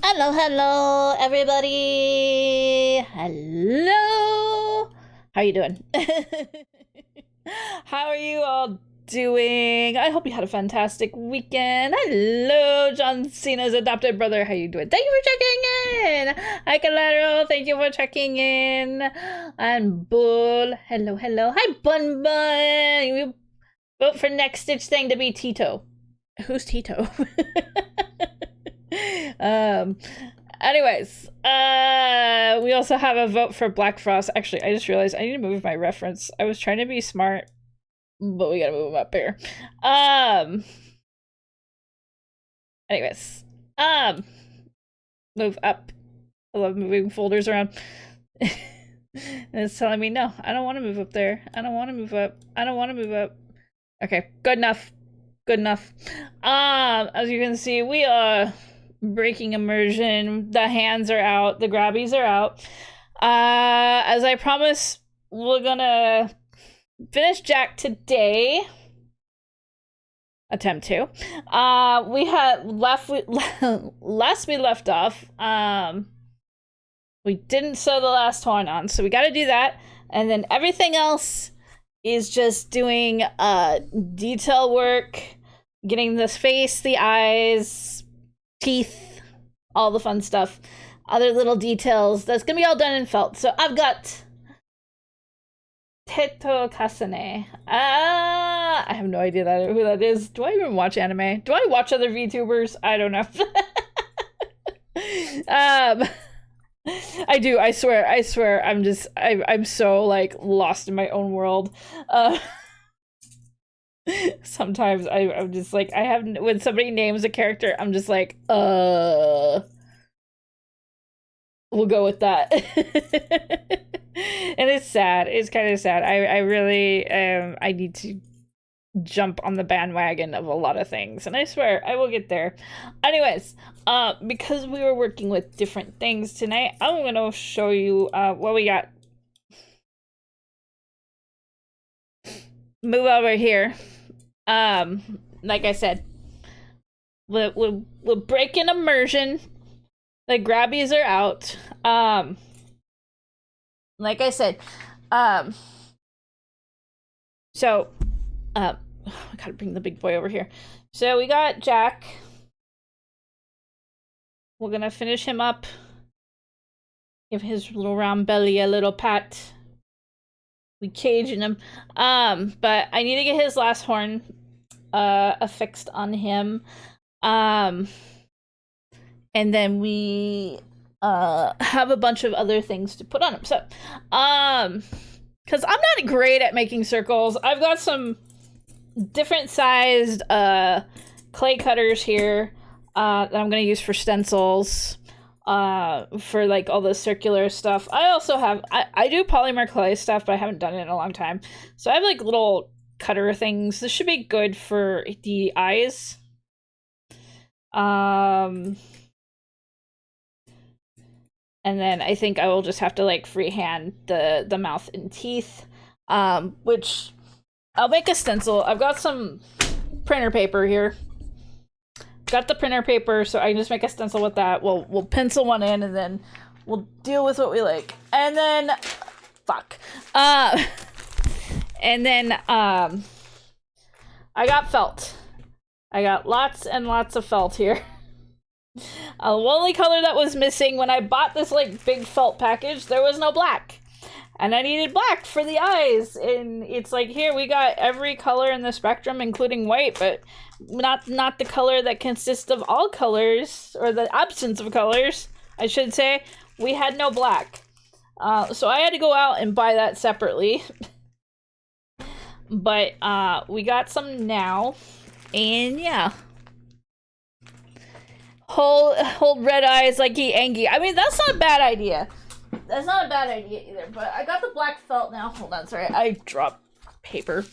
Hello, hello, everybody. Hello. How you doing? How are you all doing? I hope you had a fantastic weekend. Hello, John Cena's adopted brother. How you doing? Thank you for checking in. Hi, Calero. Thank you for checking in. And Bull. Hello, hello. Hi, Bun Bun. We vote for next Stitch thing to be Tito. Who's Tito? um Anyways, we also have a vote for Black Frost. Actually, I just realized I need to move my reference. I was trying to be smart, but we gotta move them up here. Anyways, move up. I love moving folders around. And it's telling me, no, I don't want to move up there. I don't want to move up. I don't want to move up. Okay, good enough. Good enough. As you can see, we are breaking immersion. The hands are out. The grabbies are out. As I promised, we're gonna finish Jack today. Attempt to. We had left last we left off. We didn't sew the last horn on, so we got to do that, and then everything else is just doing detail work, getting the face, the eyes, teeth, all the fun stuff, other little details. That's gonna be all done in felt. So I've got Teto Kasane. I have no idea who that is. Do I even watch anime? Do I watch other VTubers? I don't know. I do. I swear. I'm so like lost in my own world. Sometimes I'm just like, when somebody names a character, I'm just like, we'll go with that. And it's sad. It's kind of sad. I really, I need to jump on the bandwagon of a lot of things, and I swear I will get there. Anyways, because we were working with different things tonight, I'm gonna show you what we got. Move over here. Like I said, we'll break in immersion. The grabbies are out. Like I said, so I gotta bring the big boy over here. So we got Jack. We're gonna finish him up. Give his little round belly a little pat. We caging him. But I need to get his last horn affixed on him. And then we have a bunch of other things to put on him. So, because I'm not great at making circles. I've got some different sized clay cutters here that I'm gonna use for stencils, for like all the circular stuff. I also have I do polymer clay stuff, but I haven't done it in a long time. So I have like little cutter things. This should be good for the eyes. And then I think I will just have to like freehand the mouth and teeth, which I'll make a stencil. I've got some printer paper here. Got the printer paper, so I can just make a stencil with that. We'll pencil one in, and then we'll deal with what we like. And then, fuck. And then I got felt. I got lots and lots of felt here. The only color that was missing when I bought this like big felt package, there was no black. And I needed black for the eyes. And it's like, here, we got every color in the spectrum, including white, but not the color that consists of all colors, or the absence of colors, I should say. We had no black. So I had to go out and buy that separately. But we got some now. And yeah. Hold red eyes like he Angie. I mean, that's not a bad idea. That's not a bad idea either, but I got the black felt now. Hold on, sorry. I dropped paper.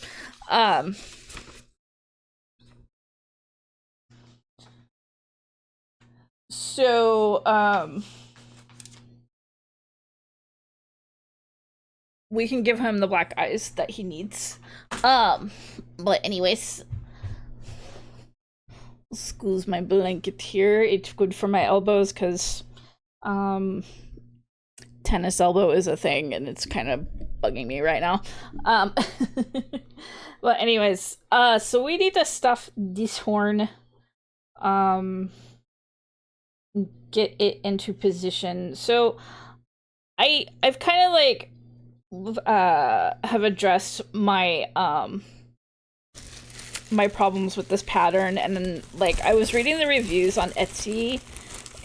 So, we can give him the black eyes that he needs. But anyways, squeeze my blanket here. It's good for my elbows because tennis elbow is a thing and it's kind of bugging me right now. But anyways, so we need to stuff this horn, get it into position. So I've kind of like have addressed my my problems with this pattern, and then like I was reading the reviews on Etsy,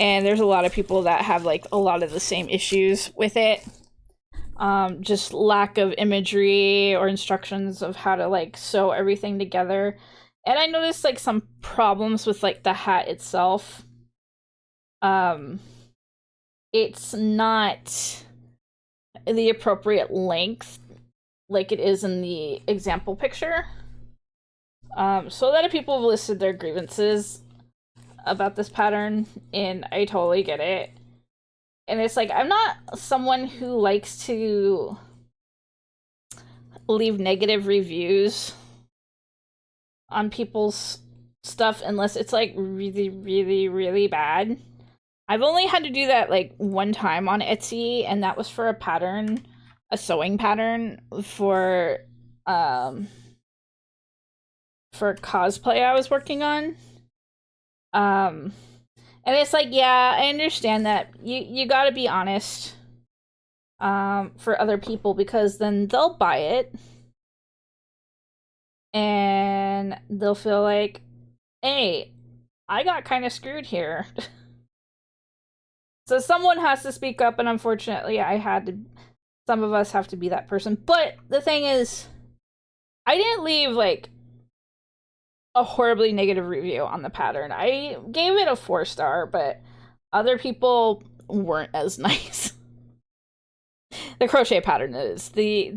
and there's a lot of people that have like a lot of the same issues with it. Just lack of imagery or instructions of how to like sew everything together. And I noticed like some problems with like the hat itself. It's not the appropriate length like it is in the example picture. So a lot of people have listed their grievances about this pattern, and I totally get it. And it's like, I'm not someone who likes to leave negative reviews on people's stuff unless it's like really, really, really bad. I've only had to do that like one time on Etsy, and that was for a pattern, a sewing pattern for cosplay I was working on. And it's like, yeah, I understand that you gotta be honest for other people, because then they'll buy it and they'll feel like, hey, I got kind of screwed here. So someone has to speak up, and unfortunately some of us have to be that person. But the thing is, I didn't leave like a horribly negative review on the pattern. I gave it a 4-star, but other people weren't as nice. The crochet pattern is. The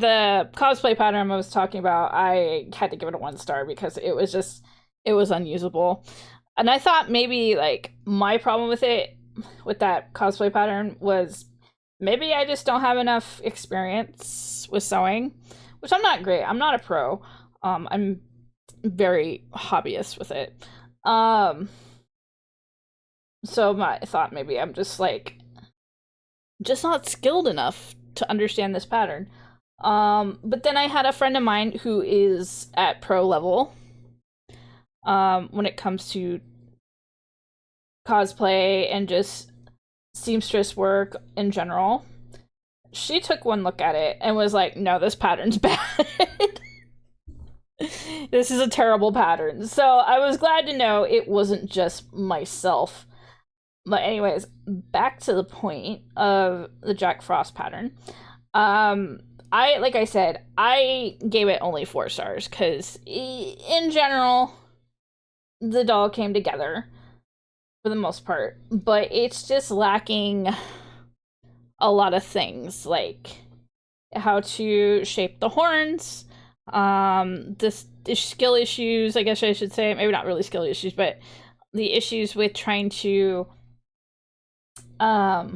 cosplay pattern I was talking about, I had to give it a 1-star because it was unusable. And I thought maybe like my problem with that cosplay pattern was maybe I just don't have enough experience with sewing, which I'm not great. I'm not a pro. I'm very hobbyist with it. So I thought maybe I'm just not skilled enough to understand this pattern. But then I had a friend of mine who is at pro level when it comes to cosplay and just seamstress work in general. She took one look at it and was like, no, this pattern's bad. This is a terrible pattern. So I was glad to know it wasn't just myself. But anyways, back to the point of the Jack Frost pattern. Like I said, I gave it only 4 stars because in general, the doll came together for the most part, but it's just lacking a lot of things, like how to shape the horns, the skill issues, I guess I should say, maybe not really skill issues, but the issues with trying to how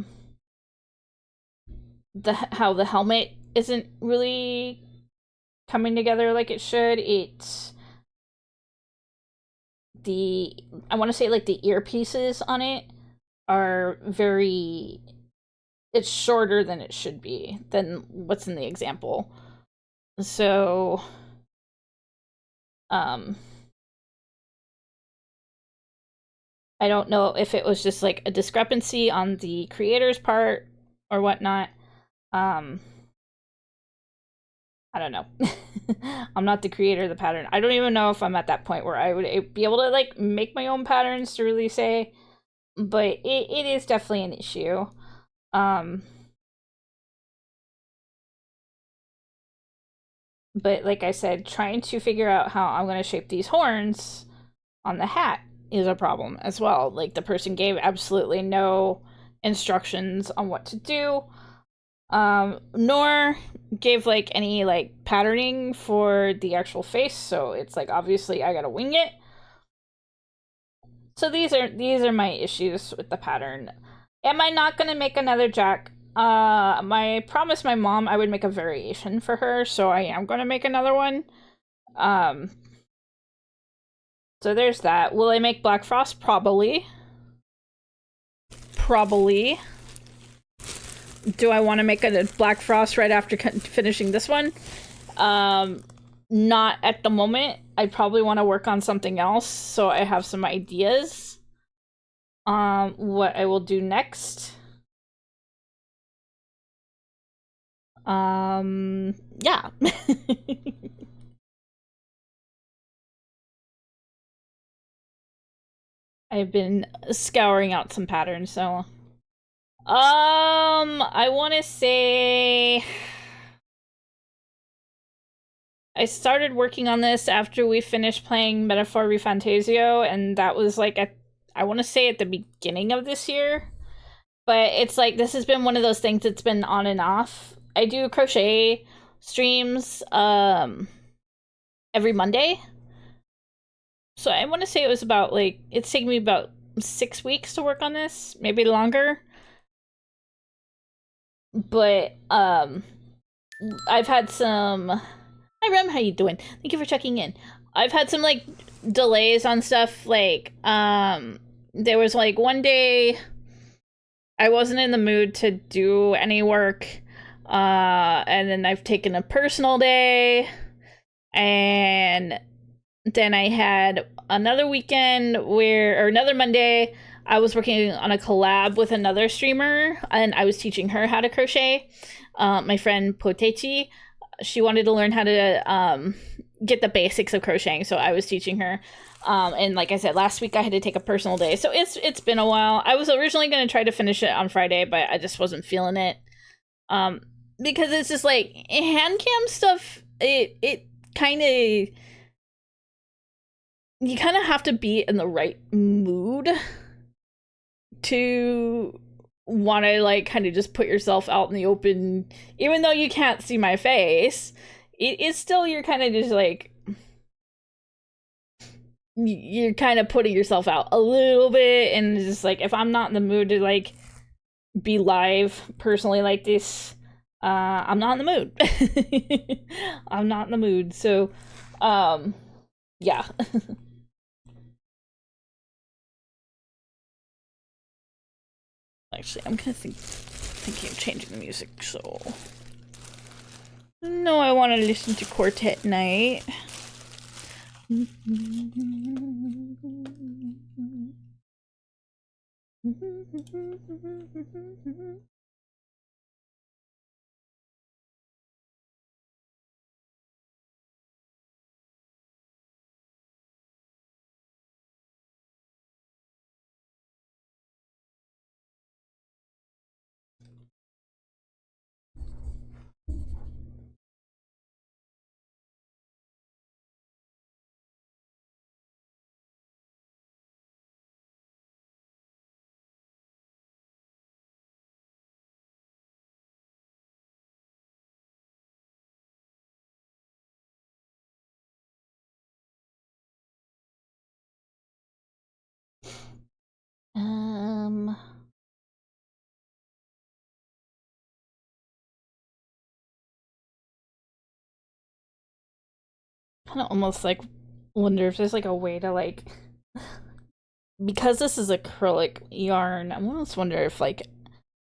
the helmet isn't really coming together like it should. I want to say like the earpieces on it are it's shorter than it should be than what's in the example. So I don't know if it was just like a discrepancy on the creator's part or whatnot. I don't know. I'm not the creator of the pattern. I don't even know if I'm at that point where I would be able to like make my own patterns to really say, but it is definitely an issue. But like I said, trying to figure out how I'm going to shape these horns on the hat is a problem as well. Like, the person gave absolutely no instructions on what to do, nor gave like any like patterning for the actual face, so it's like obviously I gotta wing it. So these are my issues with the pattern. Am I not gonna make another Jack? I promised my mom I would make a variation for her, so I am gonna make another one. So there's that. Will I make Black Frost? Probably. Probably. Do I want to make a Black Frost right after finishing this one? Not at the moment. I probably want to work on something else, so I have some ideas. What I will do next. Yeah. I've been scouring out some patterns, so I want to say I started working on this after we finished playing Metaphor Refantasio, and that was like I want to say at the beginning of this year. But it's like this has been one of those things that's been on and off. I do crochet streams every Monday. So I want to say it was about like it's taken me about 6 weeks to work on this, maybe longer. But I've had some Hi Rem, how you doing? Thank you for checking in. I've had some like delays on stuff like there was like one day I wasn't in the mood to do any work. And then I've taken a personal day, and then I had another weekend or another Monday, I was working on a collab with another streamer, and I was teaching her how to crochet. My friend Potechi, she wanted to learn how to get the basics of crocheting, so I was teaching her. And like I said, last week I had to take a personal day, so it's been a while. I was originally going to try to finish it on Friday, but I just wasn't feeling it. Because it's just like hand cam stuff. It kind of you kind of have to be in the right mood to want to like kind of just put yourself out in the open, even though you can't see my face. It's still you're kind of just like you're kind of putting yourself out a little bit, and it's just like if I'm not in the mood to like be live personally like this, I'm not in the mood. I'm not in the mood. So, yeah. Actually, I'm gonna thinking of changing the music. So, no, I want to listen to Quartet Night. Um, kind of almost like wonder if there's like a way to like because this is acrylic yarn. I almost wonder if like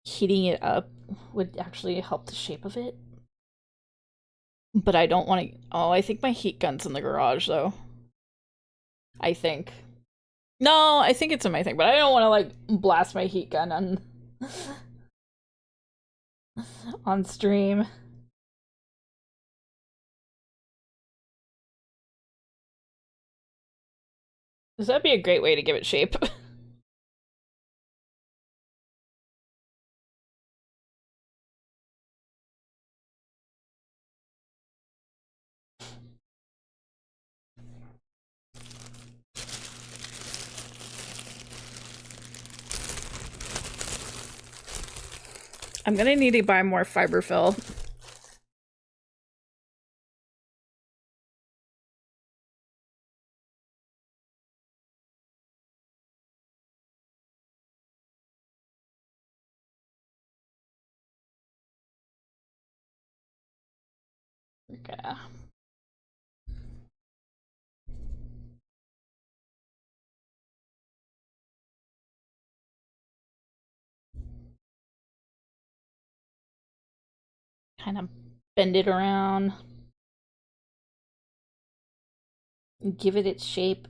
heating it up would actually help the shape of it. But I don't want to. Oh, I think my heat gun's in the garage though. I think. No, I think it's in my thing, but I don't want to like blast my heat gun on on stream. Because that'd be a great way to give it shape. I'm gonna need to buy more fiberfill. Okay. kind of bend it around, give it its shape.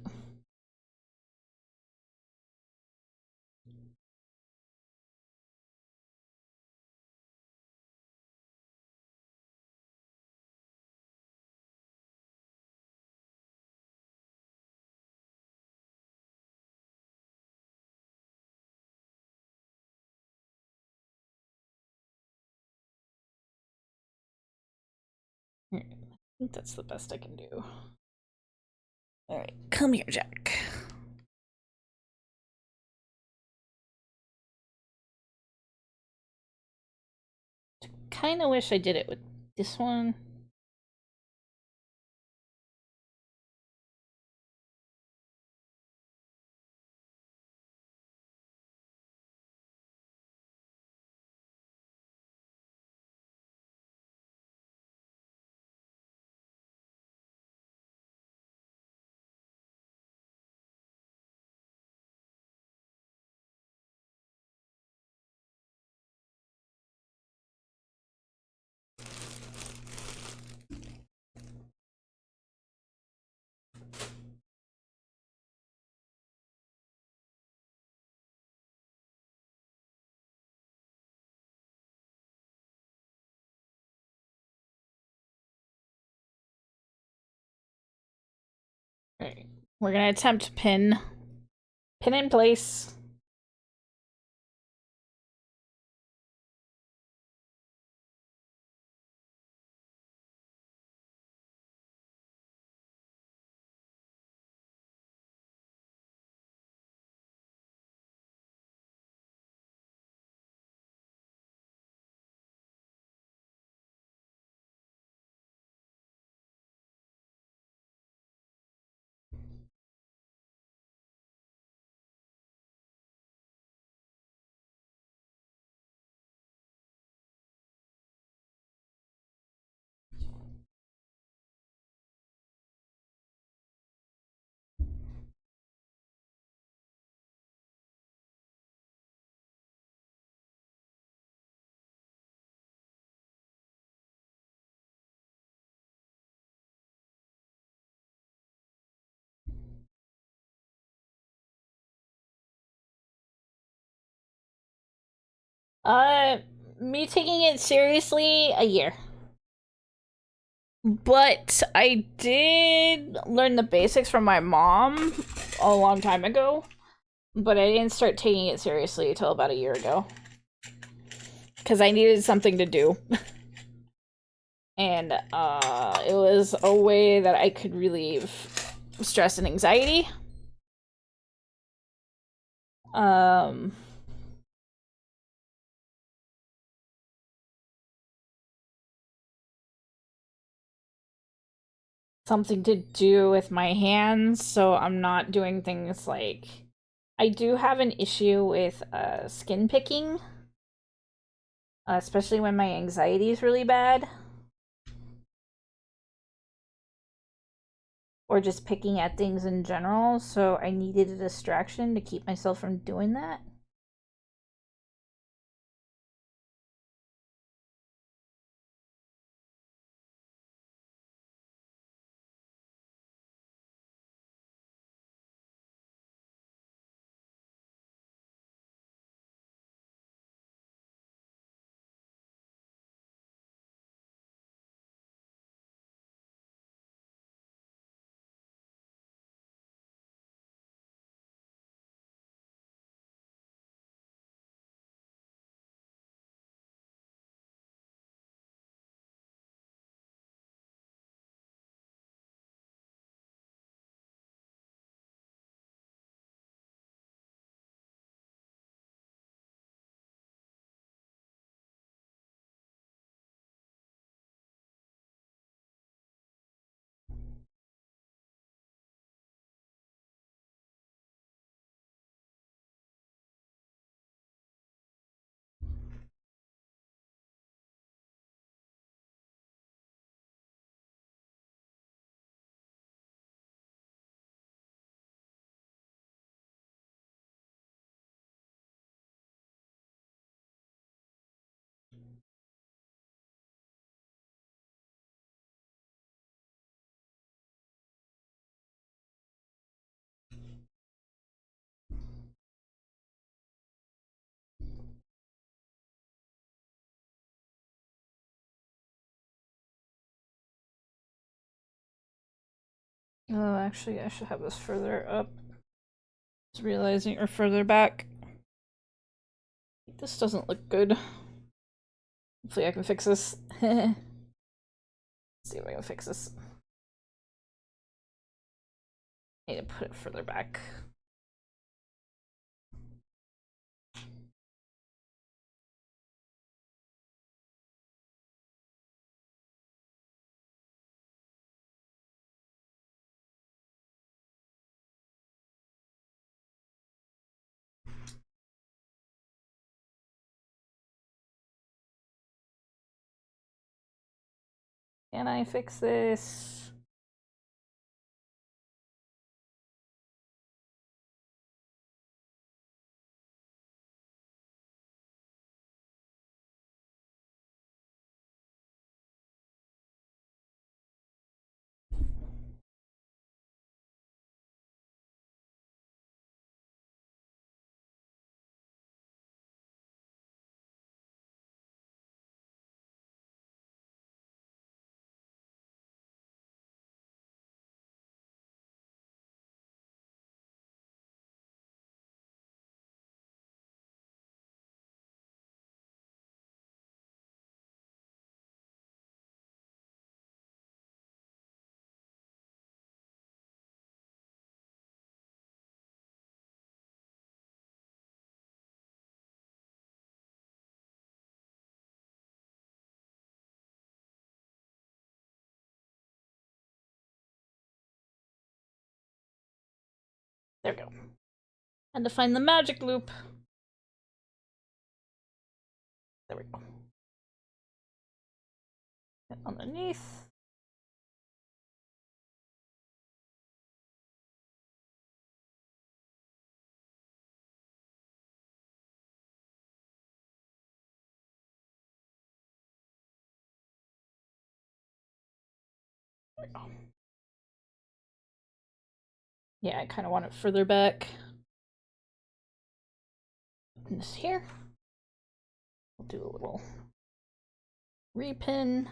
I think that's the best I can do. Alright, come here, Jack. Kind of wish I did it with this one. Alright, we're gonna attempt to pin in place. Me taking it seriously, a year. But I did learn the basics from my mom a long time ago, but I didn't start taking it seriously until about a year ago. Because I needed something to do. And it was a way that I could relieve stress and anxiety. Something to do with my hands, so I'm not doing things like... I do have an issue with skin picking, especially when my anxiety is really bad. Or just picking at things in general, so I needed a distraction to keep myself from doing that. Oh, actually, I should have this further up. Just realizing, or further back. This doesn't look good. Hopefully I can fix this. Let's see if I can fix this. I need to put it further back. Can I fix this? There we go. And to find the magic loop. There we go. And underneath. There we go. Yeah, I kind of want it further back. And this here. We'll do a little repin.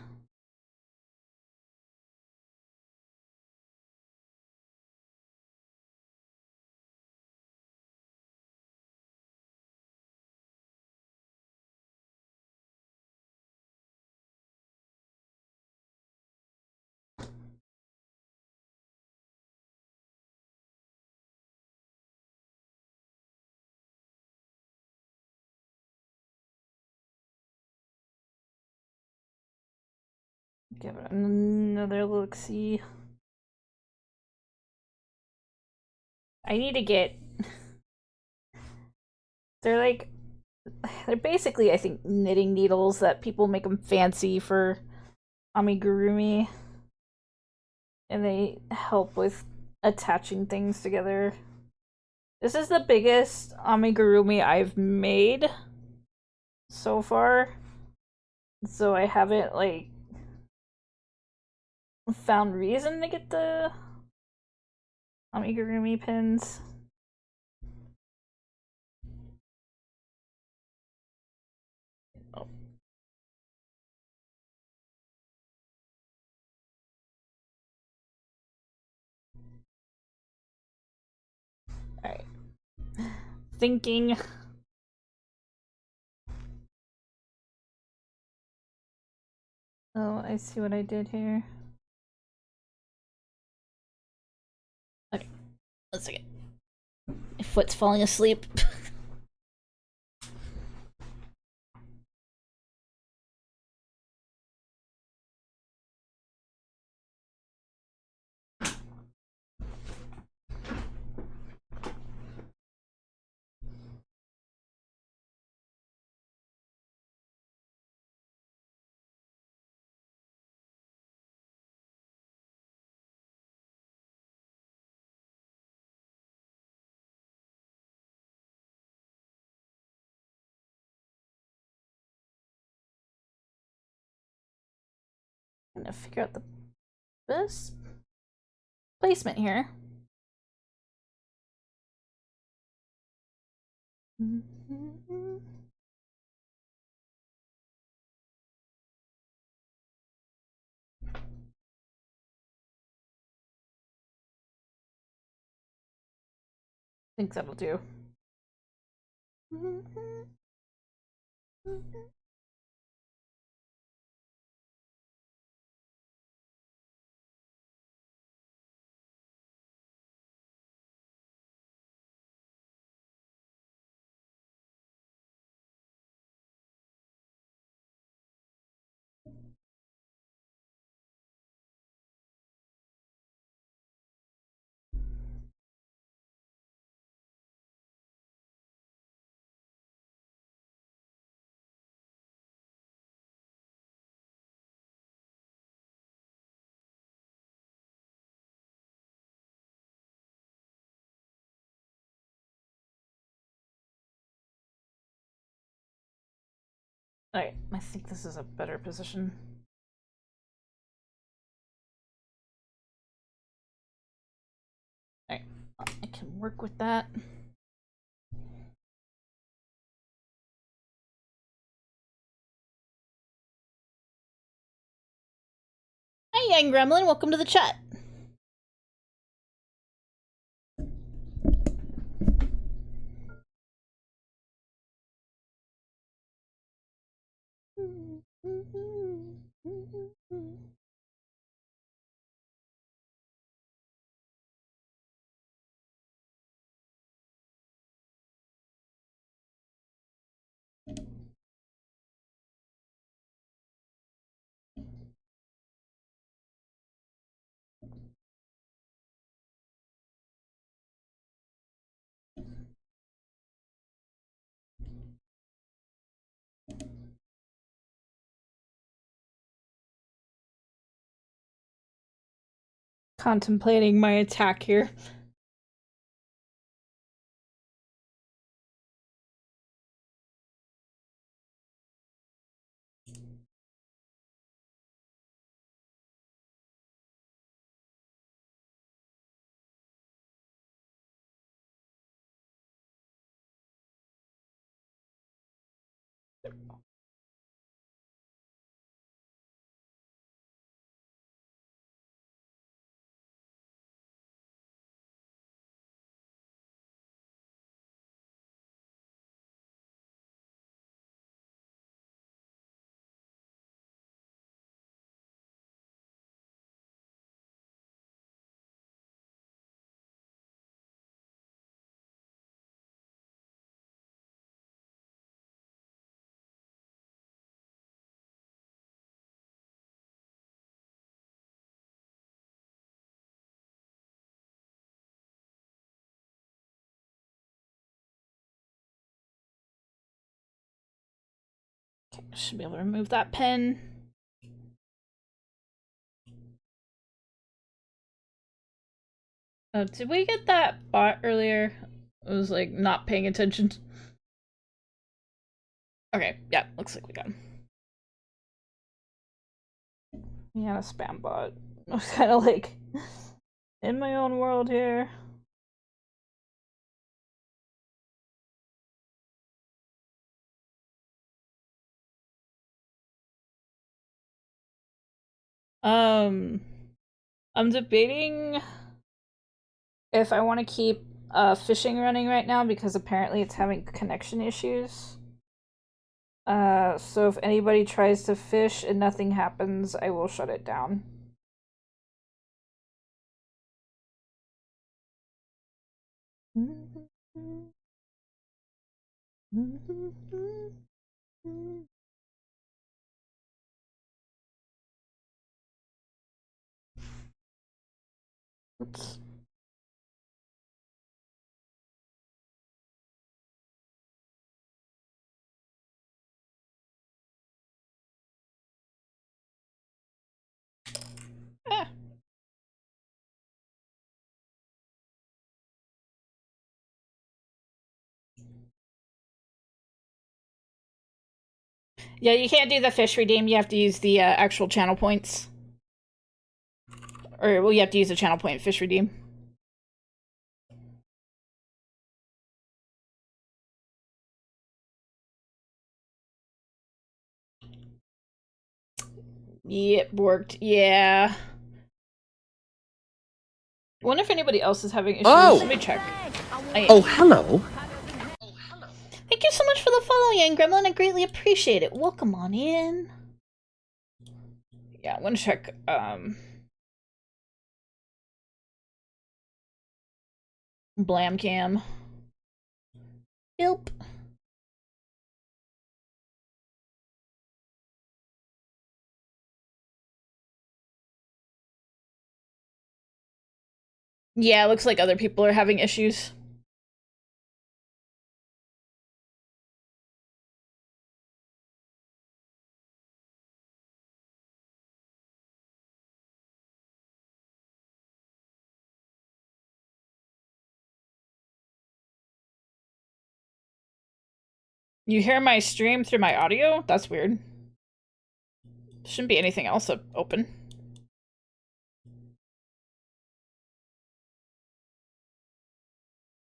Give it another look-see. I need to get... They're basically, I think, knitting needles that people make them fancy for amigurumi. And they help with attaching things together. This is the biggest amigurumi I've made so far. So I haven't, like, found reason to get the amigurumi pins. Oh. Alright. Thinking. Oh, I see what I did here. Okay. 1 second. My foot's falling asleep. I'm gonna figure out the best placement here. think that'll do. Alright, I think this is a better position. Alright, I can work with that. Hi, Young Gremlin, welcome to the chat. Contemplating my attack here. Okay, should be able to remove that pen. Did we get that bot earlier? I was like not paying attention. Okay, yeah, looks like we got him. Yeah, a spam bot. I was kind of like in my own world here. I'm debating if I want to keep fishing running right now because apparently it's having connection issues. So if anybody tries to fish and nothing happens, I will shut it down. Oops. Ah. Yeah, you can't do the fish redeem. You have to use the actual channel points. Or, well, you have to use a channel point fish redeem. Yep, worked. Yeah. I wonder if anybody else is having issues. Oh! Let me check. Oh, hello. Thank you so much for the follow, Young Gremlin. I greatly appreciate it. Welcome on in. Yeah, I'm gonna check, Blamcam. Yep. Yeah, it looks like other people are having issues. You hear my stream through my audio? That's weird. Shouldn't be anything else open.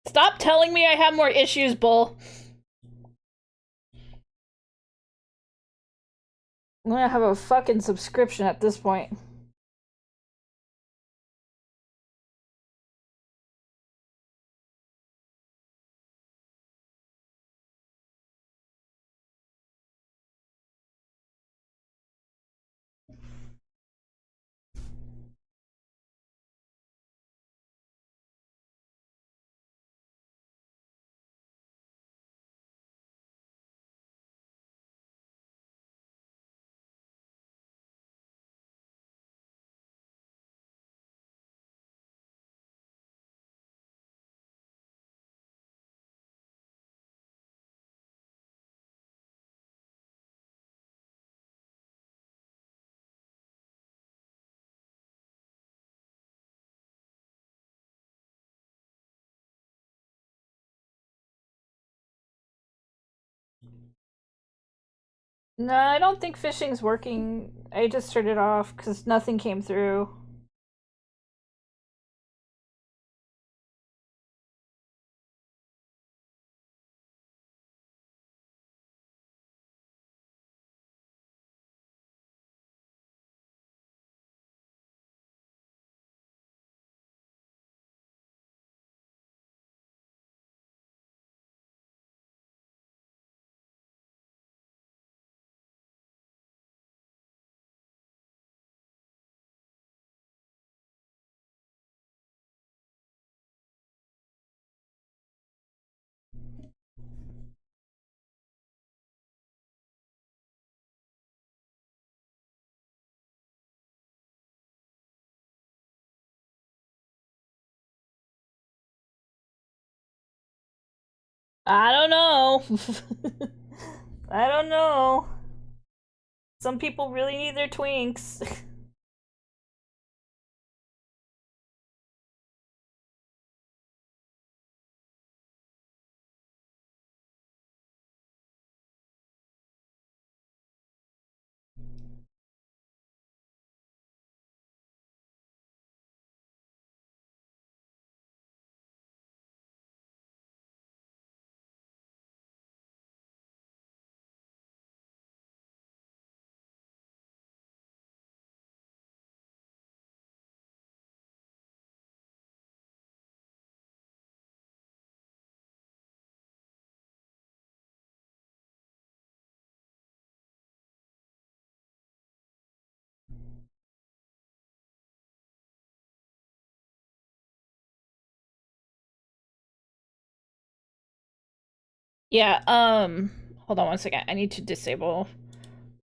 Stop telling me I have more issues, Bull. I'm gonna have a fucking subscription at this point. No, I don't think phishing's working. I just turned it off because nothing came through. I don't know. I don't know. Some people really need their twinks. Yeah, hold on one second. I need to disable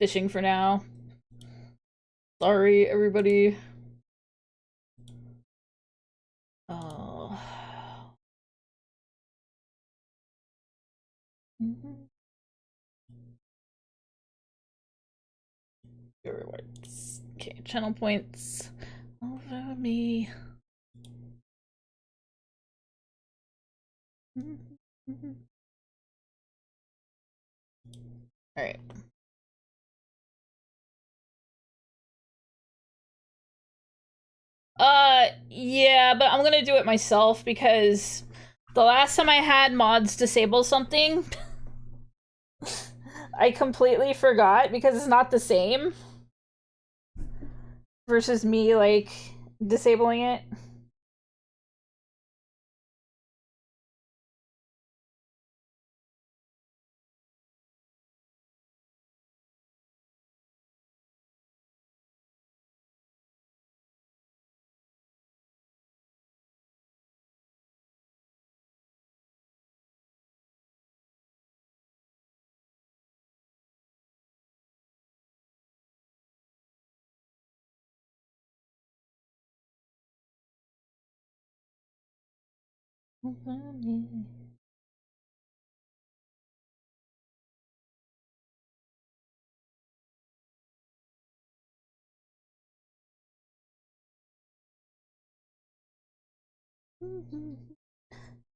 phishing for now. Sorry, everybody. Oh. Your rewards. Okay, channel points. Over me. Alright. Yeah, but I'm gonna do it myself because the last time I had mods disable something, I completely forgot because it's not the same versus me, like, disabling it.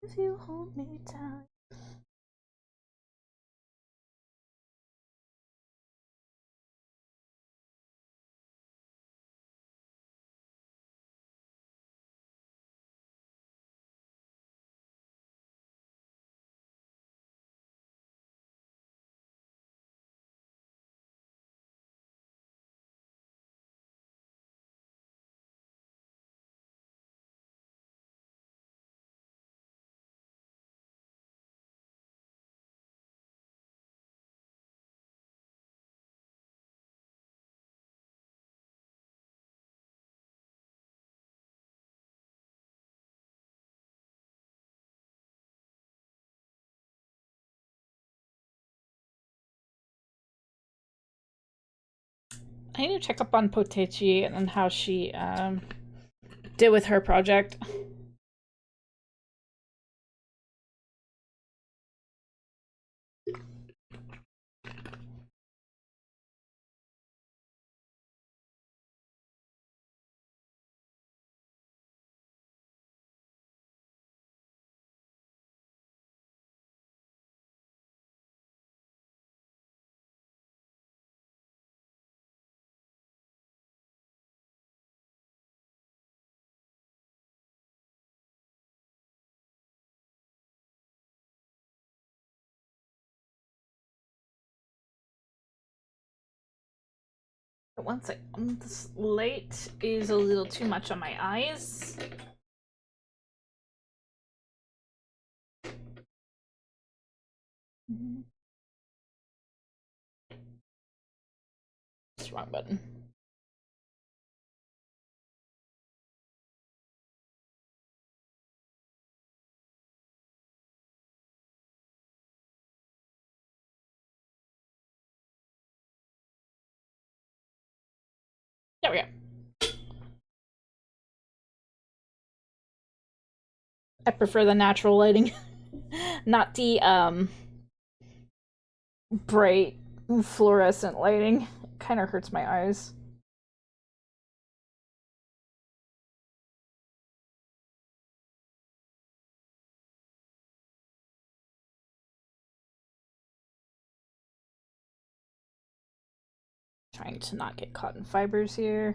If you hold me tight. I need to check up on Potechi and how she did with her project. One sec. This light is a little too much on my eyes. It's the wrong button. There we go. I prefer the natural lighting, not the bright fluorescent lighting. It kind of hurts my eyes. Trying to not get caught in fibers here.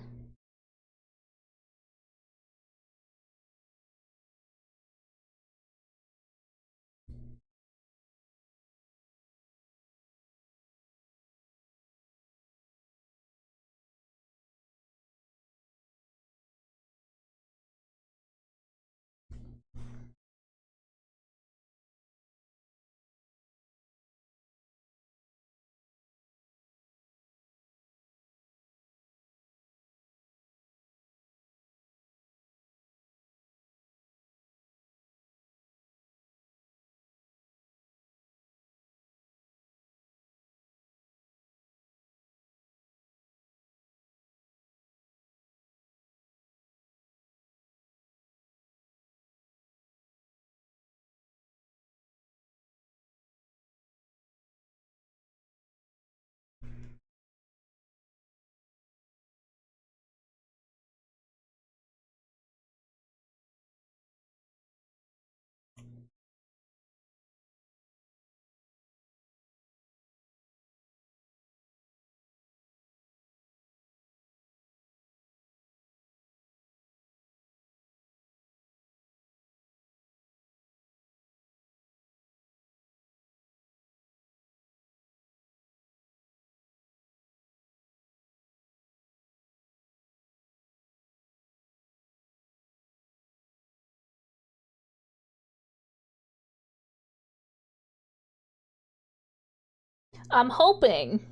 I'm hoping.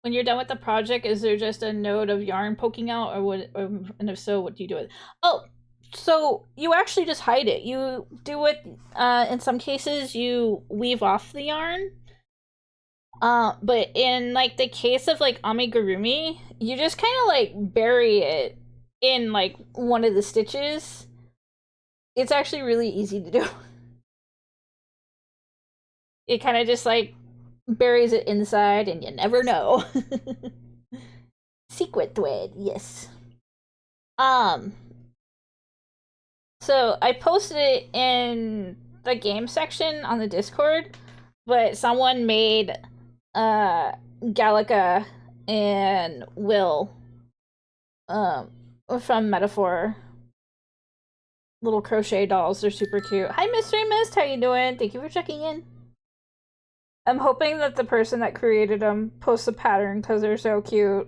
When you're done with the project, is there just a node of yarn poking out, or what? And if so, what do you do with it? Oh, so you actually just hide it. You do it. In some cases, you weave off the yarn. But in like the case of like amigurumi, you just kind of like bury it in like one of the stitches. It's actually really easy to do. It kind of just like buries it inside and you never know. Secret thread, yes. Um, so I posted it in the game section on the Discord, but someone made Gallica and Will um from Metaphor little crochet dolls. They're super cute. Hi Mystery Mist, how you doing? Thank you for checking in. I'm hoping that the person that created them posts a pattern because they're so cute.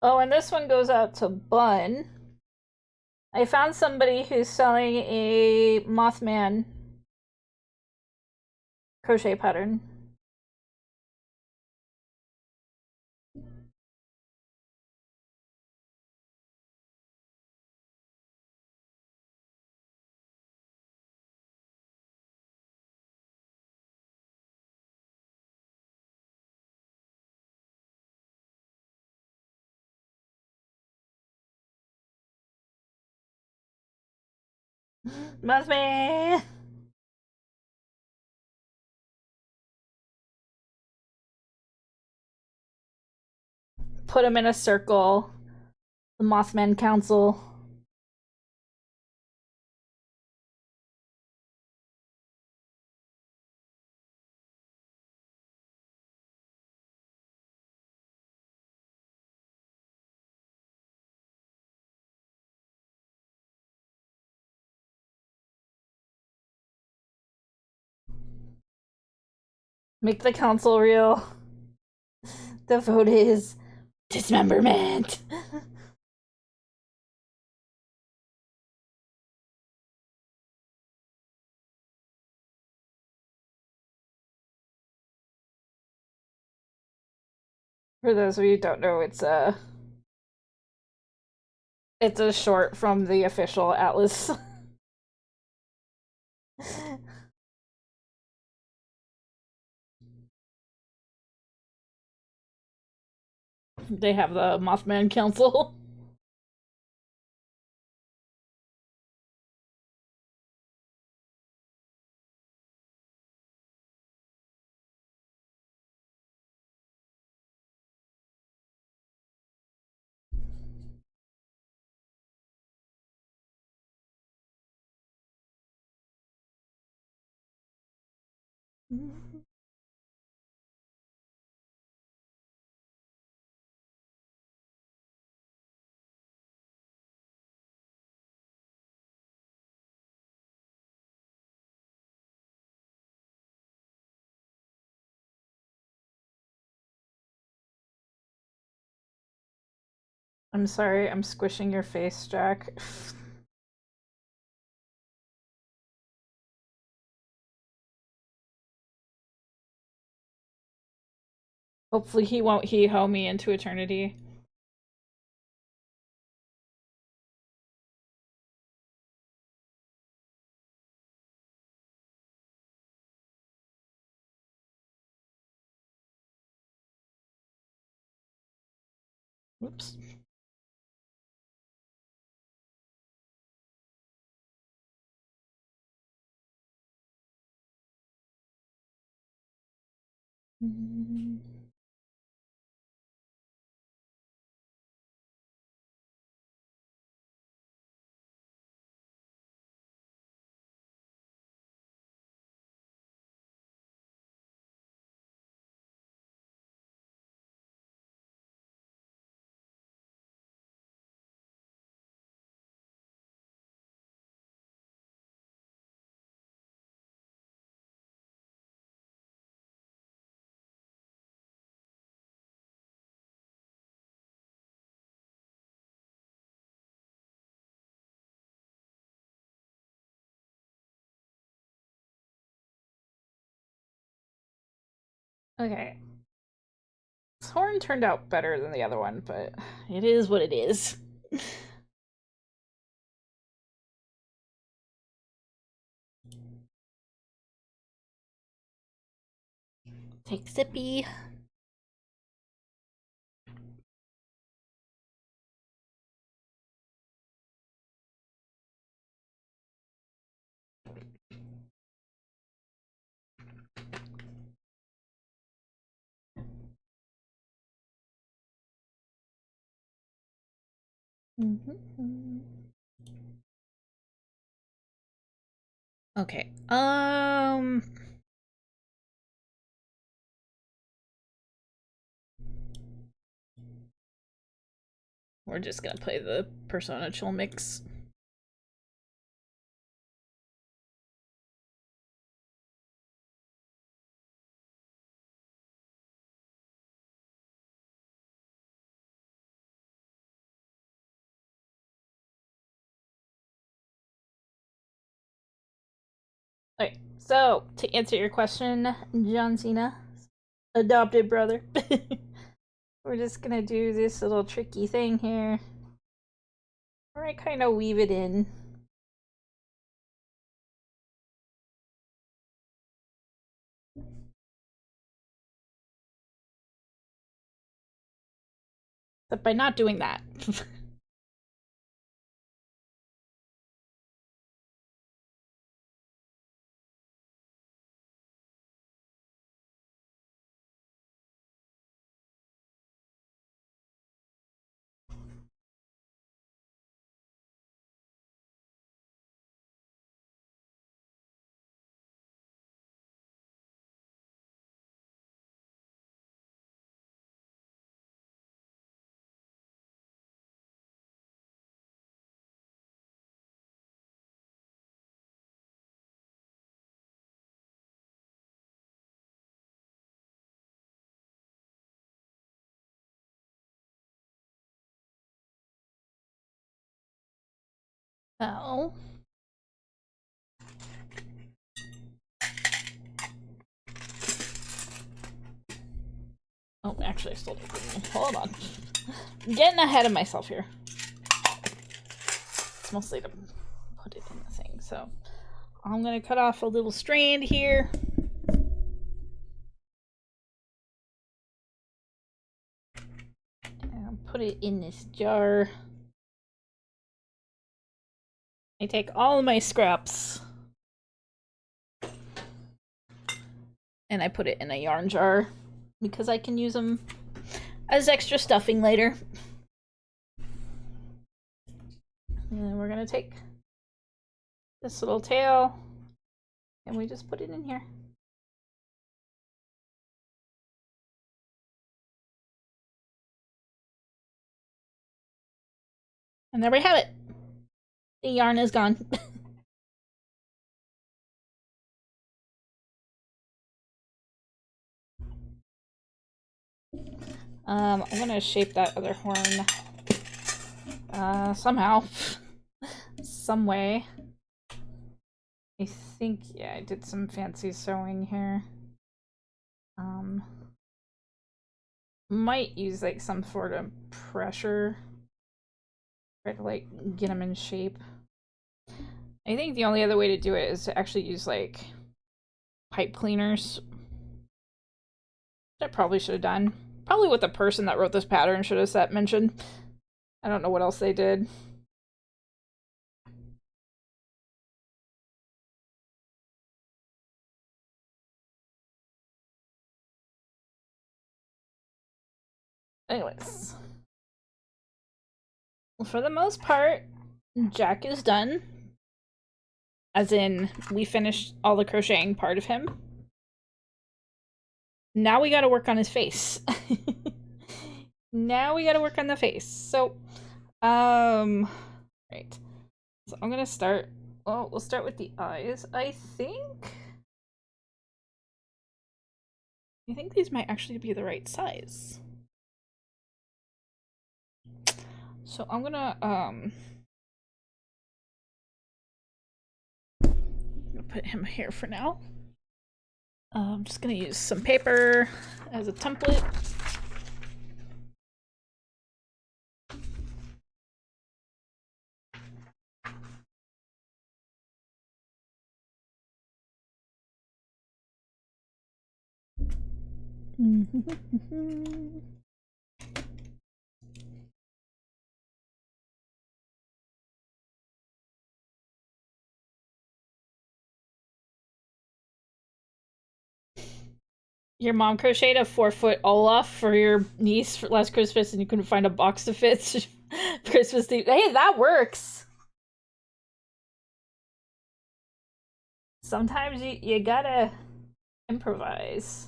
Oh, and this one goes out to Bun. I found somebody who's selling a Mothman crochet pattern. Mothman! Put him in a circle. The Mothman Council. Make the council real. The vote is dismemberment. For those of you who don't know, it's a short from the official Atlas. They have the Mothman Council. I'm sorry, I'm squishing your face, Jack. Hopefully he won't he-ho me into eternity. Whoops. Okay. This horn turned out better than the other one, but it is what it is. Take sippy. Okay. We're just gonna play the Persona Chill mix. Okay, so to answer your question, John Cena, adopted brother, we're just gonna do this little tricky thing here where I kind of weave it in. But by not doing that. Oh. Oh, actually, I still don't. Hold on. I'm getting ahead of myself here. It's mostly to put it in the thing, so I'm gonna cut off a little strand here. And put it in this jar. I take all of my scraps and I put it in a yarn jar because I can use them as extra stuffing later. And then we're gonna take this little tail and we just put it in here. And there we have it. The yarn is gone. I'm gonna shape that other horn somehow. Some way. I think, yeah, I did some fancy sewing here. Might use like some sort of pressure. Try to like get them in shape. I think the only other way to do it is to actually use like pipe cleaners. Which I probably should have done. Probably what the person that wrote this pattern should have set mentioned. I don't know what else they did. Anyways. For the most part, Jack is done. As in, we finished all the crocheting part of him. Now we gotta work on his face. Now we gotta work on the face. So, right. So I'm gonna start, well, we'll start with the eyes, I think. I think these might actually be the right size. So I'm gonna put him here for now. I'm just gonna use some paper as a template. Your mom crocheted a 4-foot Olaf for your niece for last Christmas and you couldn't find a box to fit Christmas theme. Hey, that works! Sometimes you gotta improvise.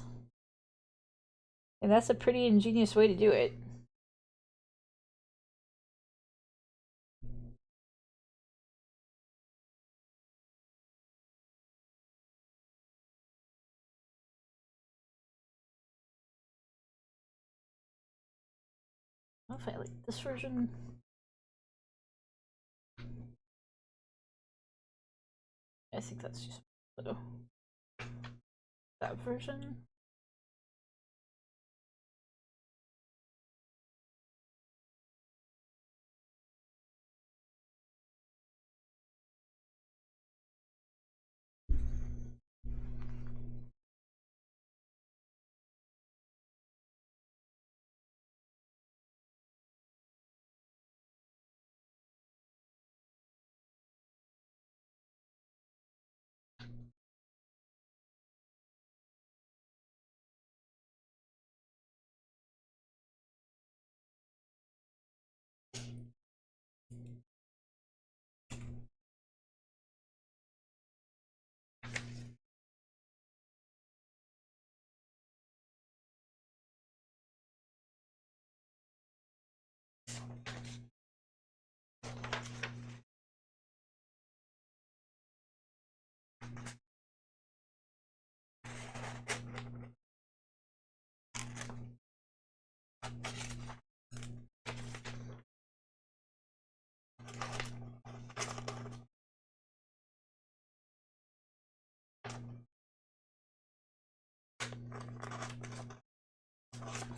And that's a pretty ingenious way to do it. I don't know if I like this version. I think that's just little. That version.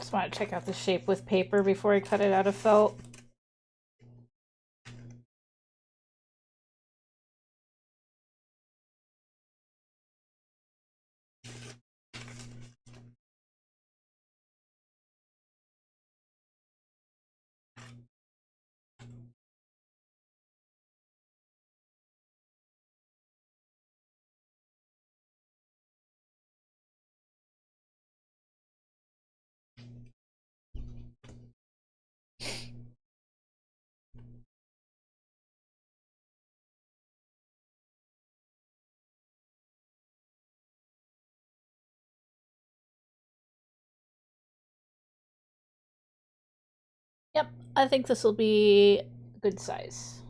Just want to check out the shape with paper before I cut it out of felt. Yep, I think this will be a good size.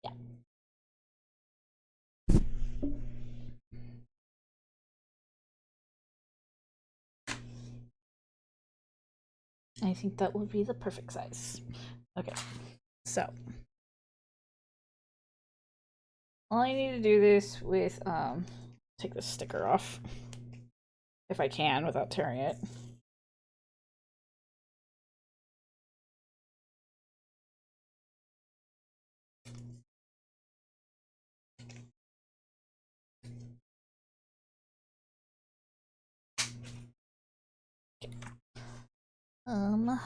Yeah. I think that would be the perfect size. Okay, so all I need to do this with, take the sticker off if I can without tearing it. Um,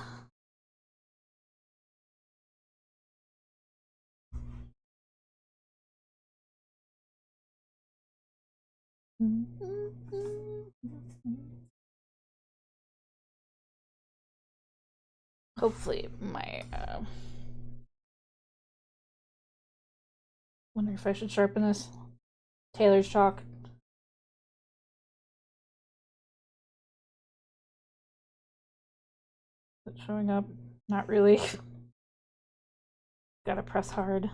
hopefully my, wonder if I should sharpen this. Taylor's chalk. Is it showing up? Not really. Gotta press hard.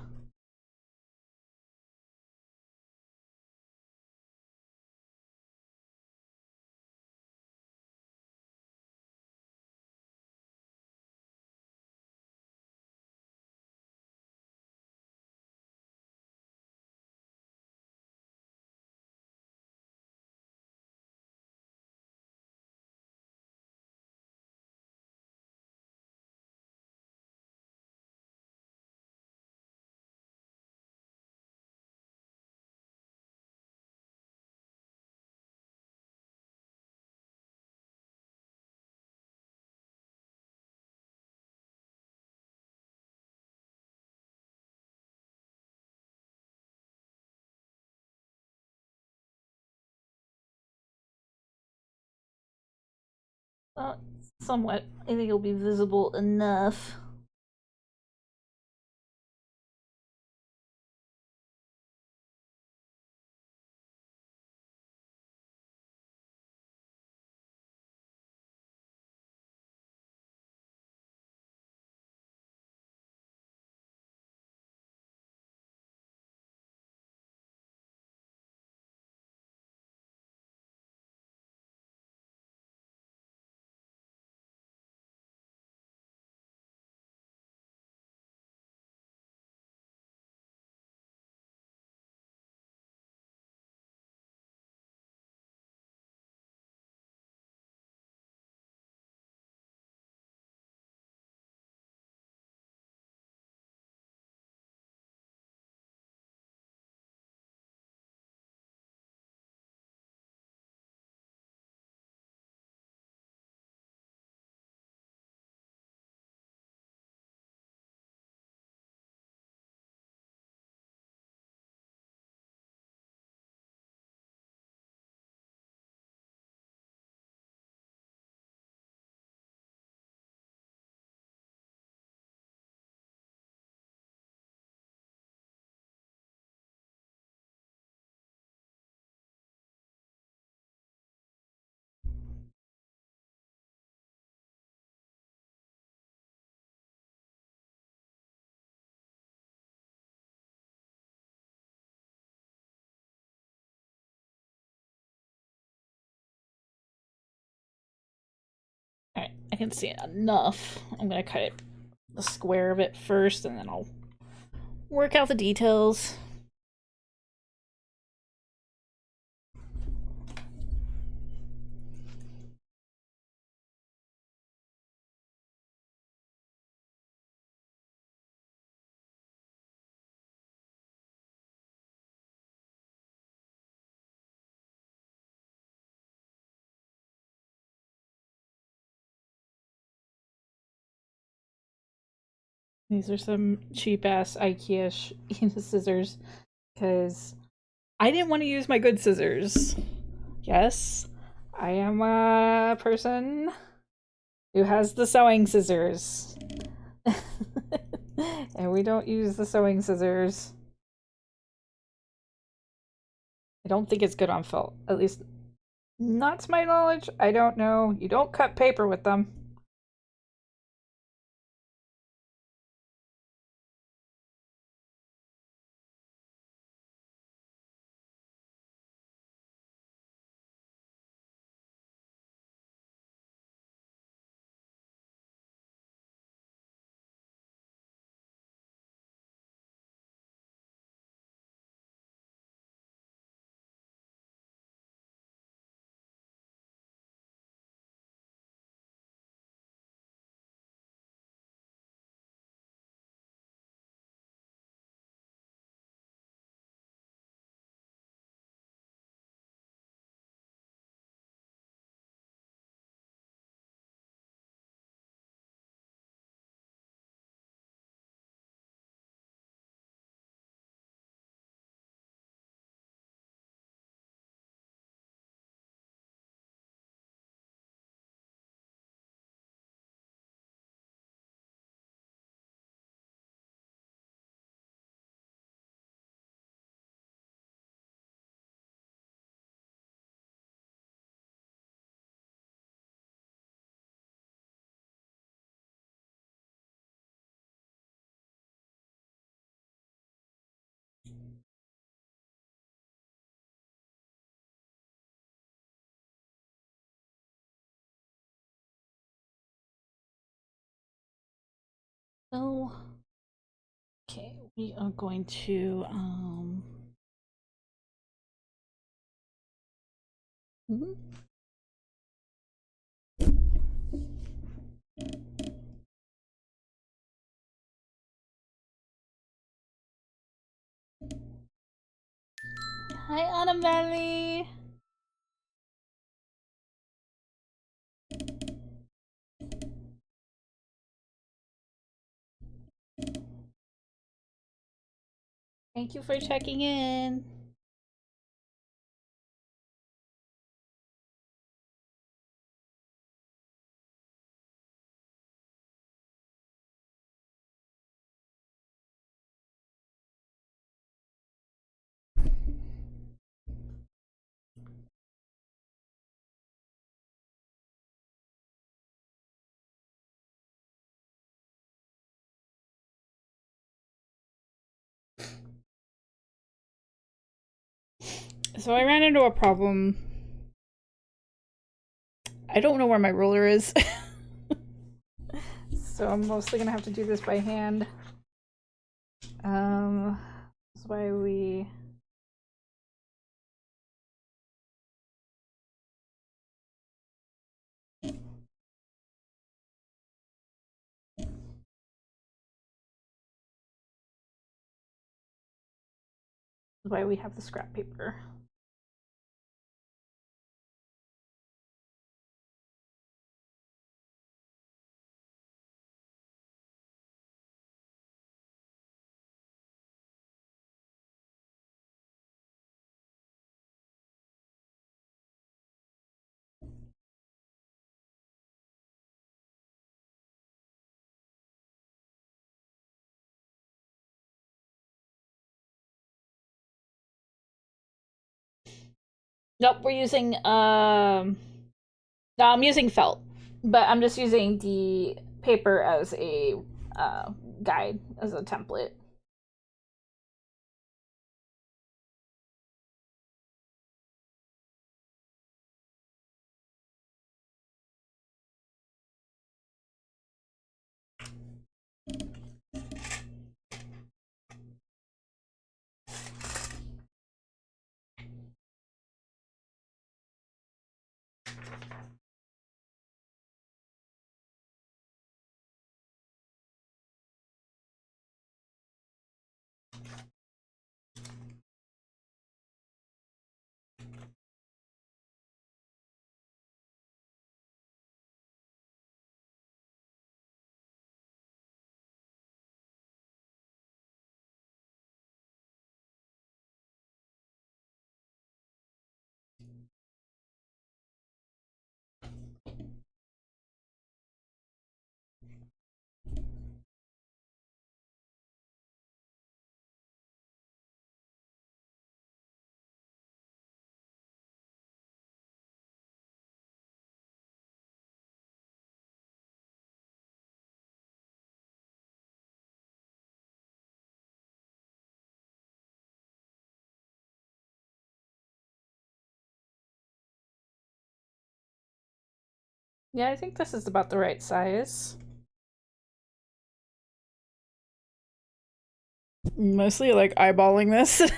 Somewhat. I think it'll be visible enough. Alright, I can see enough. I'm gonna cut it the square of it first, and then I'll work out the details. These are some cheap-ass IKEA scissors, because I didn't want to use my good scissors. Yes, I am a person who has the sewing scissors. And we don't use the sewing scissors. I don't think it's good on felt. At least, not to my knowledge. I don't know. You don't cut paper with them. So, okay, we are going to, mhm. Hi, Autumn Valley. Thank you for checking in. So I ran into a problem. I don't know where my ruler is. So I'm mostly gonna have to do this by hand. That's why we... That's why we have the scrap paper. Nope, we're using no, I'm using felt, but I'm just using the paper as a guide, as a template. Yeah, I think this is about the right size. Mostly like eyeballing this.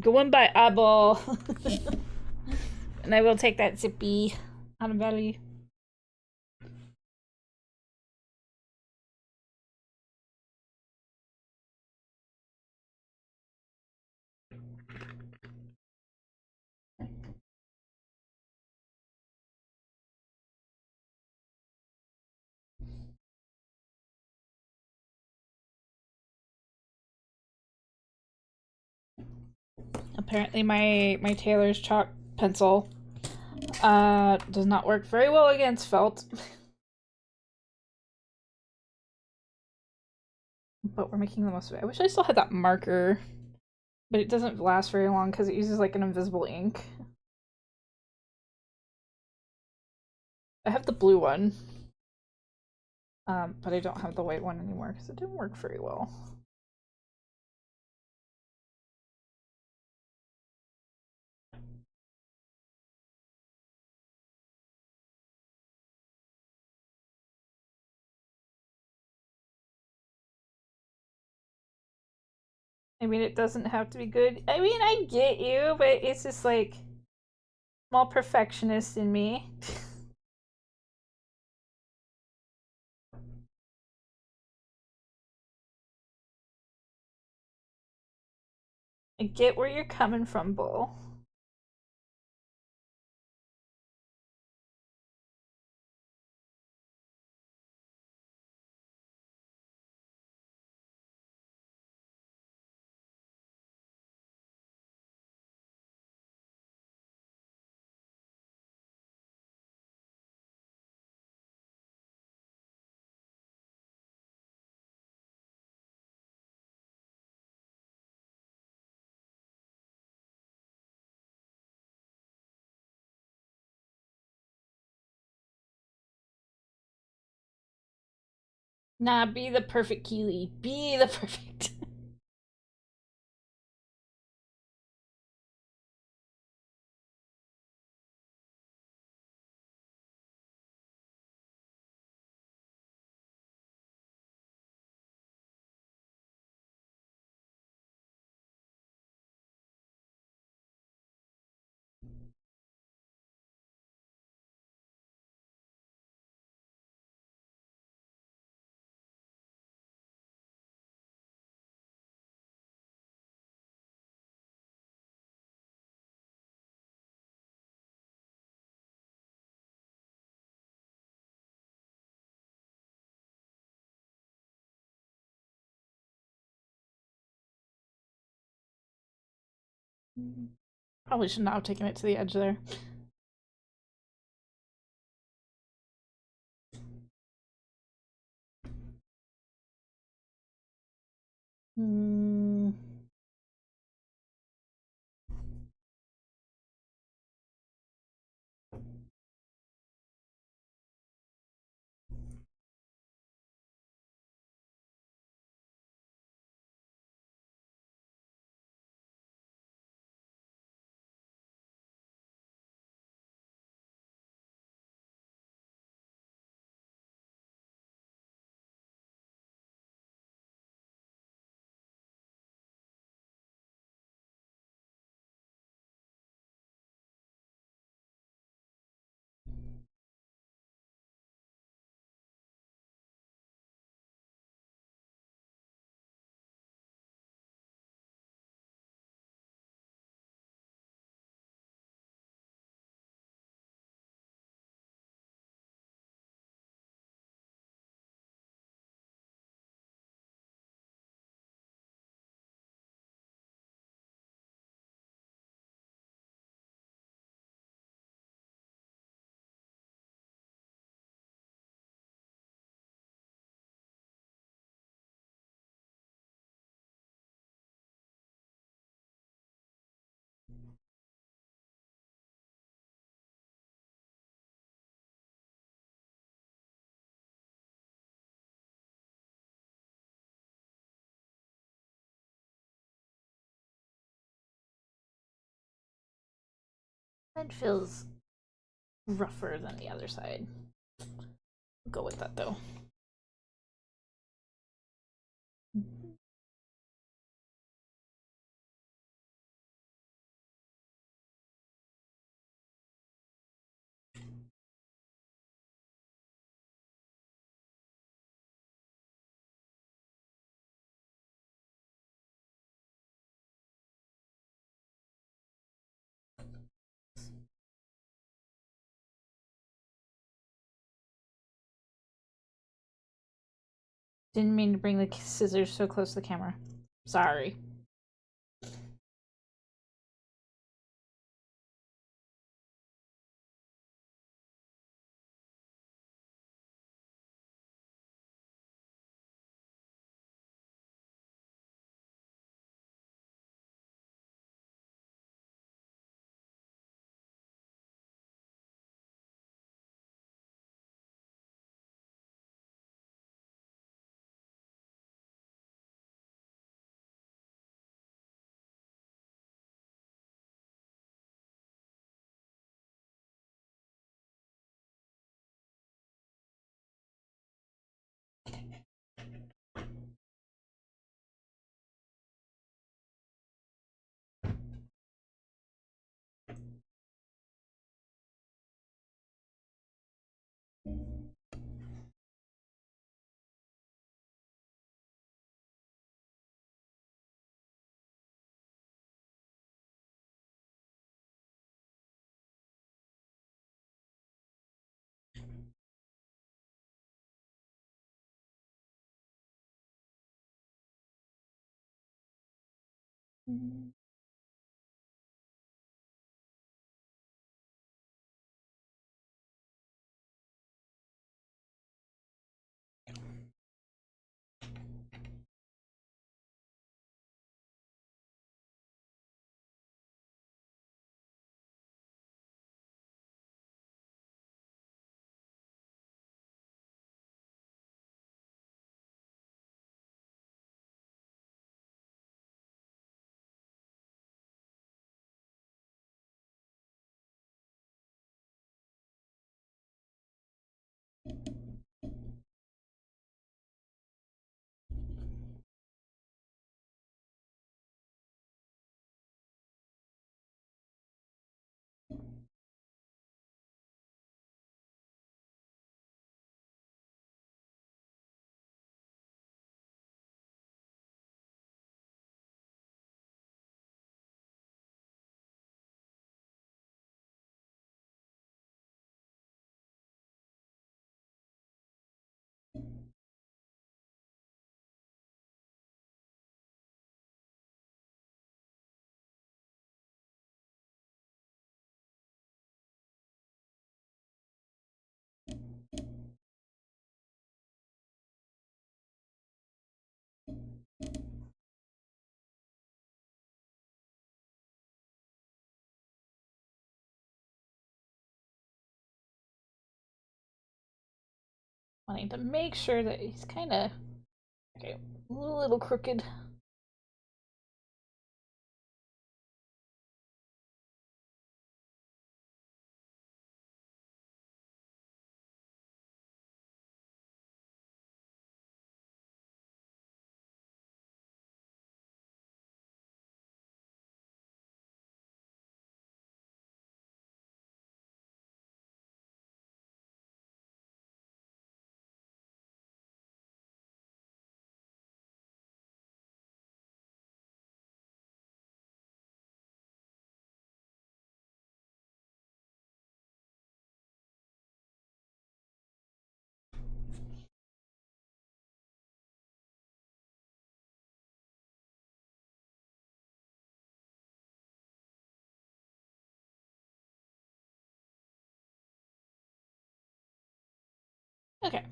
Going by eyeball. And I will take that zippy on a belly. Apparently my tailor's chalk pencil does not work very well against felt. But we're making the most of it. I wish I still had that marker, but it doesn't last very long because it uses like an invisible ink. I have the blue one, but I don't have the white one anymore because it didn't work very well. I mean, it doesn't have to be good. I mean, I get you, but it's just like small perfectionist in me. I get where you're coming from, Bull. Nah, be the perfect Keelie. Be the perfect. Probably should not have taken it to the edge there. Hmm. It feels rougher than the other side. I'll go with that though. Didn't mean to bring the scissors so close to the camera. Sorry. wanting to make sure that he's kind of okay, a little crooked. Okay.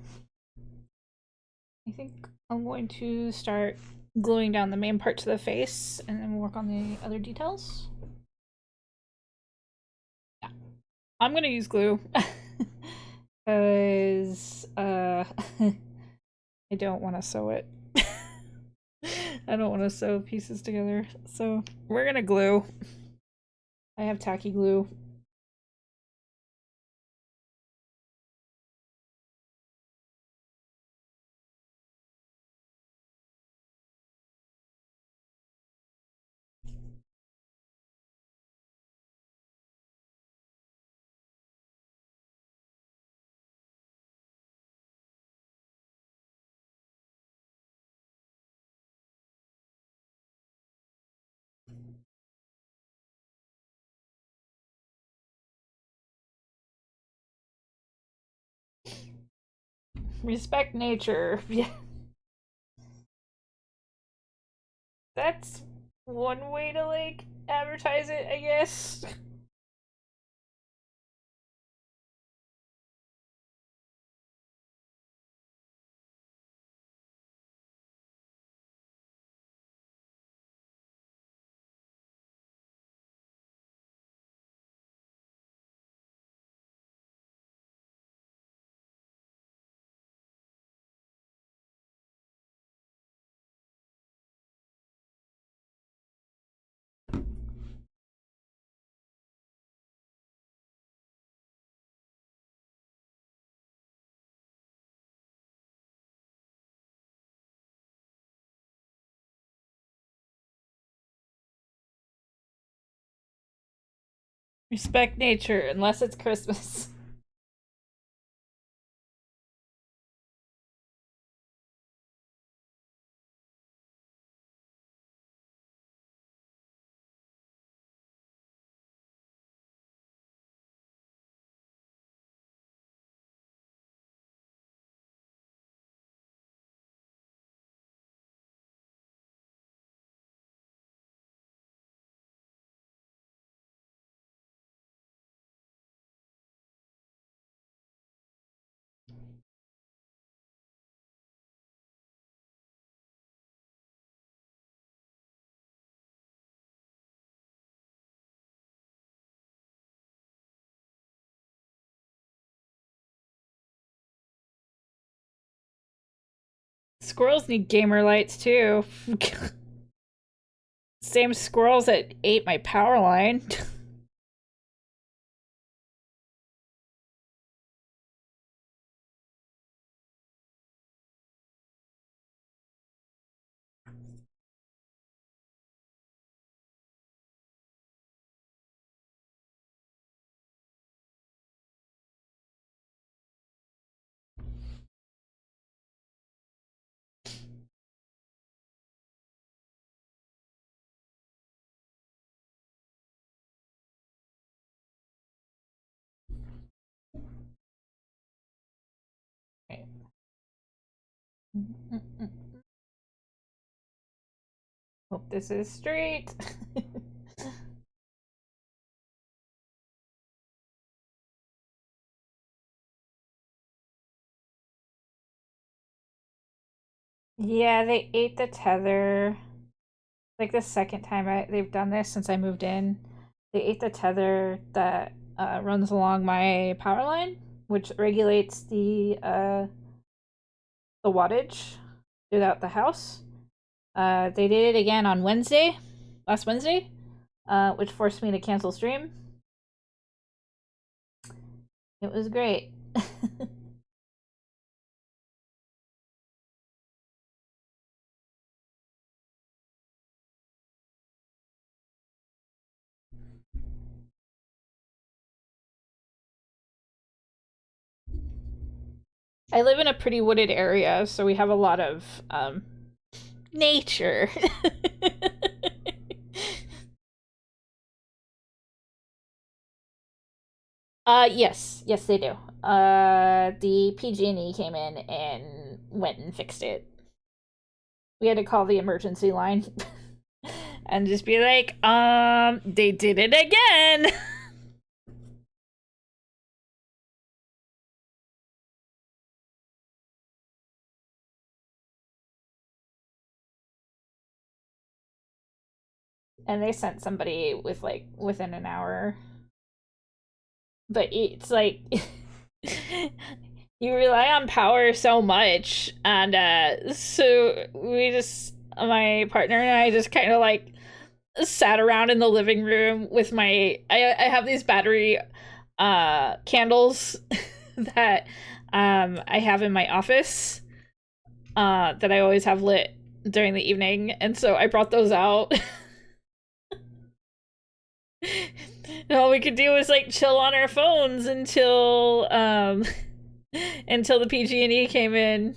I think I'm going to start gluing down the main part to the face and then we'll work on the other details. Yeah. I'm gonna use glue. Because, I don't want to sew it. I don't want to sew pieces together. So, we're gonna glue. I have tacky glue. Respect nature. Yeah. That's one way to, like, advertise it, I guess. Respect nature, unless it's Christmas. Squirrels need gamer lights too. Same squirrels that ate my power line. Okay. Hope this is straight. Yeah, they ate the tether. Like the second time they've done this since I moved in. They ate the tether that runs along my power line, which regulates the the wattage throughout the house. They did it again on last Wednesday, which forced me to cancel stream. It was great. I live in a pretty wooded area, so we have a lot of nature. Yes, they do. The PG&E came in and went and fixed it. We had to call the emergency line and just be like, they did it again. And they sent somebody with like within an hour. But it's like you rely on power so much, and so my partner and I just kind of like sat around in the living room with I have these battery candles that I have in my office that I always have lit during the evening, and so I brought those out. And all we could do was like chill on our phones until until the PG&E came in,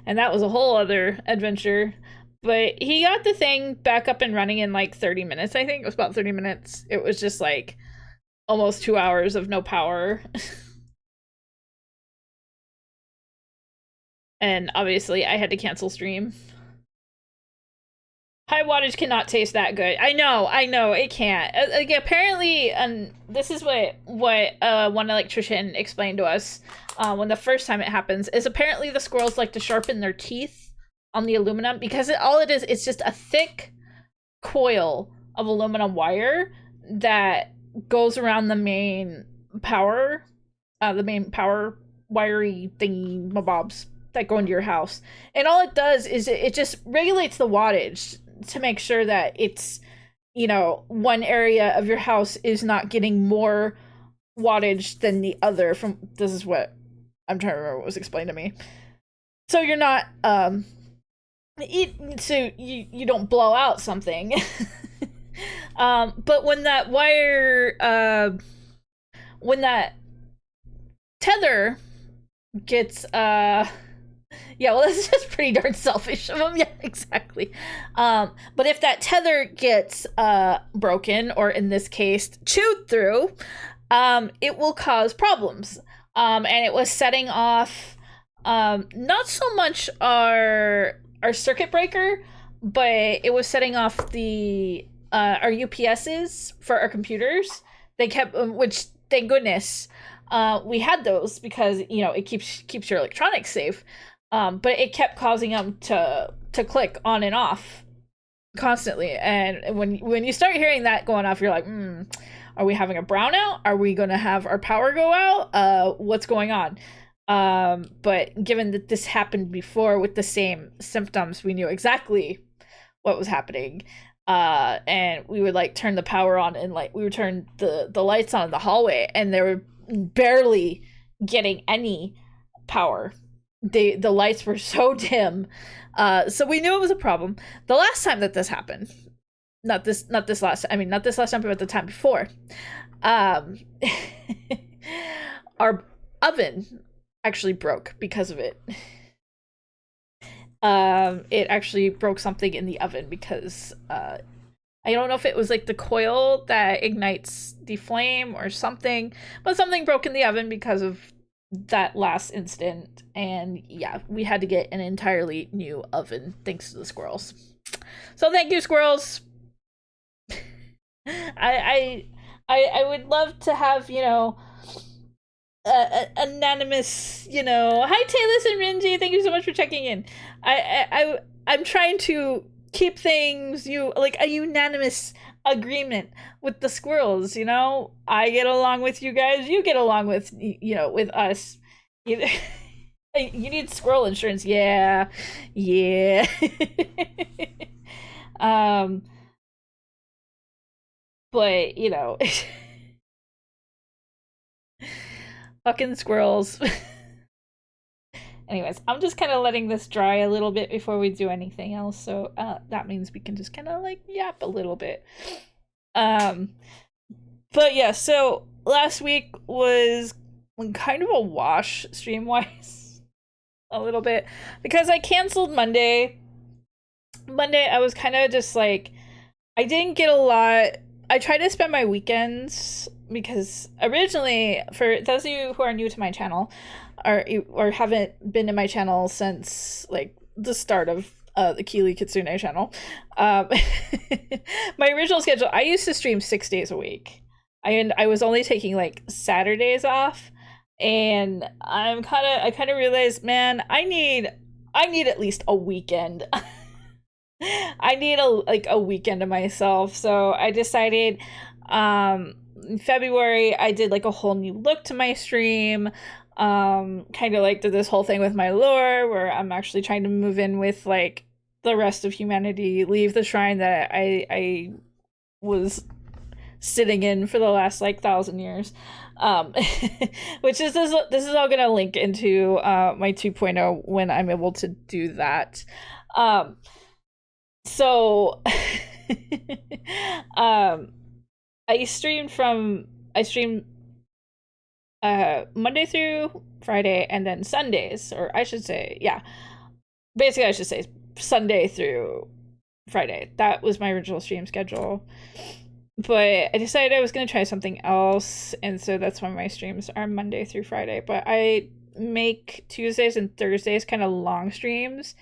and that was a whole other adventure. But he got the thing back up and running in like 30 minutes. I think it was about 30 minutes. It was just like almost 2 hours of no power. And obviously I had to cancel stream. High wattage cannot taste that good. I know, it can't. Like, apparently, this is what one electrician explained to us when the first time it happens, is apparently the squirrels like to sharpen their teeth on the aluminum, because all it is, it's just a thick coil of aluminum wire that goes around the main power wiry thingy mabobs that go into your house. And all it does is it just regulates the wattage to make sure that it's, you know, one area of your house is not getting more wattage than the other. This is what I'm trying to remember what was explained to me. So you're not so you don't blow out something. But when that wire when that tether gets yeah, well, that's just pretty darn selfish of them. Yeah, exactly. But if that tether gets broken, or in this case, chewed through, it will cause problems. And it was setting off not so much our circuit breaker, but it was setting off our UPSs for our computers. They kept, which thank goodness we had those, because, you know, it keeps your electronics safe. But it kept causing them to click on and off constantly. And when you start hearing that going off, you're like, are we having a brownout? Are we going to have our power go out? What's going on? But given that this happened before with the same symptoms, we knew exactly what was happening. And we would like turn the power on, and like we would turn the lights on in the hallway, and they were barely getting any power. The lights were so dim, so we knew it was a problem. The last time that this happened, not this last time, but the time before, our oven actually broke because of it. It actually broke something in the oven because I don't know if it was like the coil that ignites the flame or something, but something broke in the oven because of that last instant. And yeah, we had to get an entirely new oven thanks to the squirrels. So thank you, squirrels. I would love to have, you know, anonymous, you know, hi Taylor and Renji, thank you so much for checking in. I'm trying to keep things like a unanimous agreement with the squirrels, you know. I get along with you guys, you get along with, you know, with us. You need squirrel insurance. Yeah. Yeah. um, but, you know, fucking squirrels. Anyways, I'm just kind of letting this dry a little bit before we do anything else. So that means we can just kind of like yap a little bit. But yeah, so last week was kind of a wash stream-wise. A little bit. Because I canceled Monday. Monday, I was kind of just like, I didn't get a lot. I tried to spend my weekends because originally, for those of you who are new to my channel, or haven't been to my channel since like the start of the Keelie Kitsune channel, my original schedule, I used to stream 6 days a week. I was only taking like Saturdays off, and I kind of realized, man, I need at least a weekend. I need a weekend to myself. So I decided in February I did like a whole new look to my stream. Kind of like did this whole thing with my lore where I'm actually trying to move in with like the rest of humanity, leave the shrine that I was sitting in for the last like 1,000 years. Which is this is all gonna link into my 2.0 when I'm able to do that. So I streamed Monday through Friday and then Sundays, or I should say, yeah. Basically I should say Sunday through Friday. That was my original stream schedule. But I decided I was going to try something else, and so that's why my streams are Monday through Friday. But I make Tuesdays and Thursdays kind of long streams,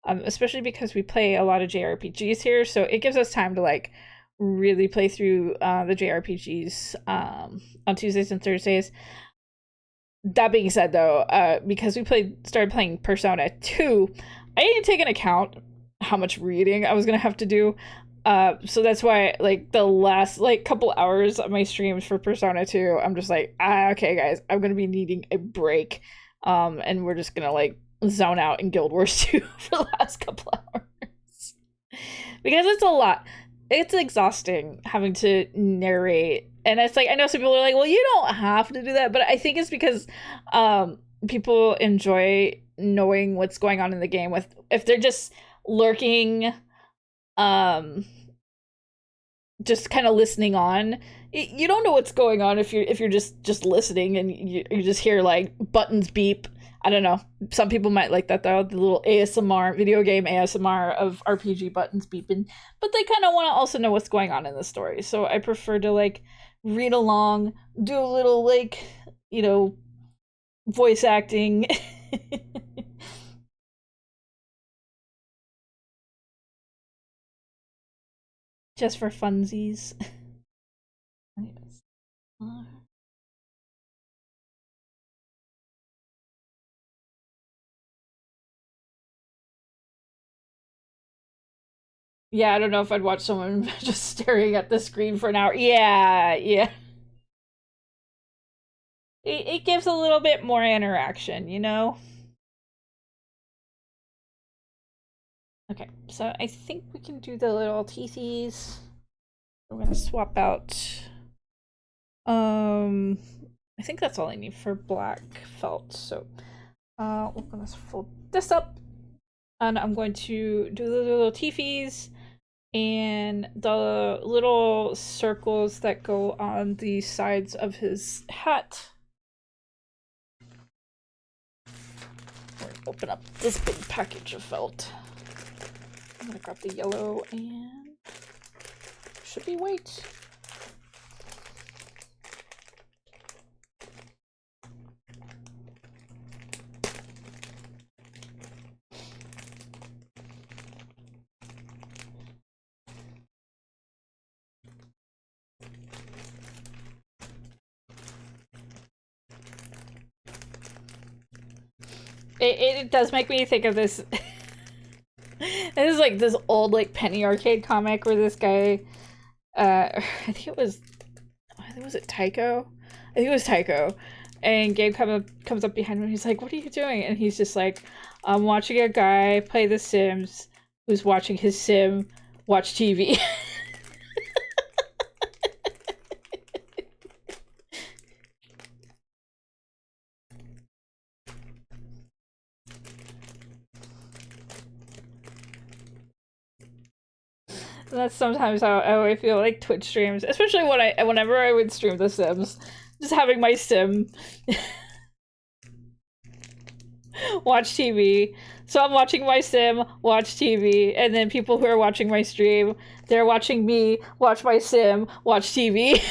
especially because we play a lot of JRPGs here, so it gives us time to like really play through the JRPGs on Tuesdays and Thursdays. That being said, though, because we started playing Persona 2, I didn't take into account how much reading I was going to have to do. So that's why like the last like couple hours of my streams for Persona 2, I'm just like, okay guys, I'm gonna be needing a break, and we're just gonna like zone out in Guild Wars 2 for the last couple hours because it's a lot. It's exhausting having to narrate, and it's like I know some people are like, well, you don't have to do that, but I think it's because people enjoy knowing what's going on in the game if they're just lurking, just kind of listening on. You don't know what's going on if you're just listening and you just hear like buttons beep. I don't know, some people might like that though, the little ASMR, video game ASMR of RPG buttons beeping, but they kind of want to also know what's going on in the story. So I prefer to like read along, do a little like, you know, voice acting. Just for funsies. Yeah, I don't know if I'd watch someone just staring at the screen for an hour. Yeah. It gives a little bit more interaction, you know? Okay, so I think we can do the little teethies. We're gonna swap out. I think that's all I need for black felt. So, we're gonna fold this up, and I'm going to do the little teefies and the little circles that go on the sides of his hat. We're gonna open up this big package of felt. I'm gonna grab the yellow and should be white. It does make me think of this. This is like this old like penny arcade comic where this guy, I think it was Tycho? I think it was Tycho. And Gabe comes up behind him and he's like, "What are you doing?" And he's just like, "I'm watching a guy play The Sims who's watching his sim watch TV." That's sometimes how I feel like Twitch streams, especially whenever I would stream The Sims, just having my sim watch TV. So I'm watching my sim watch TV, and then people who are watching my stream, they're watching me watch my sim watch TV.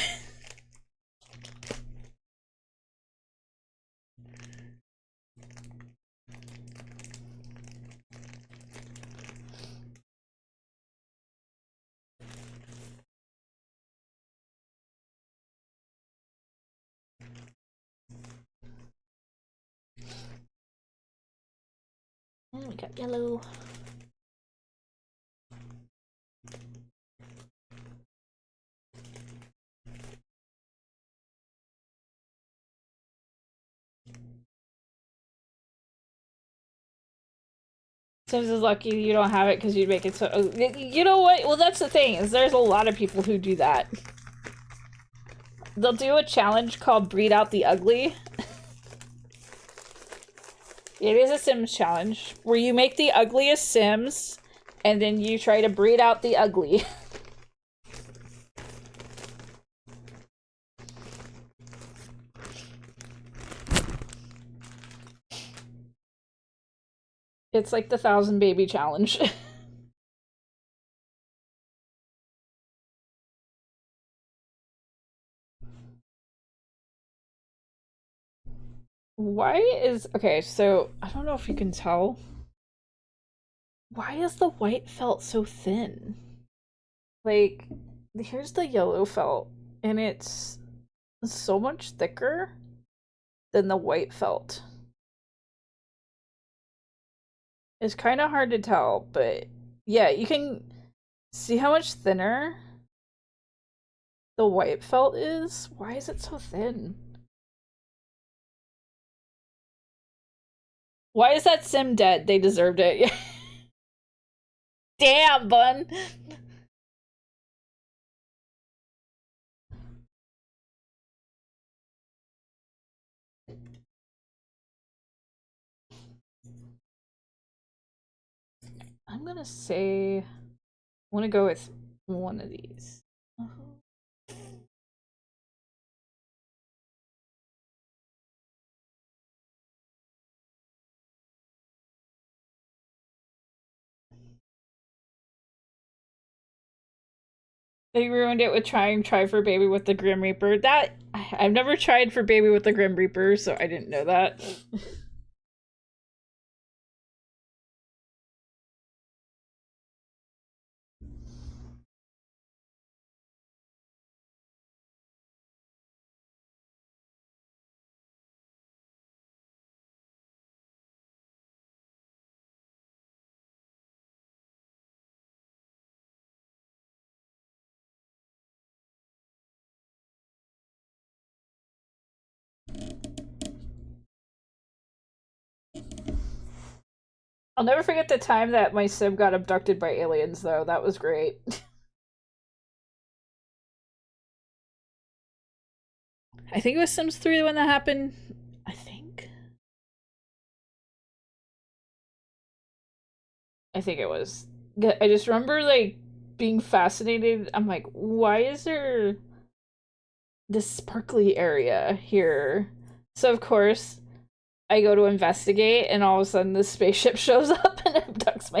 And we got yellow. Sims is lucky you don't have it because you'd make it so. You know what? Well, that's the thing, is there's a lot of people who do that. They'll do a challenge called Breed Out the Ugly. It is a Sims challenge where you make the ugliest Sims and then you try to breed out the ugly. It's like the 1,000 baby challenge. Why is... Okay, so I don't know if you can tell. Why is the white felt so thin? Like, here's the yellow felt, and it's so much thicker than the white felt. It's kind of hard to tell, but yeah, you can see how much thinner the white felt is. Why is it so thin? Why is that sim dead? They deserved it. Damn, bun. I'm gonna say I want to go with one of these. They ruined it with try for baby with the Grim Reaper. That I've never tried for baby with the Grim Reaper, so I didn't know that. I'll never forget the time that my sim got abducted by aliens, though. That was great. I think it was Sims 3 when that happened. I think. I think it was. I just remember, like, being fascinated. I'm like, why is there this sparkly area here? So, of course, I go to investigate, and all of a sudden, this spaceship shows up and abducts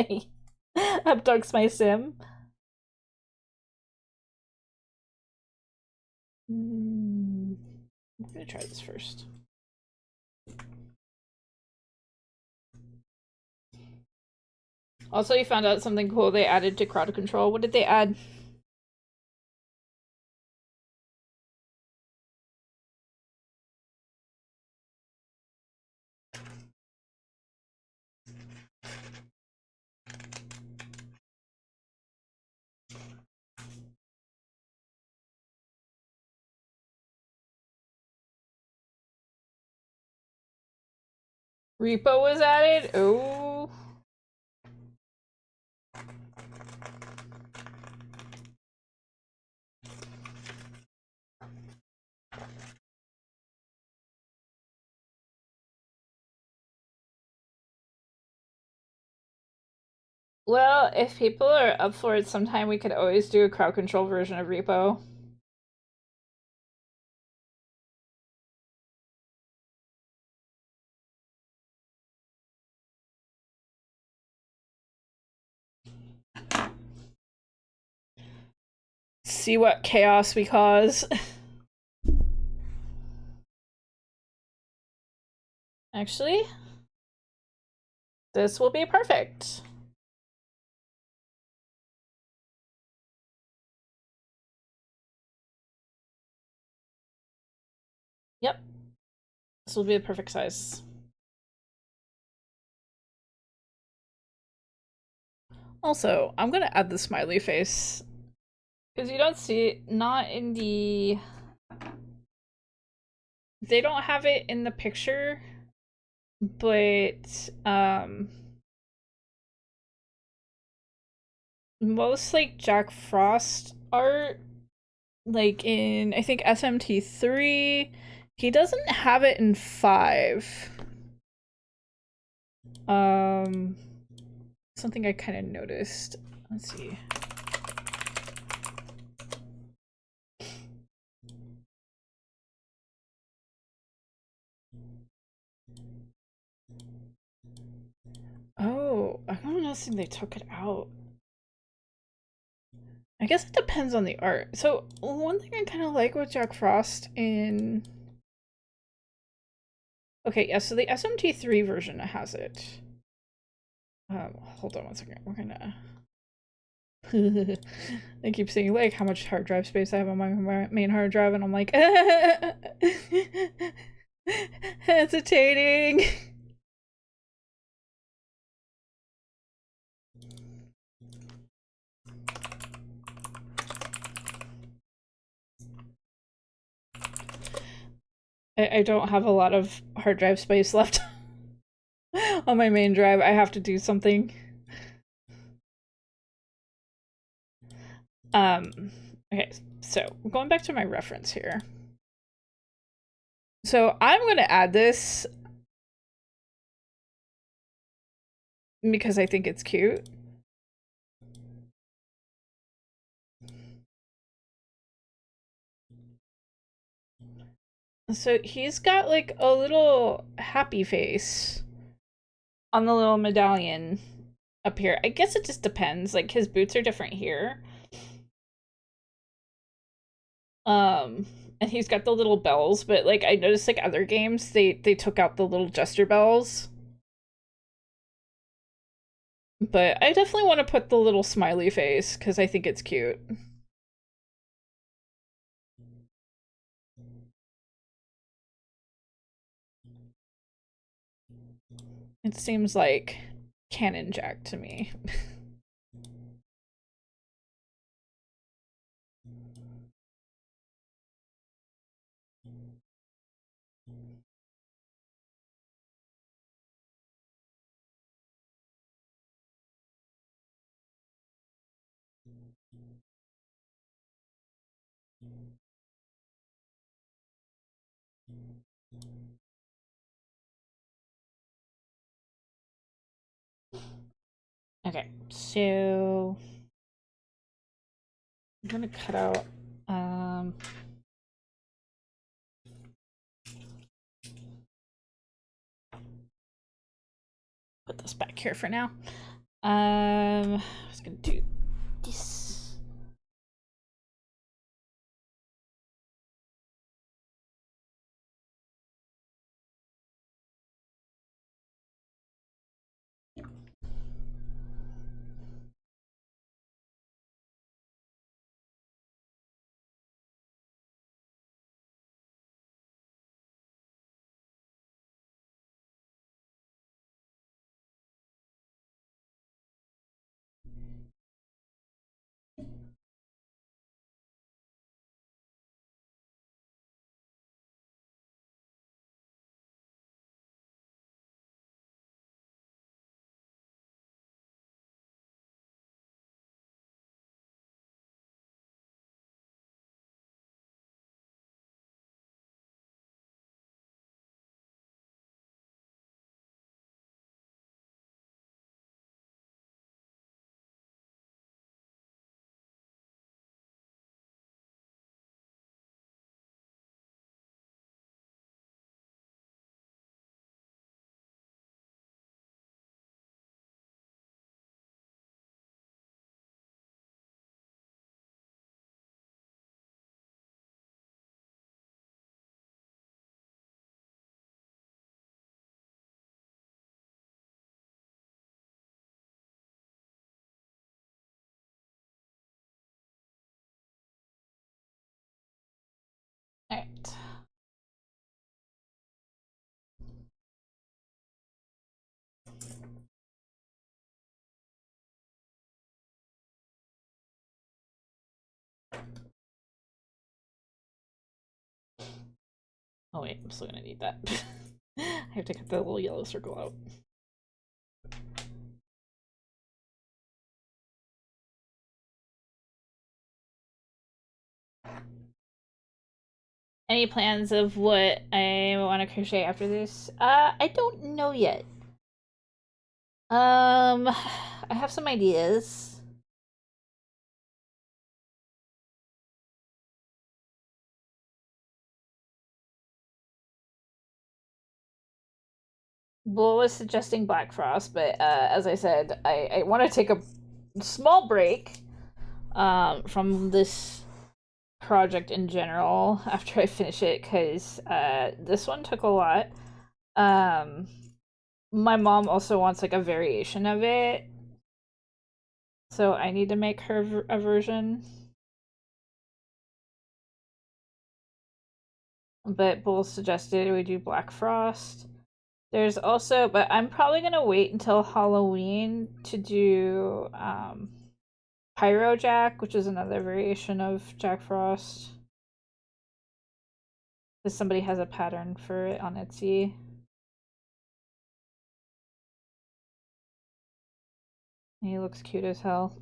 my sim. I'm gonna try this first. Also, you found out something cool they added to crowd control. What did they add? Repo was added? Oh. Well, if people are up for it sometime, we could always do a crowd control version of Repo. See what chaos we cause. Actually, this will be perfect. Yep. This will be the perfect size. Also, I'm gonna add the smiley face. Because you don't see it, not in the... They don't have it in the picture, but, most, like, Jack Frost art, like in, I think, SMT3, he doesn't have it in 5. Something I kind of noticed. Let's see. Oh, I'm noticing they took it out. I guess it depends on the art. So one thing I kind of like with Jack Frost in... Okay, yeah, so the SMT3 version has it. Hold on one second. We're gonna... I keep saying, like, how much hard drive space I have on my main hard drive, and I'm like, hesitating. I don't have a lot of hard drive space left on my main drive. I have to do something. Okay, so going back to my reference here. So I'm gonna add this because I think it's cute. So he's got like a little happy face on the little medallion up here. I guess it just depends. Like his boots are different here. And he's got the little bells, but like I noticed like other games they took out the little gesture bells. But I definitely want to put the little smiley face because I think it's cute. It seems like Canon Jack to me. Okay, so I'm gonna cut out put this back here for now. I was gonna do this. Oh wait, I'm still gonna need that. I have to cut the little yellow circle out. Any plans of what I want to crochet after this? I don't know yet. I have some ideas. Bull was suggesting Black Frost, but as I said, I want to take a small break from this project in general after I finish it, because this one took a lot. My mom also wants like a variation of it, so I need to make her a version. But Bull suggested we do Black Frost. There's also, but I'm probably gonna wait until Halloween to do Pyro Jack, which is another variation of Jack Frost. Because somebody has a pattern for it on Etsy. He looks cute as hell.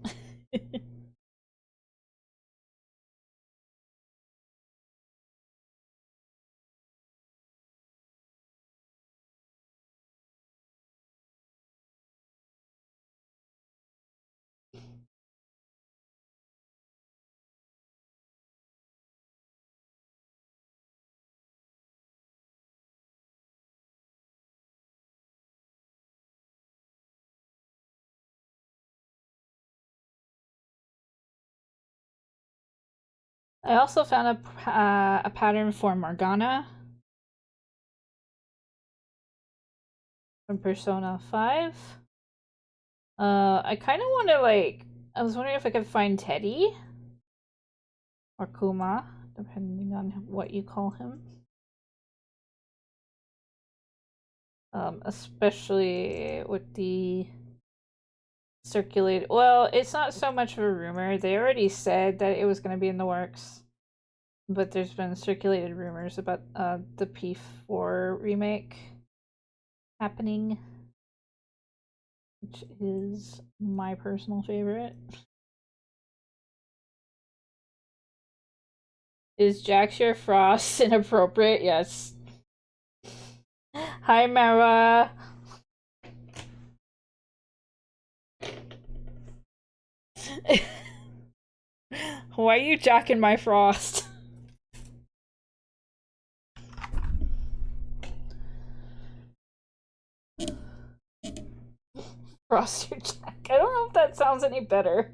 I also found a pattern for Morgana from Persona 5. I kind of want to like. I was wondering if I could find Teddy or Kuma, depending on what you call him. Especially with the circulated. Well, it's not so much of a rumor. They already said that it was going to be in the works, but there's been circulated rumors about the P4 remake happening, which is my personal favorite. Is Jackshire Frost inappropriate? Yes. Hi, Mara. Why are you jacking my Frost? Frost your Jack. I don't know if that sounds any better.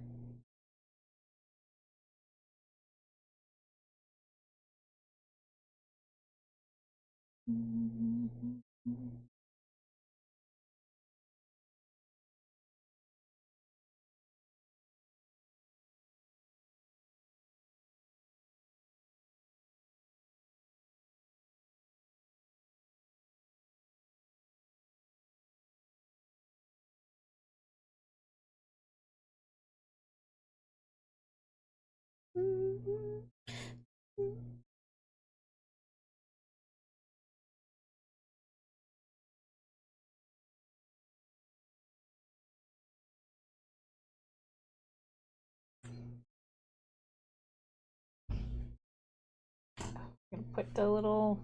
I'm gonna put the little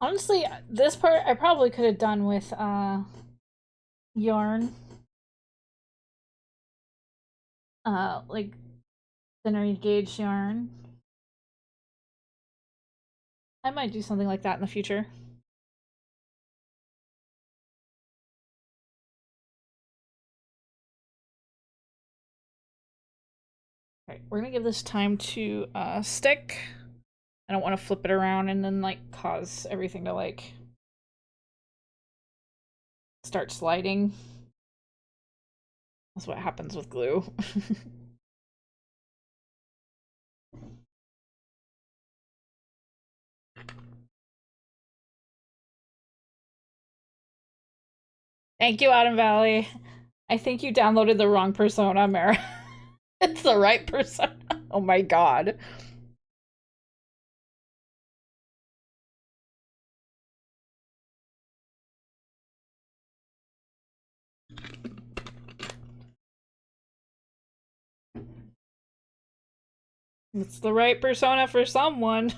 honestly, this part I probably could have done with yarn. Like thinner gauge yarn. I might do something like that in the future. Alright, we're gonna give this time to stick. I don't want to flip it around and then like cause everything to like start sliding. That's what happens with glue. Thank you, Autumn Valley. I think you downloaded the wrong persona, Mara. It's the right persona. Oh my god. It's the right persona for someone.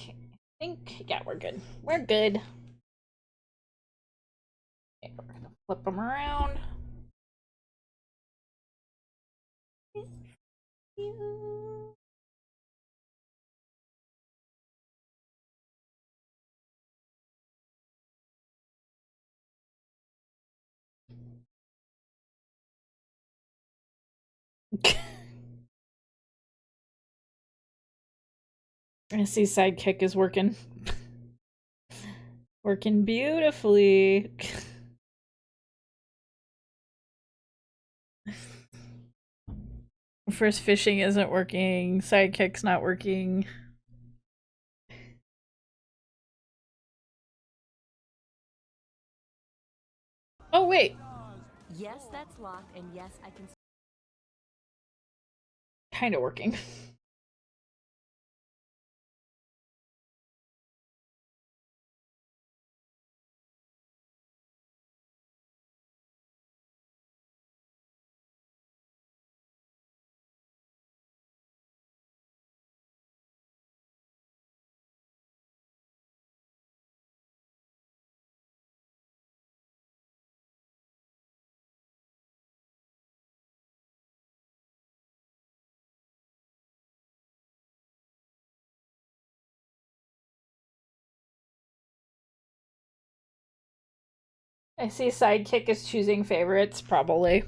I think, yeah, we're good. We're good. Okay, we're gonna flip them around. I see sidekick is working. Working beautifully. First fishing isn't working. Sidekick's not working. Oh, wait. Yes, that's locked, and yes, I can. Kind of working. I see sidekick is choosing favorites, probably.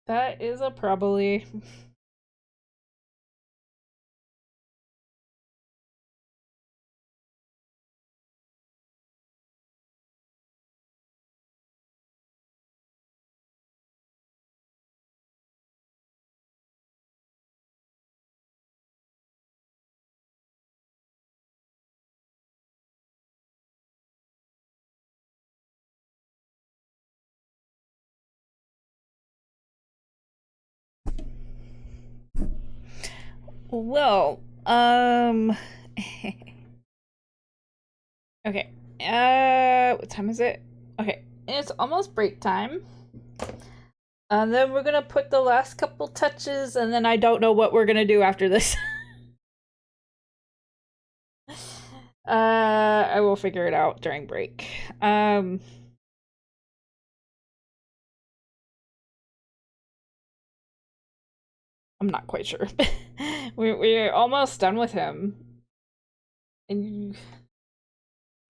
That is a probably. Well, okay. What time is it? Okay, it's almost break time. And then we're gonna put the last couple touches, and then I don't know what we're gonna do after this. I will figure it out during break. I'm not quite sure. We're almost done with him. And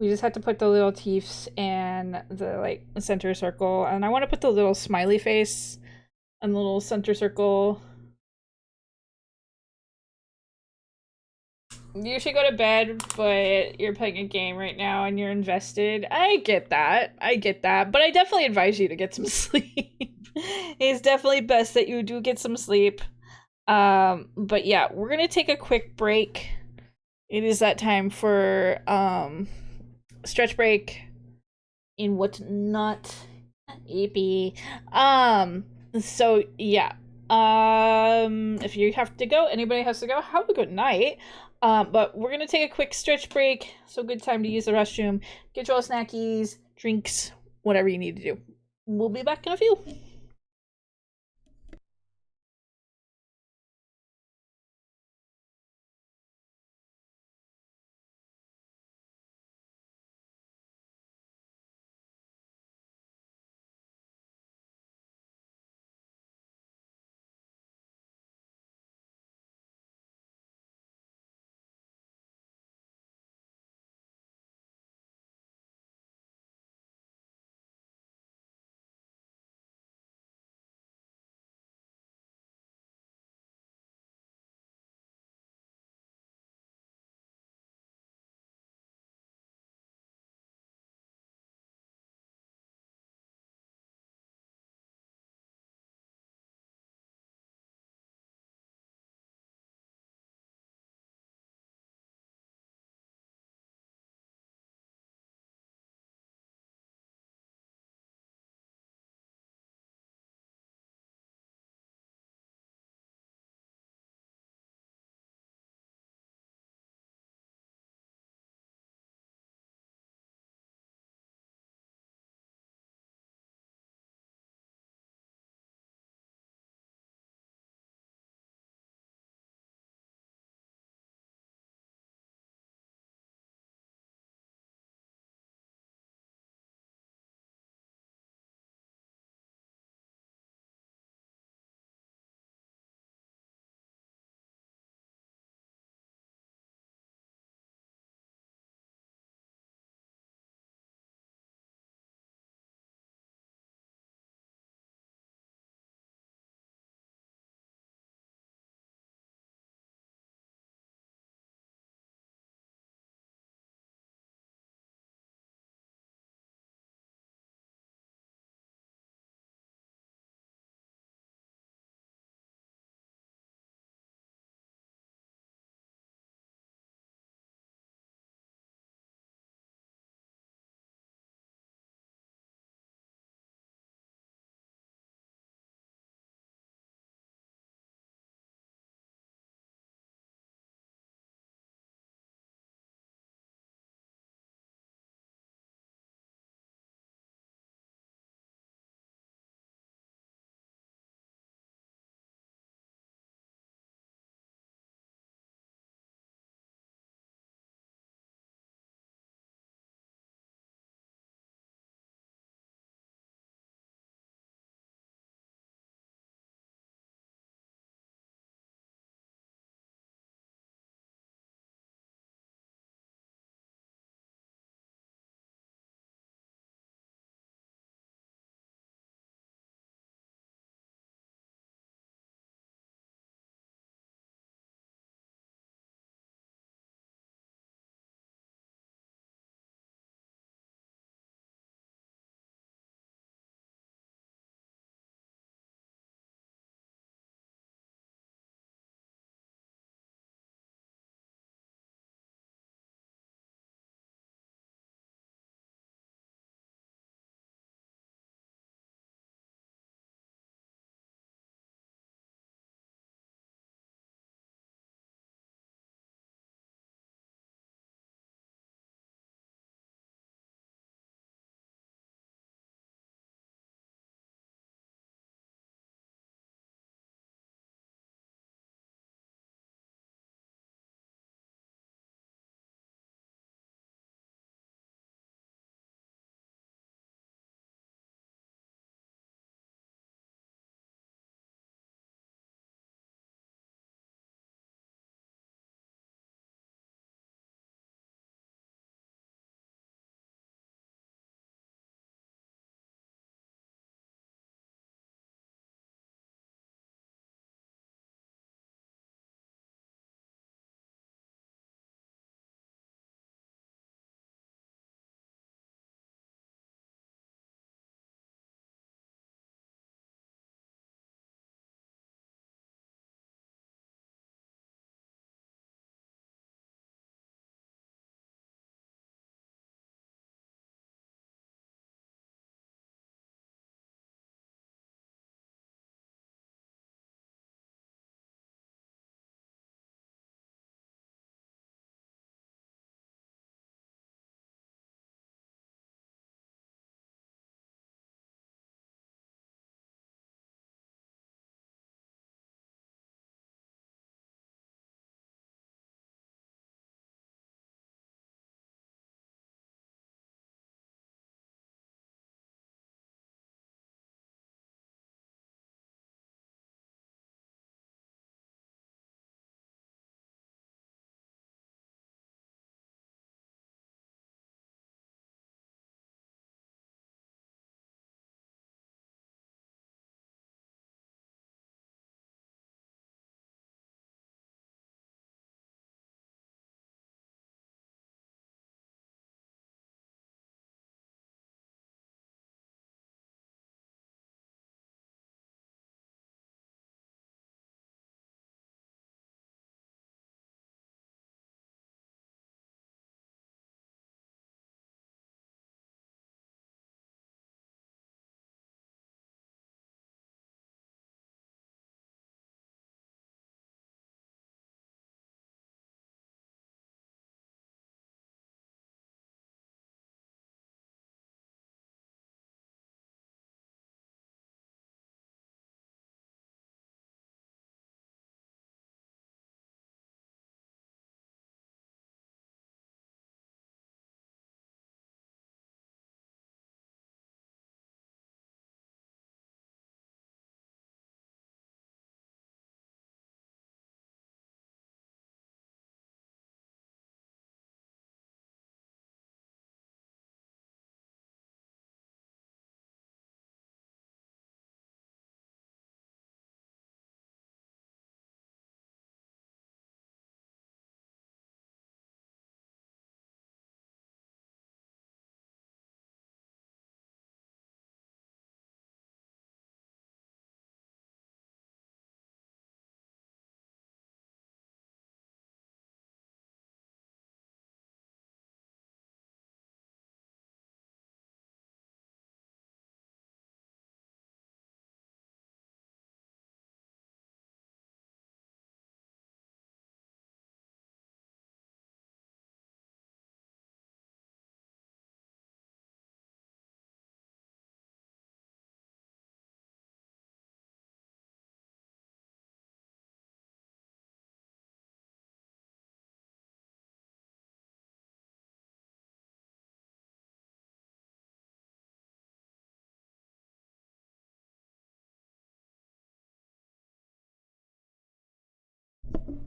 we just had to put the little teeths and the like center circle, and I want to put the little smiley face and the little center circle. You should go to bed, but you're playing a game right now and you're invested. I get that. I get that. But I definitely advise you to get some sleep. It's definitely best that you do get some sleep. But yeah, we're gonna take a quick break. It is that time for stretch break in whatnot. Yippee. So yeah. If you have to go, anybody has to go, have a good night. But we're gonna take a quick stretch break, so good time to use the restroom, get your snackies, drinks, whatever you need to do. We'll be back in a few.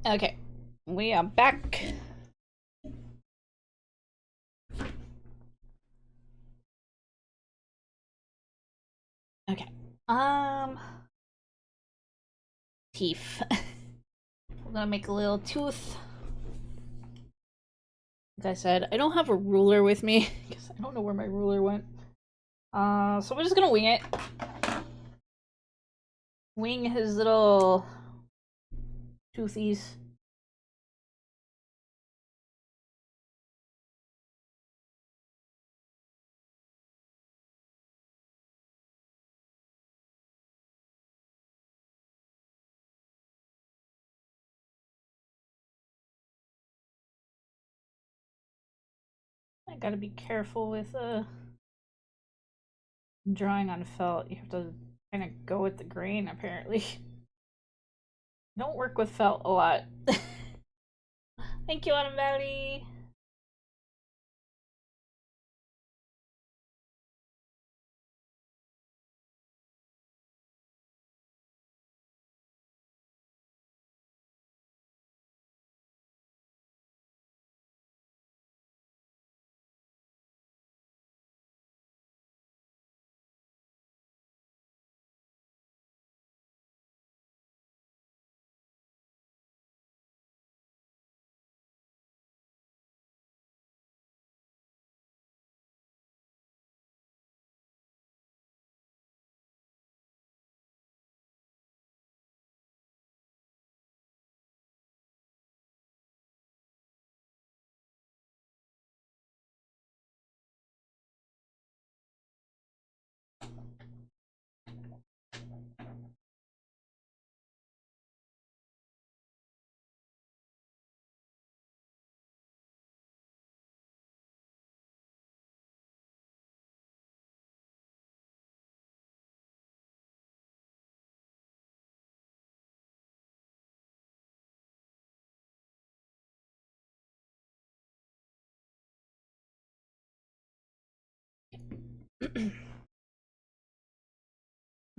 Okay, we are back. Okay. Teeth. We're gonna make a little tooth. Like I said, I don't have a ruler with me because I don't know where my ruler went. So we're just gonna wing it. Wing his little toothies. I gotta be careful with drawing on felt. You have to kind of go with the grain, apparently. Don't work with felt a lot. Thank you, Autumn Valley.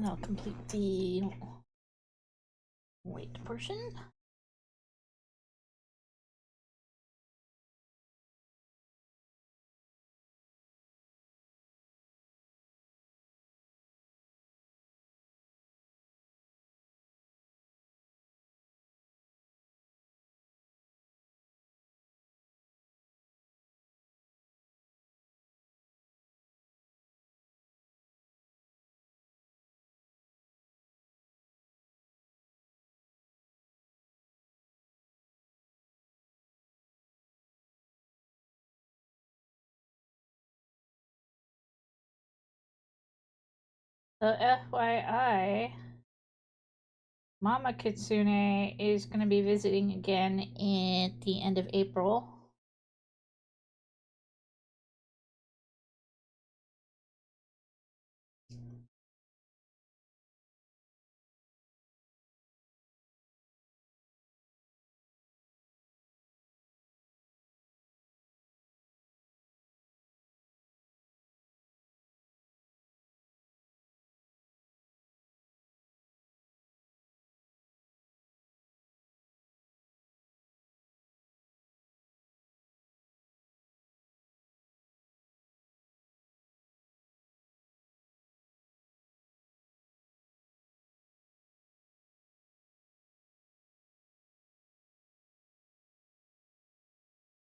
I'll complete the weight portion. So FYI, Mama Kitsune is going to be visiting again at the end of April.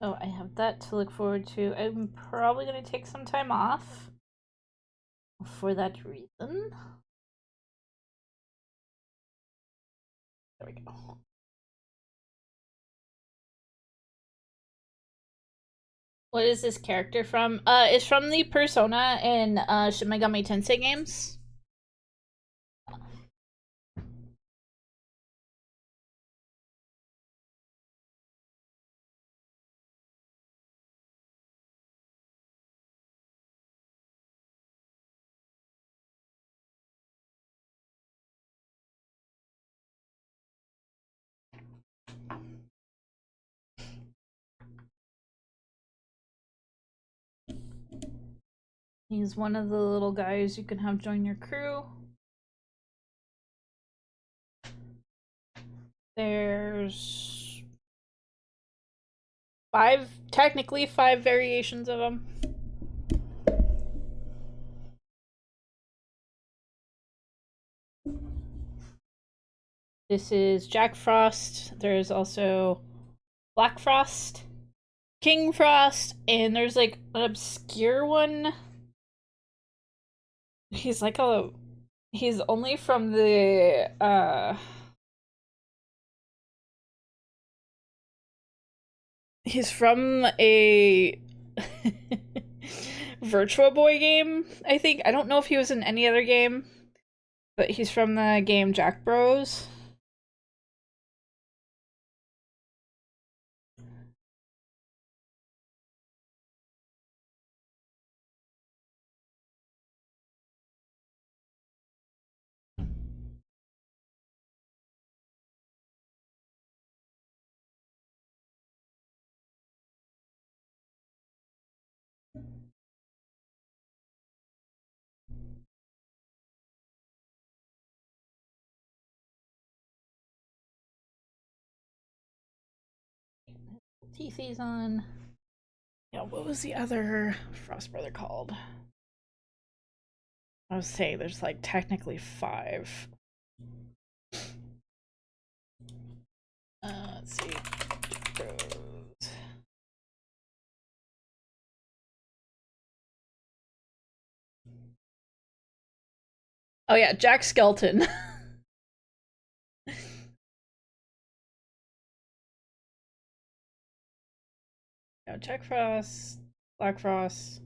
Oh, I have that to look forward to. I'm probably going to take some time off for that reason. There we go. What is this character from? It's from the Persona in Shin Megami Tensei games. He's one of the little guys you can have join your crew. There's technically 5 variations of them. This is Jack Frost. There's also Black Frost, King Frost, and there's like an obscure one. He's like he's only from the he's from a Virtua Boy game, I think. I don't know if he was in any other game, but he's from the game Jack Bros. TC's on. Yeah, what was the other Frost brother called? I was saying there's like technically 5. Let's see. Bros. Oh yeah, Jack Skelton. No, Jack Frost, Black Frost.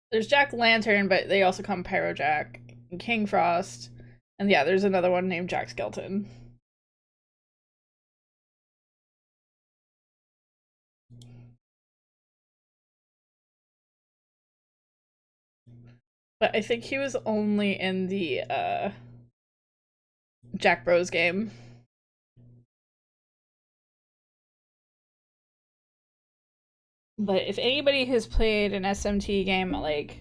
There's Jack Lantern, but they also come Pyro Jack, and King Frost, and yeah, there's another one named Jack Skelton. But I think he was only in the Jack Bros game. But if anybody has played an SMT game like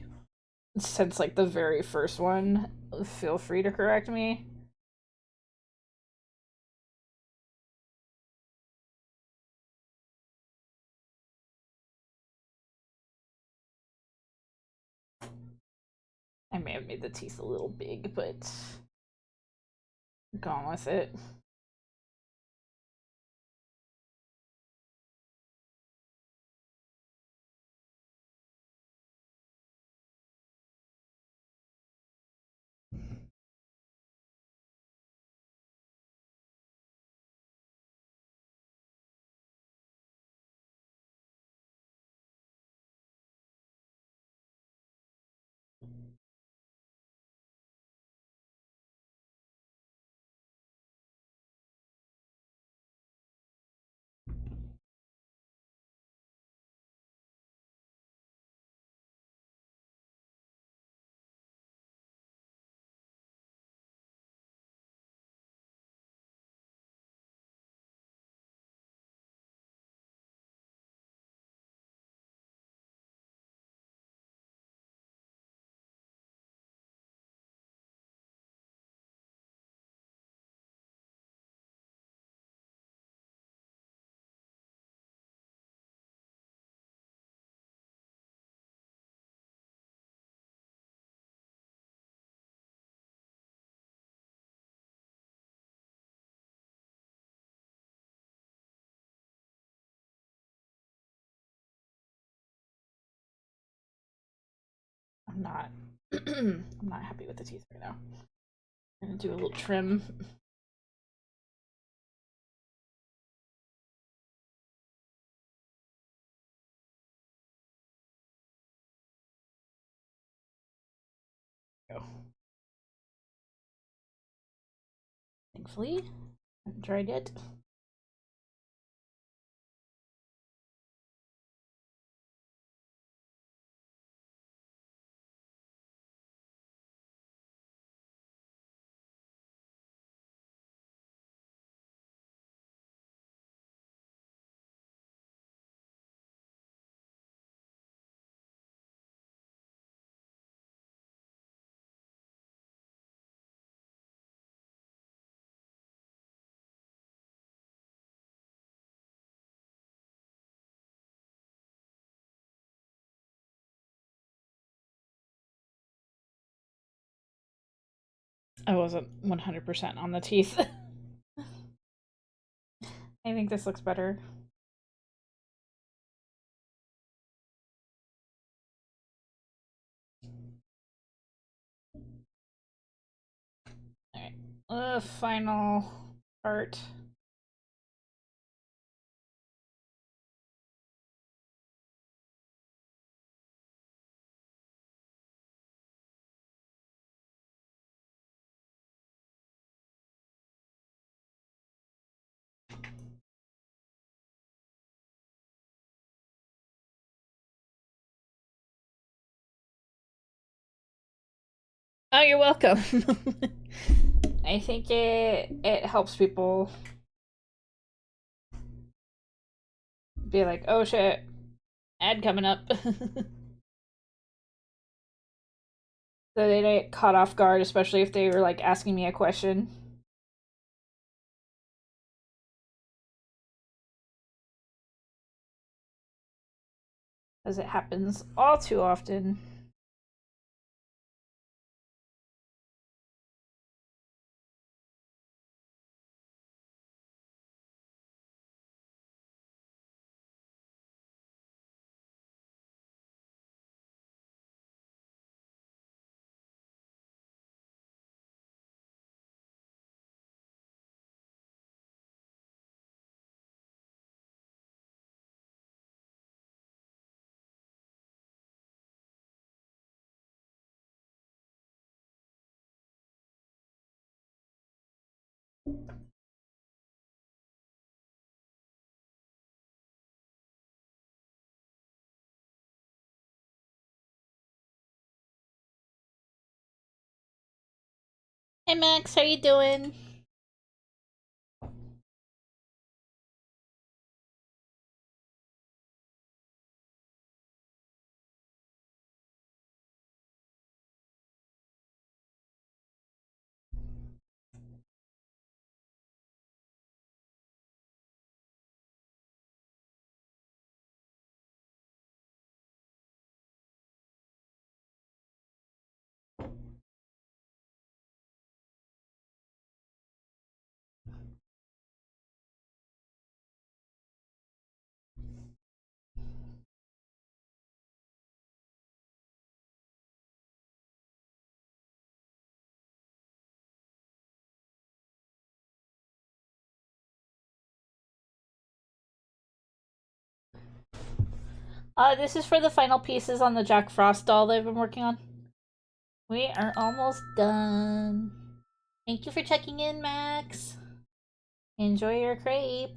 since like the very first one, feel free to correct me. I may have made the teeth a little big, but gone with it. I'm not I'm not happy with the teeth right now. I'm gonna do a little trim. Go. Thankfully, I haven't tried yet. I wasn't 100% on the teeth. I think this looks better. Alright, the final part. Oh, you're welcome. I think it helps people be like, oh shit, ad coming up. So they don't get caught off guard, especially if they were like asking me a question. As it happens all too often. Hey Max, how you doing? This is for the final pieces on the Jack Frost doll that I've been working on. We are almost done. Thank you for checking in, Max. Enjoy your crepe.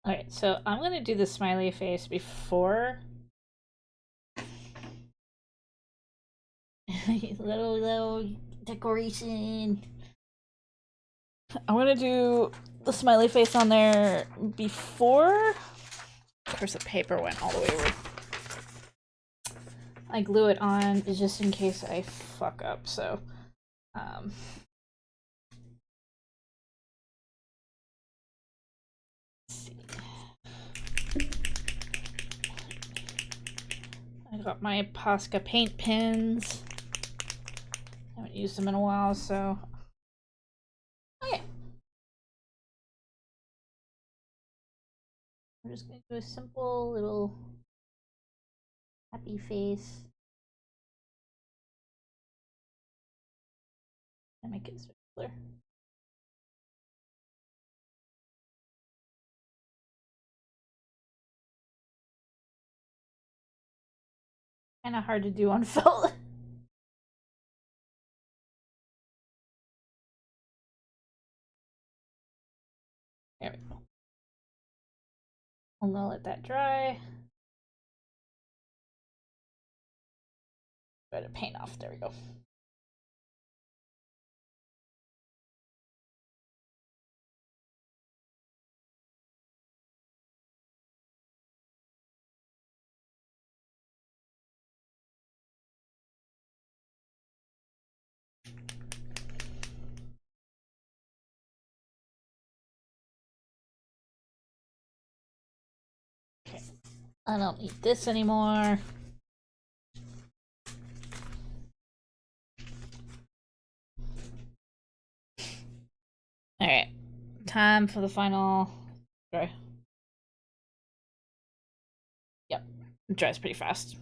Alright, so I'm gonna do the smiley face before. little decoration. I'm gonna do the smiley face on there before. Of course, the paper went all the way over. I glue it on just in case I fuck up, so. Let's see. I got my Posca paint pens. Haven't used them in a while, so. Okay. I'm just gonna do a simple little happy face. And make it circular. Kind of hard to do on felt. I'm gonna let that dry. Try to paint off. There we go. Okay. I don't need this anymore. Alright. Time for the final dry. Yep. It dries pretty fast.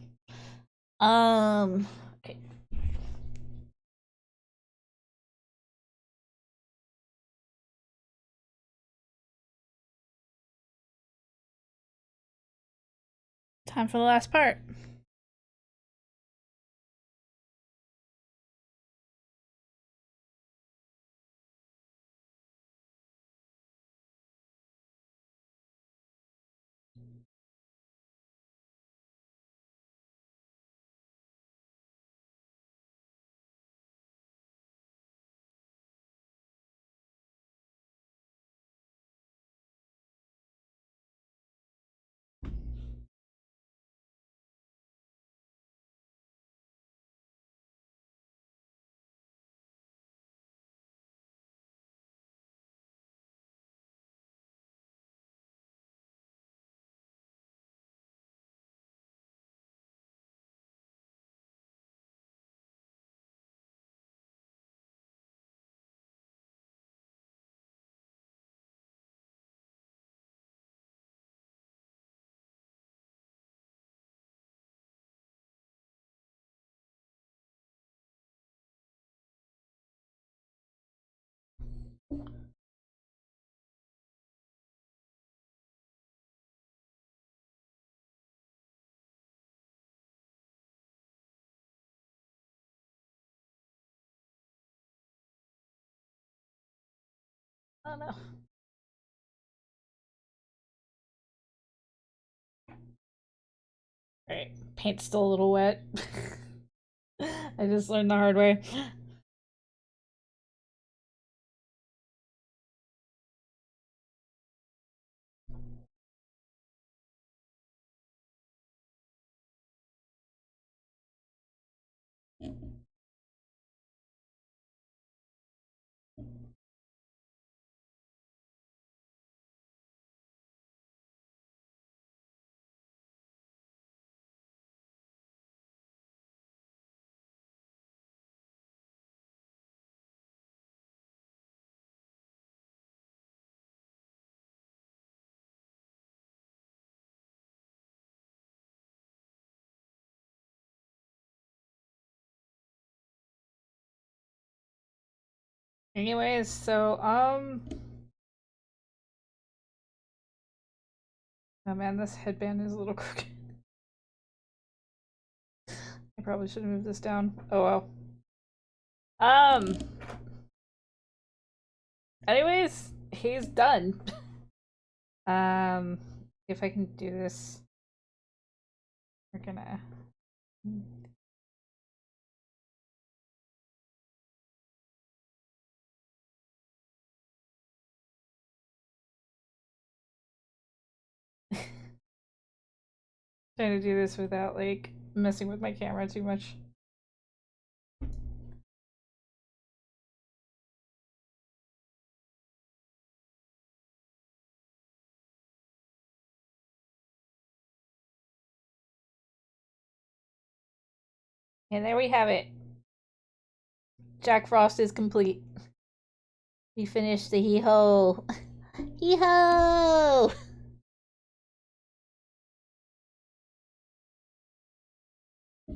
Okay. Time for the last part. Oh no. Alright, paint's still a little wet. I just learned the hard way. Anyways, so, oh man, this headband is a little crooked. I probably should have moved this down. Oh well. Anyways, he's done. If I can do this, we're gonna. Trying to do this without like messing with my camera too much. And there we have it. Jack Frost is complete. We finished the hee-ho. Hee-ho!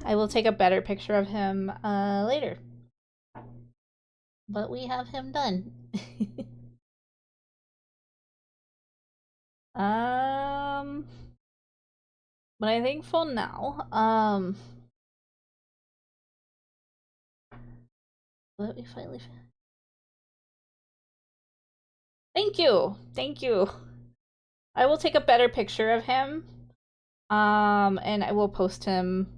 I will take a better picture of him later. But we have him done. But I think for now, let me finally. Thank you. I will take a better picture of him. And I will post him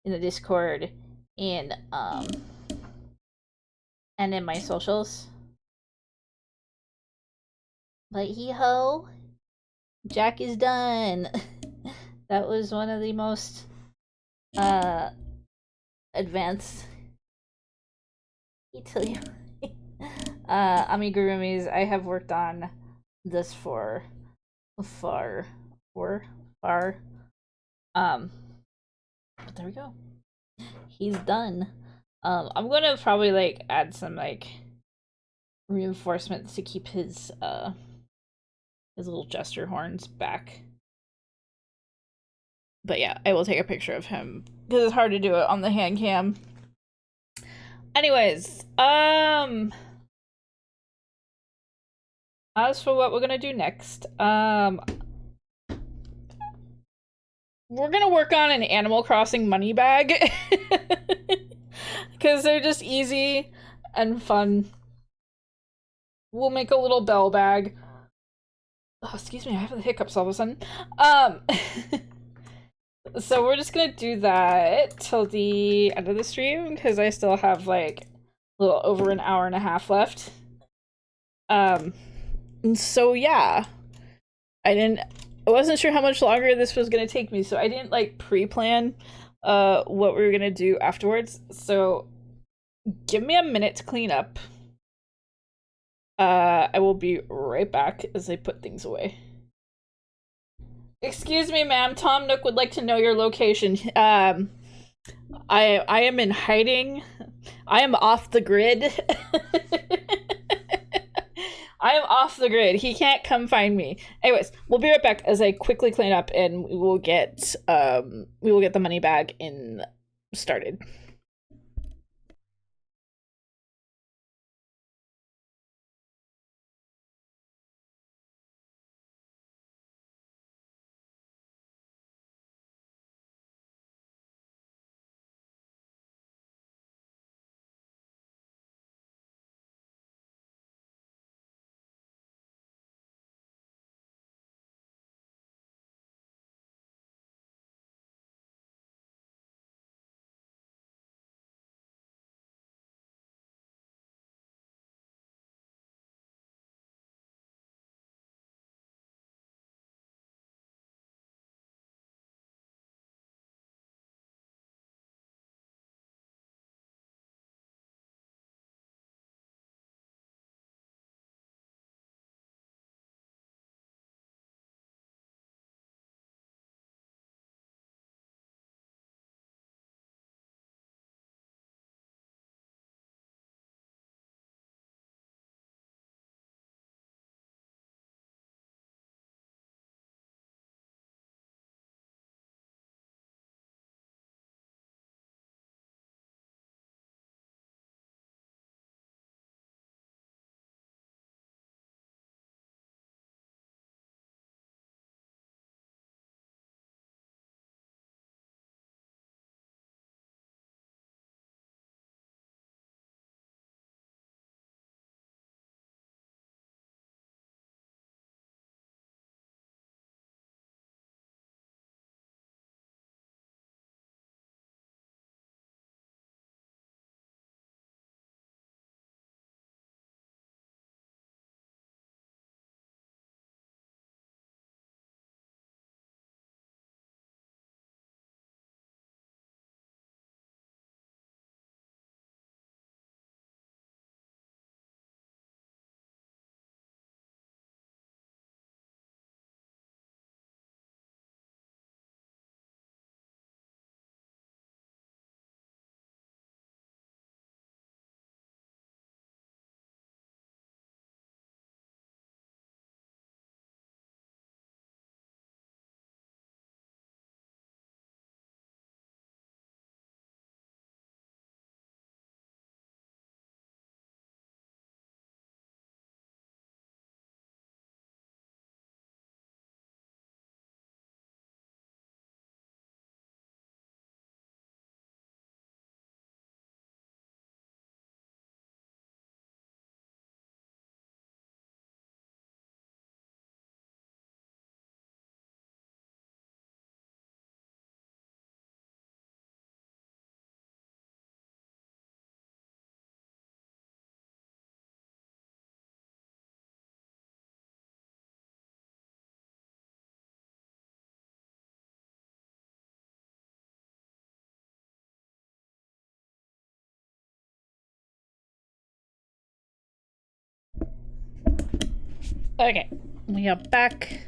in the Discord and in my socials. But hee-ho, Jack is done. That was one of the most advanced amigurumis I have worked on this for far. But there we go. He's done. I'm gonna probably like add some like reinforcements to keep his little gesture horns back. But yeah, I will take a picture of him because it's hard to do it on the hand cam. Anyways, as for what we're gonna do next, we're gonna work on an Animal Crossing money bag because they're just easy and fun. We'll make a little bell bag. Oh, excuse me, I have the hiccups all of a sudden. So we're just gonna do that till the end of the stream because I still have like a little over an hour and a half left. So yeah, I wasn't sure how much longer this was gonna take me, so I didn't like pre-plan what we were gonna do afterwards. So give me a minute to clean up. I will be right back as I put things away. Excuse me, ma'am. Tom Nook would like to know your location. I am in hiding. I am off the grid. I am off the grid. He can't come find me. Anyways, we'll be right back as I quickly clean up and we will get the money bag in started. Okay, we are back.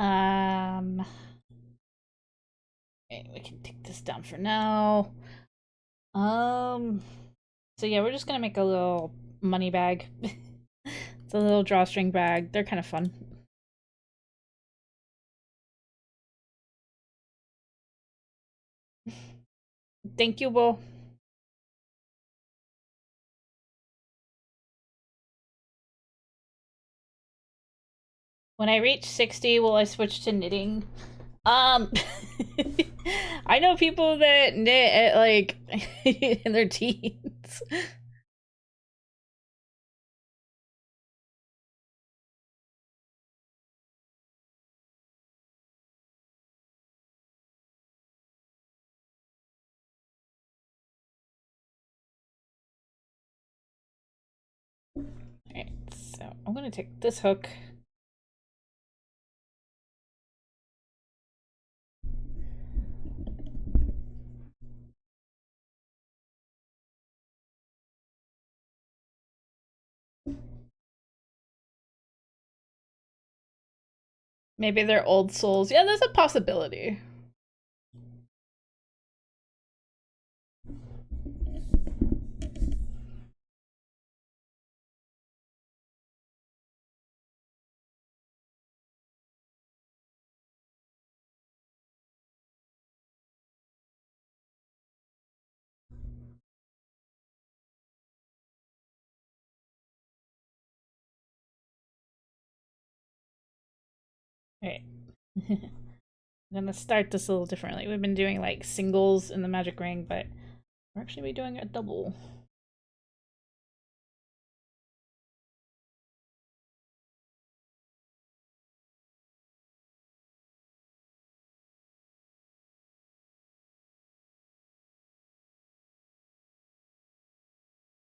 Okay, we can take this down for now. So yeah, we're just gonna make a little money bag. It's a little drawstring bag. They're kind of fun. Thank you, Bo. When I reach 60, will I switch to knitting? Um, I know people that knit at like in their teens. Alright, so I'm gonna take this hook. Maybe they're old souls. Yeah, there's a possibility. Alright. I'm gonna start this a little differently. We've been doing like singles in the magic ring, but we're actually be doing a double.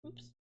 Oops.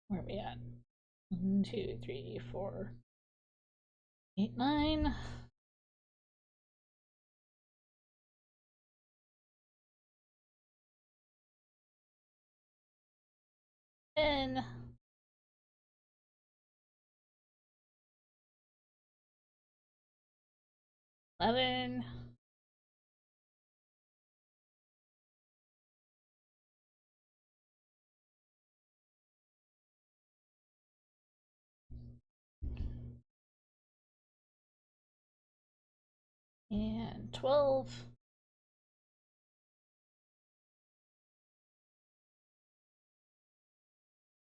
Where are we at? 1, 2, 3, 4, 8, 9. And 11. And 12.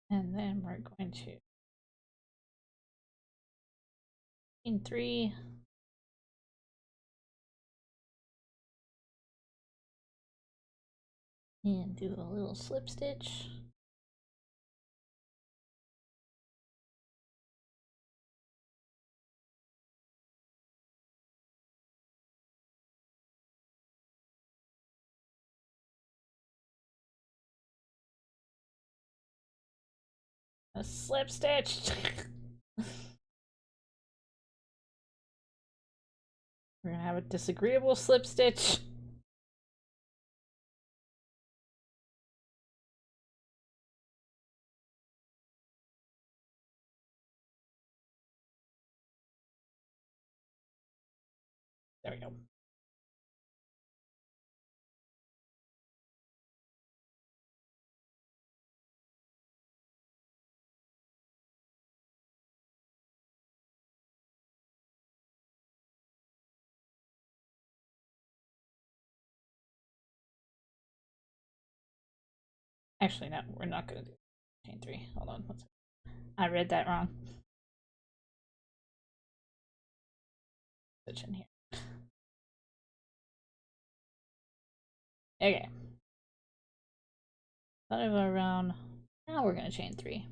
And then we're going to in 3. And do a little slip stitch. A slip stitch. We're gonna have a disagreeable slip stitch. There we go. Actually, no, we're not gonna do chain 3. Hold on, one second. I read that wrong. Stitch in here. Okay. Thought of around. Now we're gonna chain 3.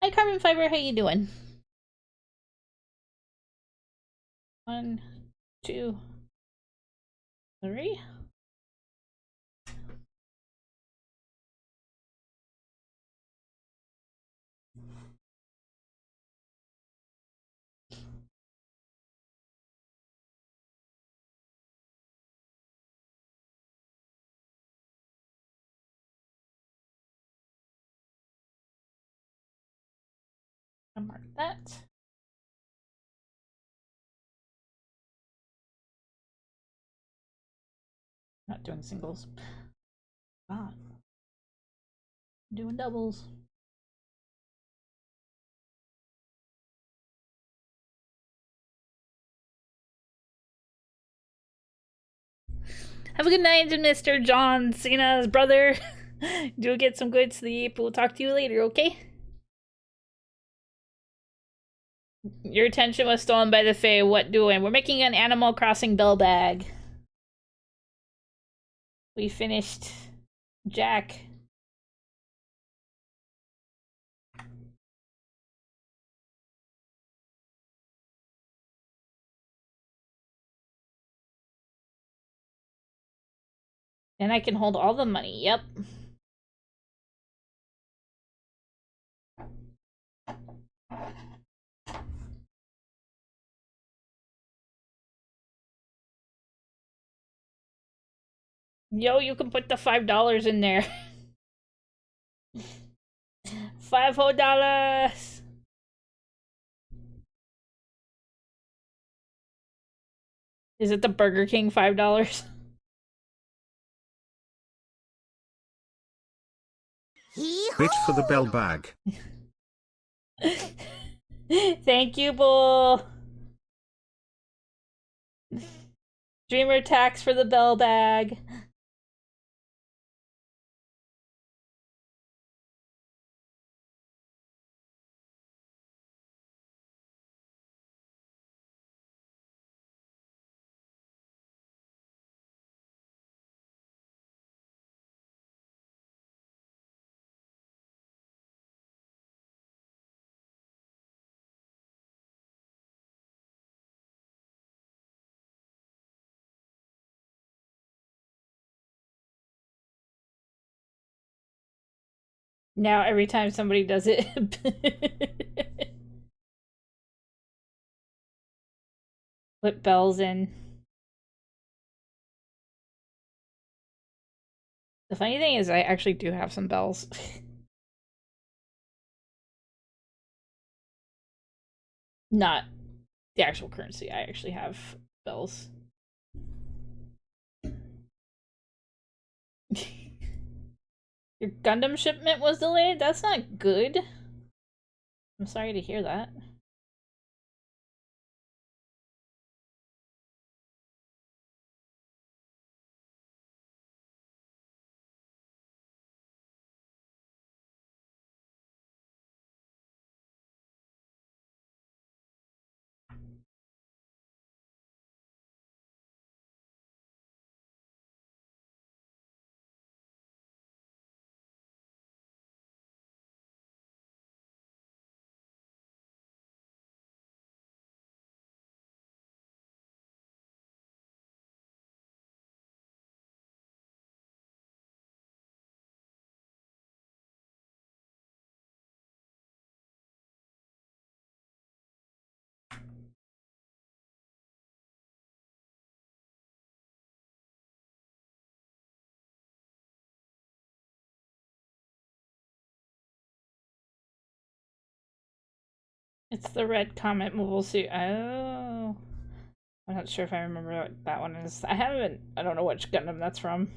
Hi, Carbon Fiber. How you doing? 1, 2, 3. I'll mark that. Not doing singles. Ah, doing doubles. Have a good night, Mr. John Cena's brother. Do get some good sleep. We'll talk to you later, okay? Your attention was stolen by the Fae. What doing? We're making an Animal Crossing bell bag. We finished Jack. And I can hold all the money. Yep. Yo, you can put the $5 in there. $5. Is it the Burger King $5? Bit for the bell bag. Thank you, Bull. Dreamer tax for the bell bag. Now every time somebody does it. Put bells in. The funny thing is I actually do have some bells. Not the actual currency. I actually have bells. Your Gundam shipment was delayed? That's not good. I'm sorry to hear that. It's the red comet mobile suit. Oh. I'm not sure if I remember what that one is. I don't know which Gundam that's from.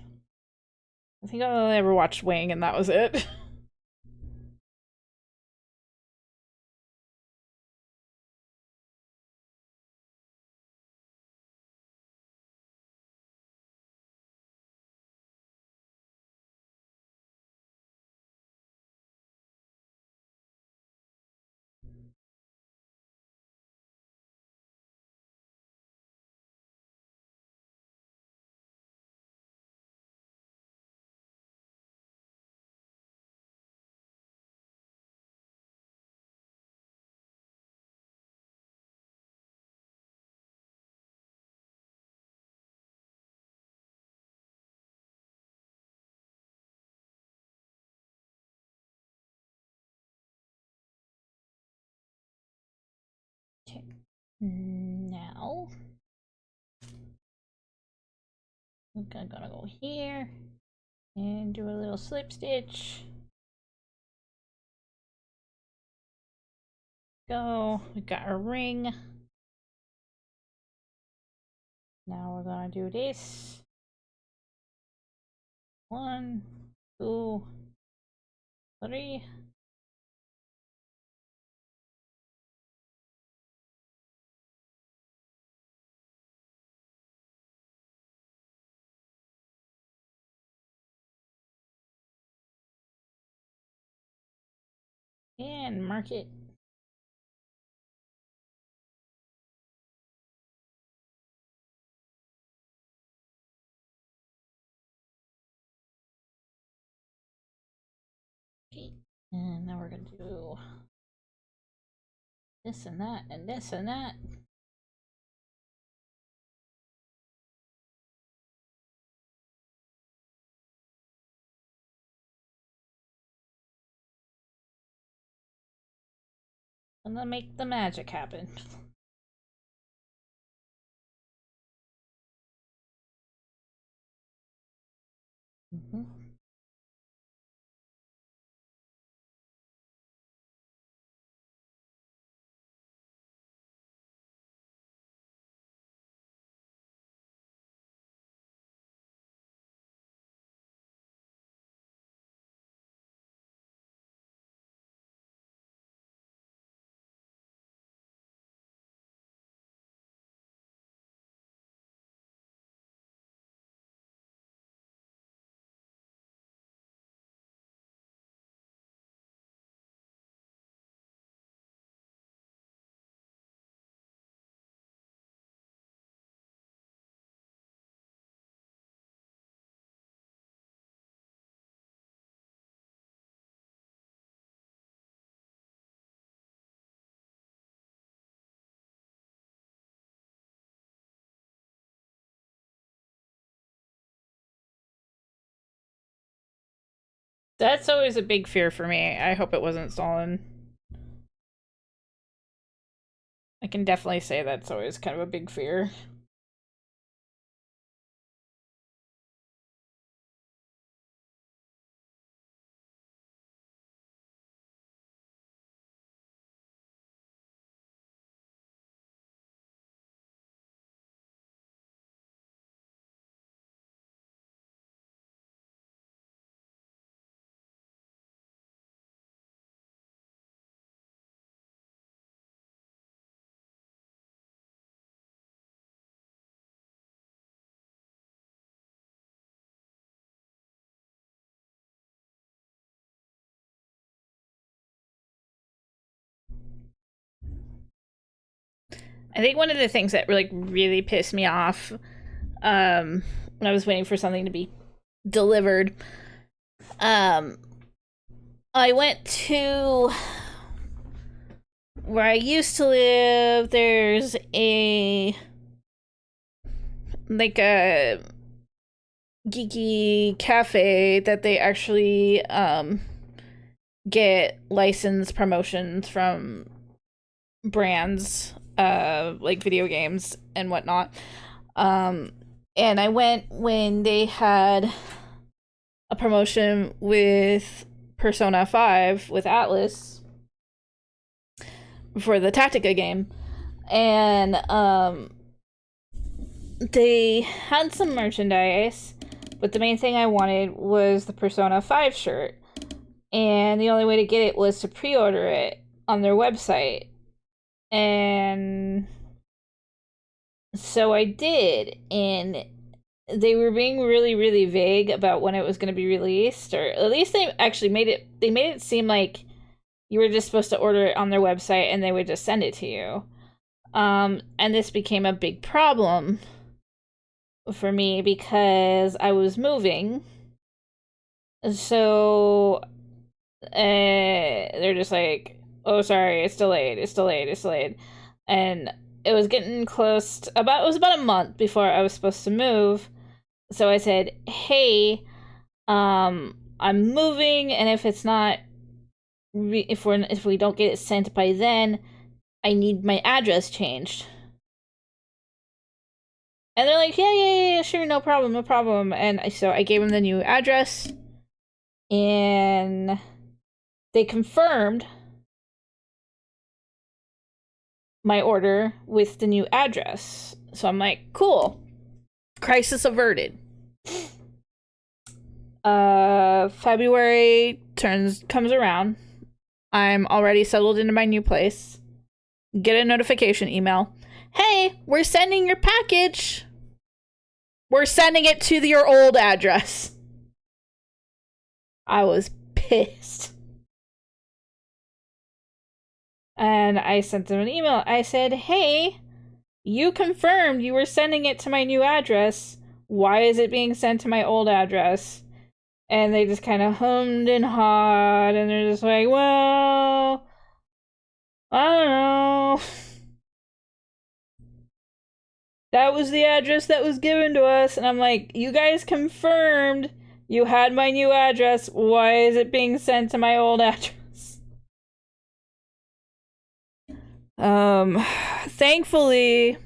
I think I only ever watched Wing and that was it. Okay. Now I'm gonna go here and do a little slip stitch. Go. We got our ring. Now we're gonna do this. 1, 2, 3. And mark it. Okay. And now we're gonna do this and that and this and that. And then make the magic happen. That's always a big fear for me. I hope it wasn't stolen. I can definitely say that's always kind of a big fear. I think one of the things that really pissed me off when I was waiting for something to be delivered, I went to where I used to live. There's a geeky cafe that they actually get license promotions from brands, like video games and whatnot. And I went when they had a promotion with Persona 5 with Atlas for the Tactica game, and they had some merchandise, but the main thing I wanted was the Persona 5 shirt, and the only way to get it was to pre-order it on their website. And so I did, and they were being really, really vague about when it was going to be released, or at least they actually made it seem like you were just supposed to order it on their website and they would just send it to you. And this became a big problem for me because I was moving. So they're just like, oh, sorry, it's delayed. And it was getting close to, it was about a month before I was supposed to move. So I said, hey, I'm moving, and if it's not, if we don't get it sent by then, I need my address changed. And they're like, yeah, sure, no problem. And so I gave them the new address, and they confirmed my order with the new address. So I'm like, cool. Crisis averted. February comes around. I'm already settled into my new place. Get a notification email. Hey, we're sending your package. We're sending it to your old address. I was pissed. And I sent them an email. I said, hey, you confirmed you were sending it to my new address. Why is it being sent to my old address? And they just kind of hummed and hawed, and they're just like, well, I don't know. That was the address that was given to us. And I'm like, you guys confirmed you had my new address. Why is it being sent to my old address? Thankfully,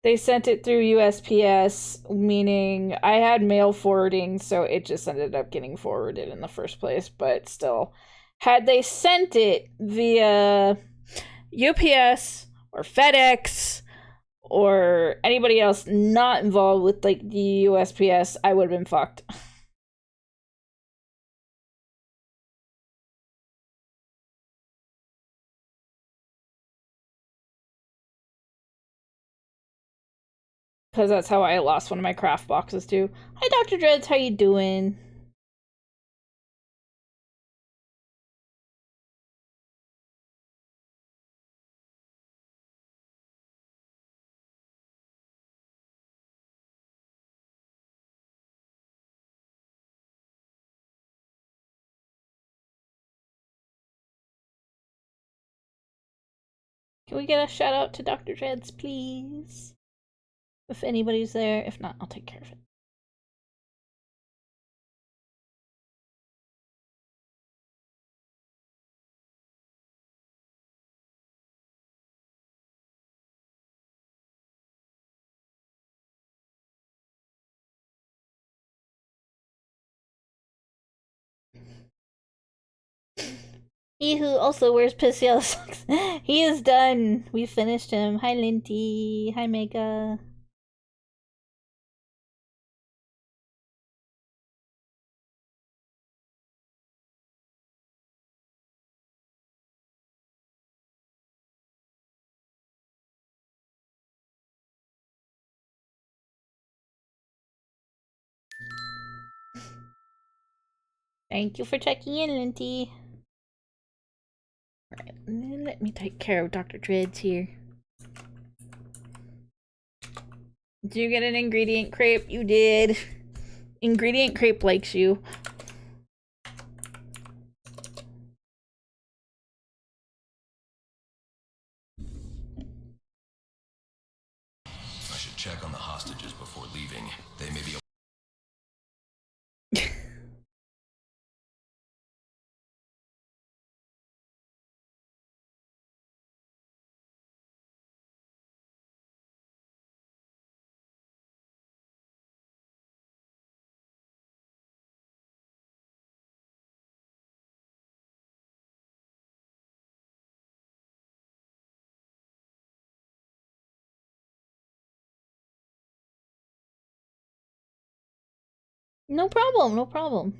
they sent it through USPS, meaning I had mail forwarding, so it just ended up getting forwarded in the first place. But still, had they sent it via UPS or FedEx or anybody else not involved with like the USPS, I would have been fucked. Because that's how I lost one of my craft boxes too. Hi, Dr. Dreads, how you doing? Can we get a shout out to Dr. Dreads, please? If anybody's there. If not, I'll take care of it. Ehu also wears piss yellow socks. He is done. We finished him. Hi, Linty. Hi, Mega. Thank you for checking in, Linty. Alright, let me take care of Dr. Dreads here. Did you get an ingredient crepe? You did. Ingredient crepe likes you. I should check on the hostages before leaving. They may be No problem, no problem.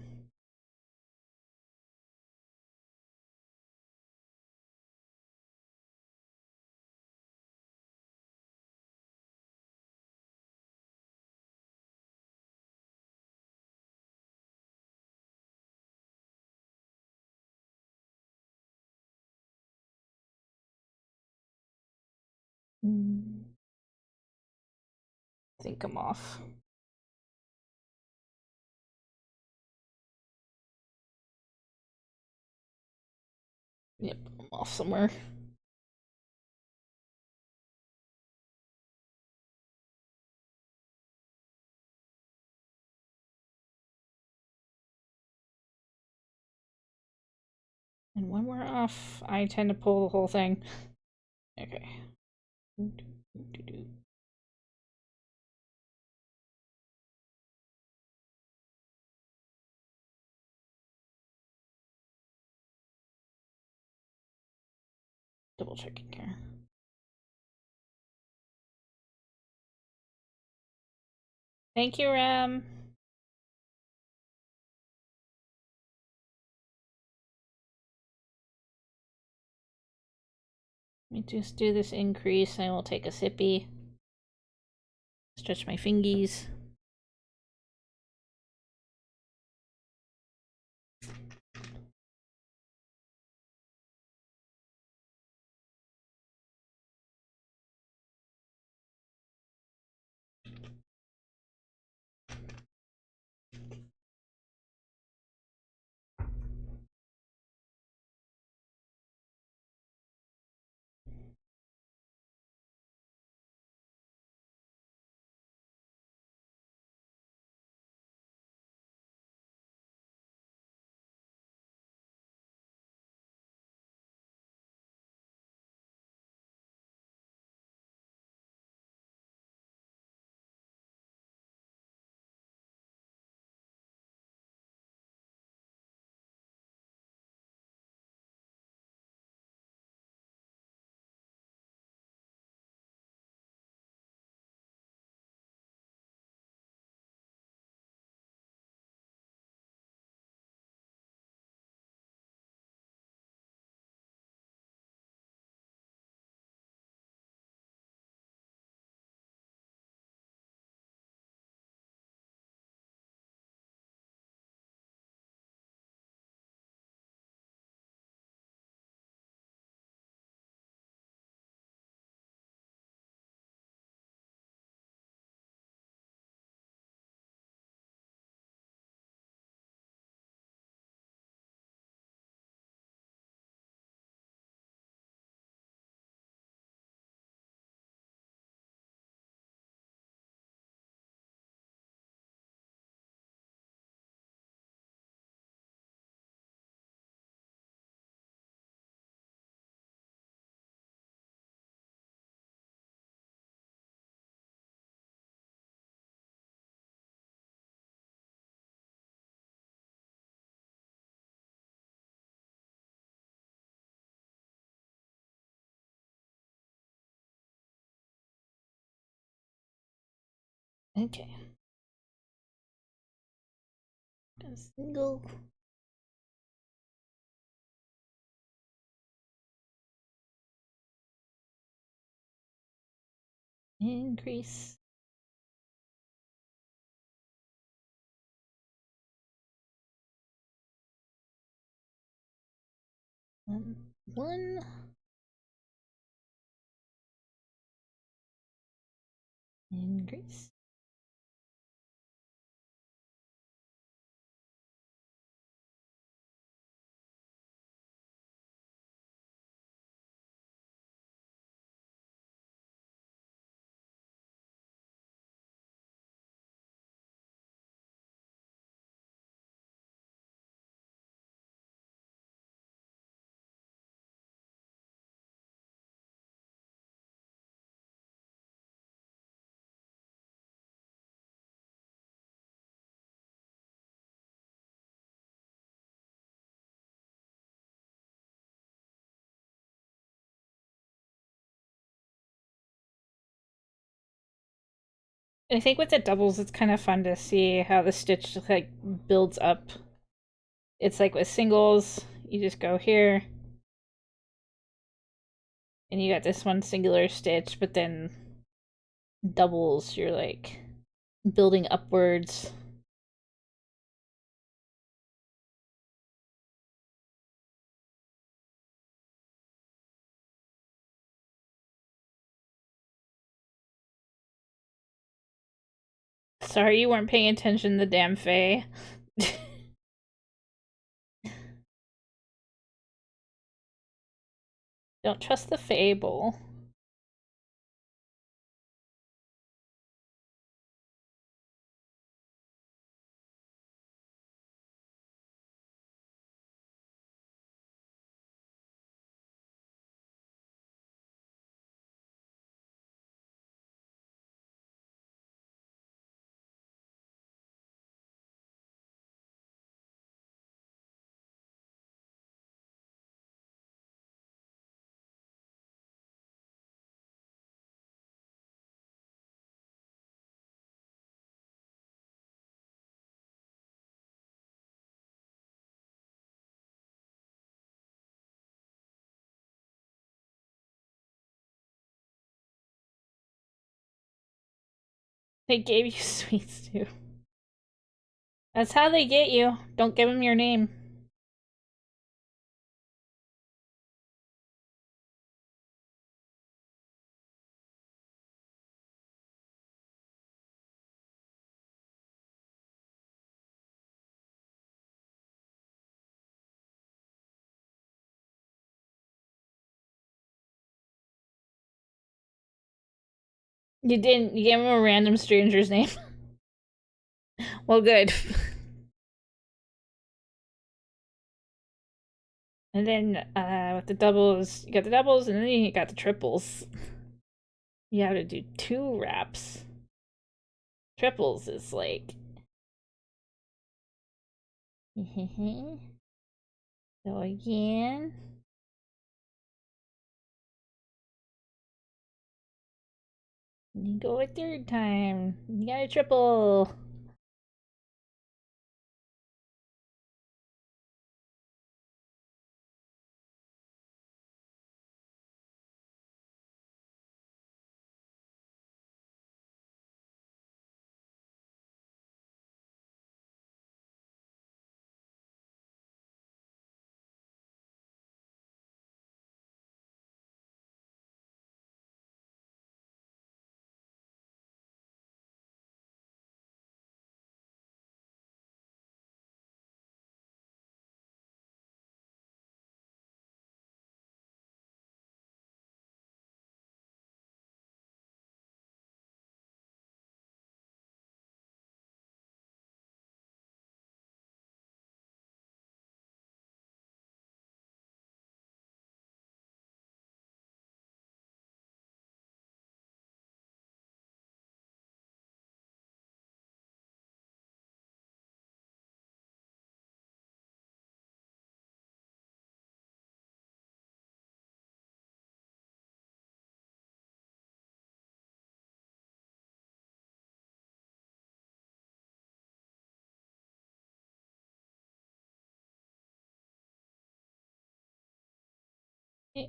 I think I'm off. Yep, I'm off somewhere. And when we're off, I tend to pull the whole thing. Okay. Double checking here. Thank you, Ram. Let me just do this increase. I will take a sippy. Stretch my fingies. Okay. A single. Increase. One. Increase. I think with the doubles, it's kind of fun to see how the stitch like builds up. It's like with singles, you just go here, and you got this one singular stitch, but then doubles, you're like building upwards. Sorry you weren't paying attention, the damn Fae. Don't trust the Fable. They gave you sweets too. That's how they get you. Don't give them your name. You didn't. You gave him a random stranger's name. Well, good. And then with the doubles, you got the doubles, and then you got the triples. You have to do 2 wraps. Triples is like. So again. You go a 3rd time. You got a triple. Okay.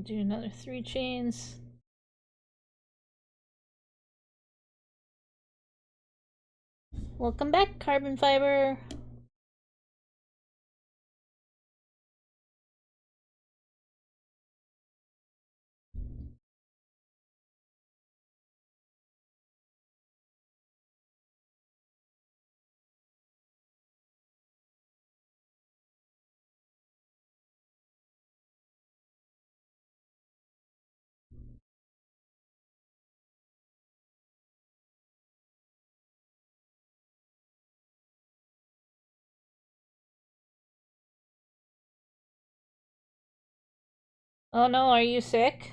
Do another 3 chains. Welcome back, carbon fiber. Oh no, are you sick?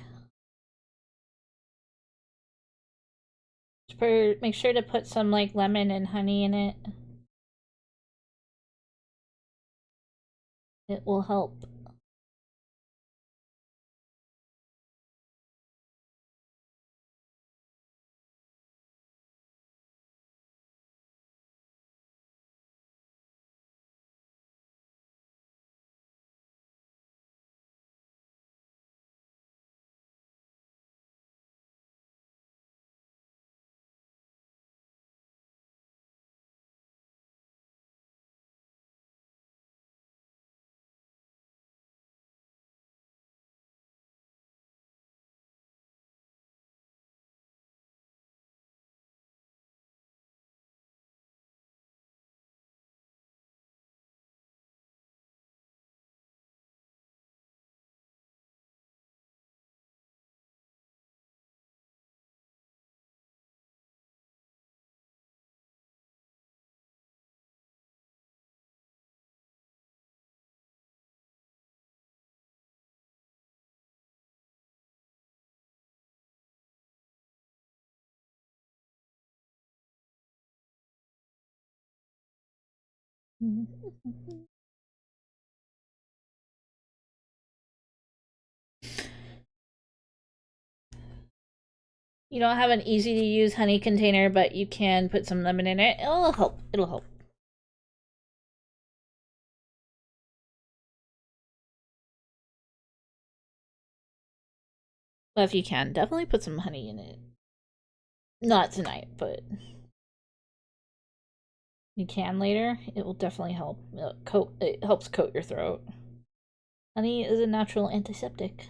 Make sure to put some like lemon and honey in it. It will help. You don't have an easy to use honey container, but you can put some lemon in it. It'll help. It'll help. Well, if you can, definitely put some honey in it. Not tonight, but you can later. It will definitely help. It helps coat your throat. Honey is a natural antiseptic.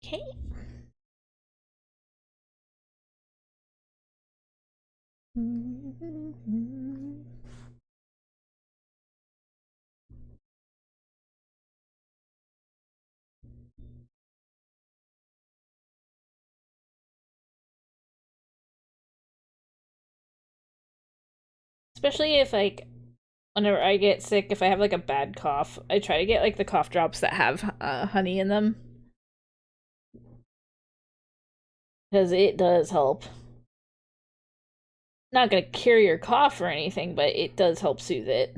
Okay. Especially if, like, whenever I get sick, if I have, like, a bad cough, I try to get, like, the cough drops that have honey in them. Because it does help. Not gonna cure your cough or anything, but it does help soothe it.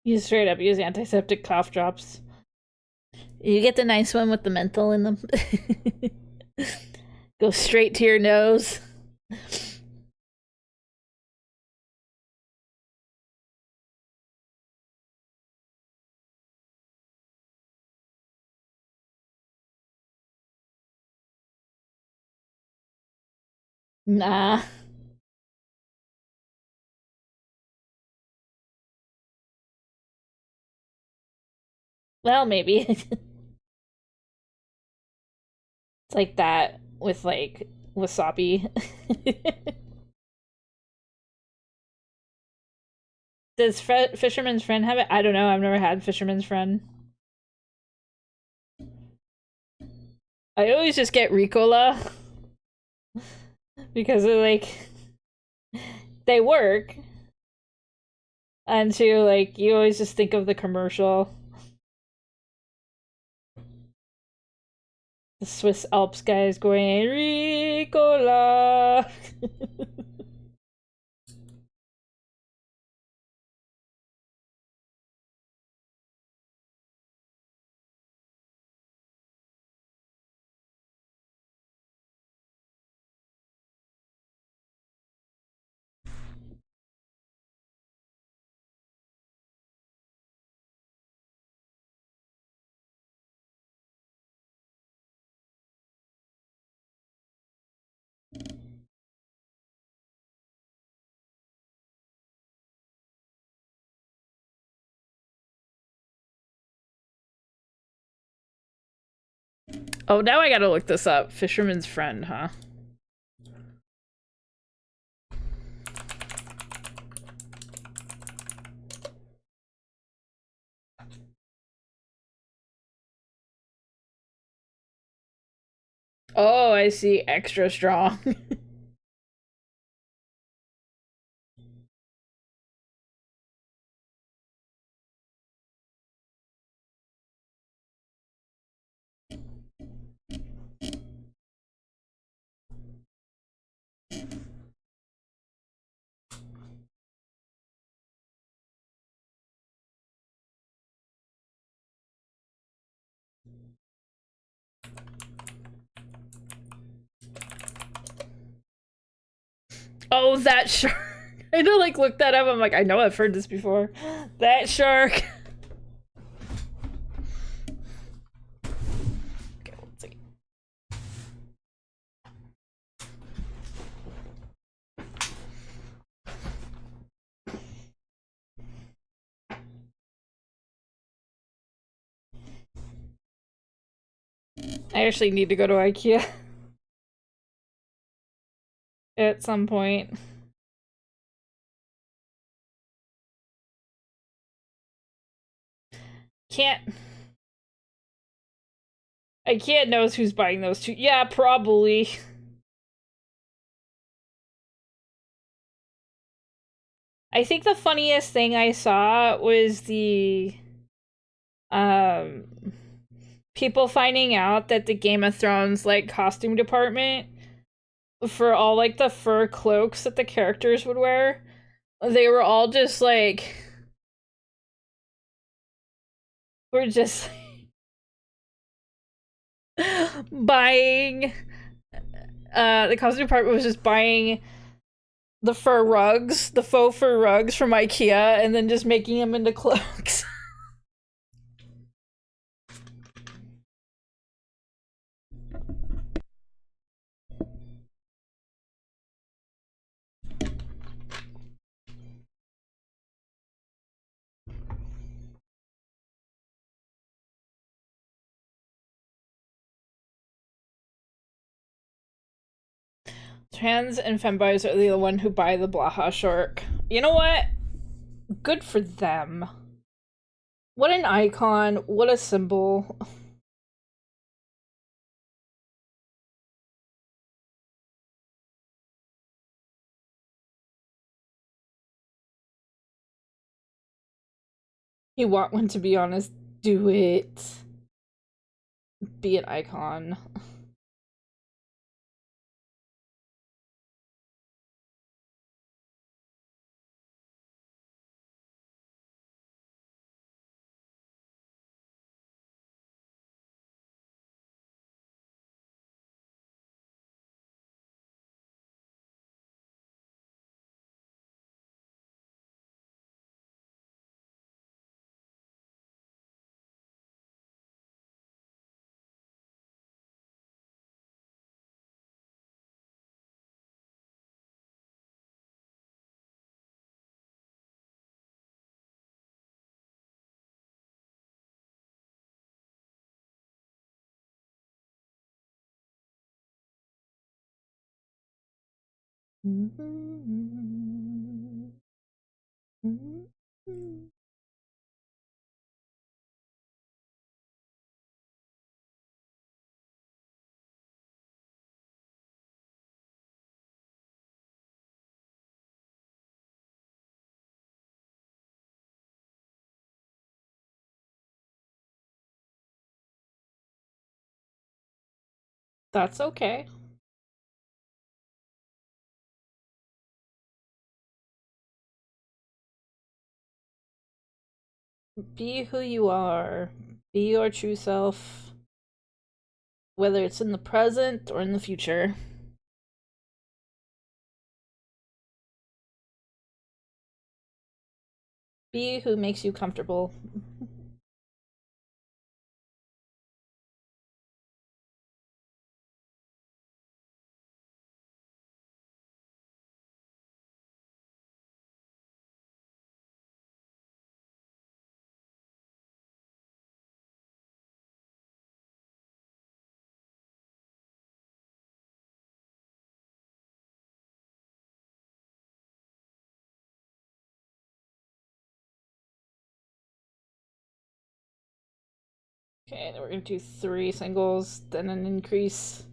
You straight up use antiseptic cough drops. You get the nice one with the menthol in them. Go straight to your nose. Nah. Well, maybe. It's like that with, like, wasabi. Does Fisherman's Friend have it? I don't know. I've never had Fisherman's Friend. I always just get Ricola. Because they're like, they work. And two, like, you always just think of the commercial. The Swiss Alps guys going, Ricola! Oh, now I gotta look this up. Fisherman's Friend, huh? Oh, I see. Extra strong. Oh, that shark. I know, like, look that up. I'm like, I know I've heard this before. That shark. Okay, let's see. I actually need to go to IKEA at some point. Can't. IKEA knows who's buying those two. Yeah, probably. I think the funniest thing I saw was the um people finding out that the Game of Thrones like costume department for all like the fur cloaks that the characters would wear, they were all just like we're just buying the costume department was just buying the fur rugs, the faux fur rugs from IKEA and then just making them into cloaks. Trans and femboys are the one who buy the Blaha shark. You know what? Good for them. What an icon. What a symbol. You want one to be honest, do it. Be an icon. That's okay. Be who you are. Be your true self. Whether it's in the present or in the future. Be who makes you comfortable. Okay, then we're gonna do 3 singles, then an increase.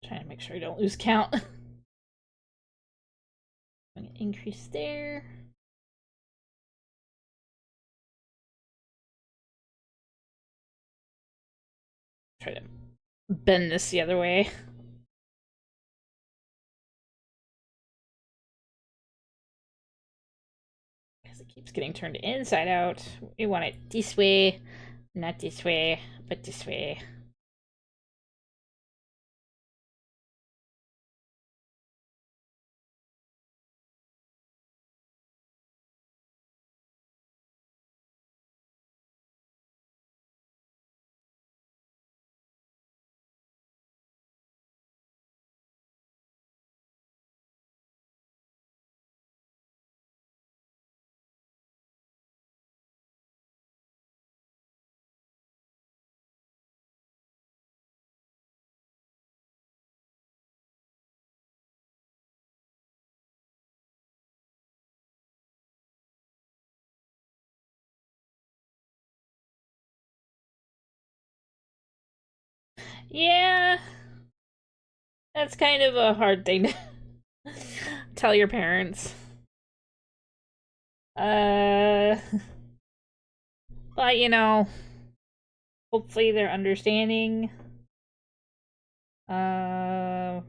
Trying to make sure I don't lose count. I'm gonna increase there. Try to bend this the other way. Because it keeps getting turned inside out. We want it this way, not this way, but this way. Yeah, that's kind of a hard thing to tell your parents. But you know, hopefully they're understanding uh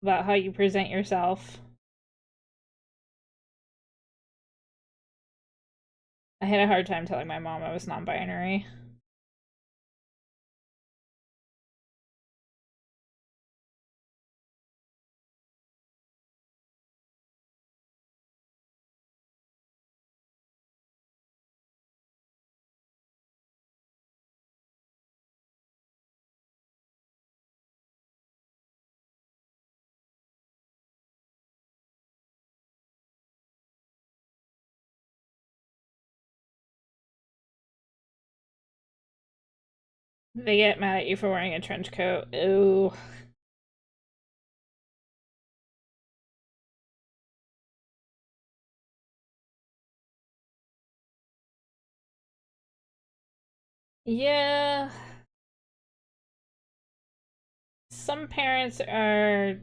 about how you present yourself. I had a hard time telling my mom I was non-binary. They get mad at you for wearing a trench coat. Ooh. Yeah. Some parents are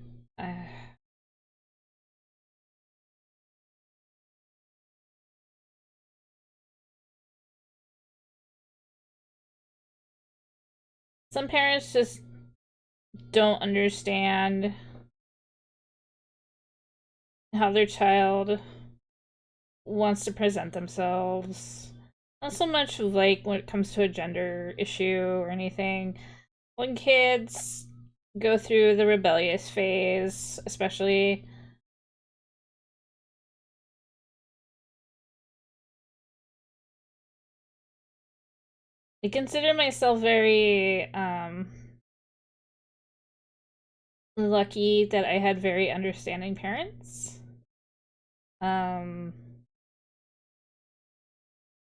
some parents just don't understand how their child wants to present themselves. Not so much like when it comes to a gender issue or anything. When kids go through the rebellious phase, especially, I consider myself very lucky that I had very understanding parents. Um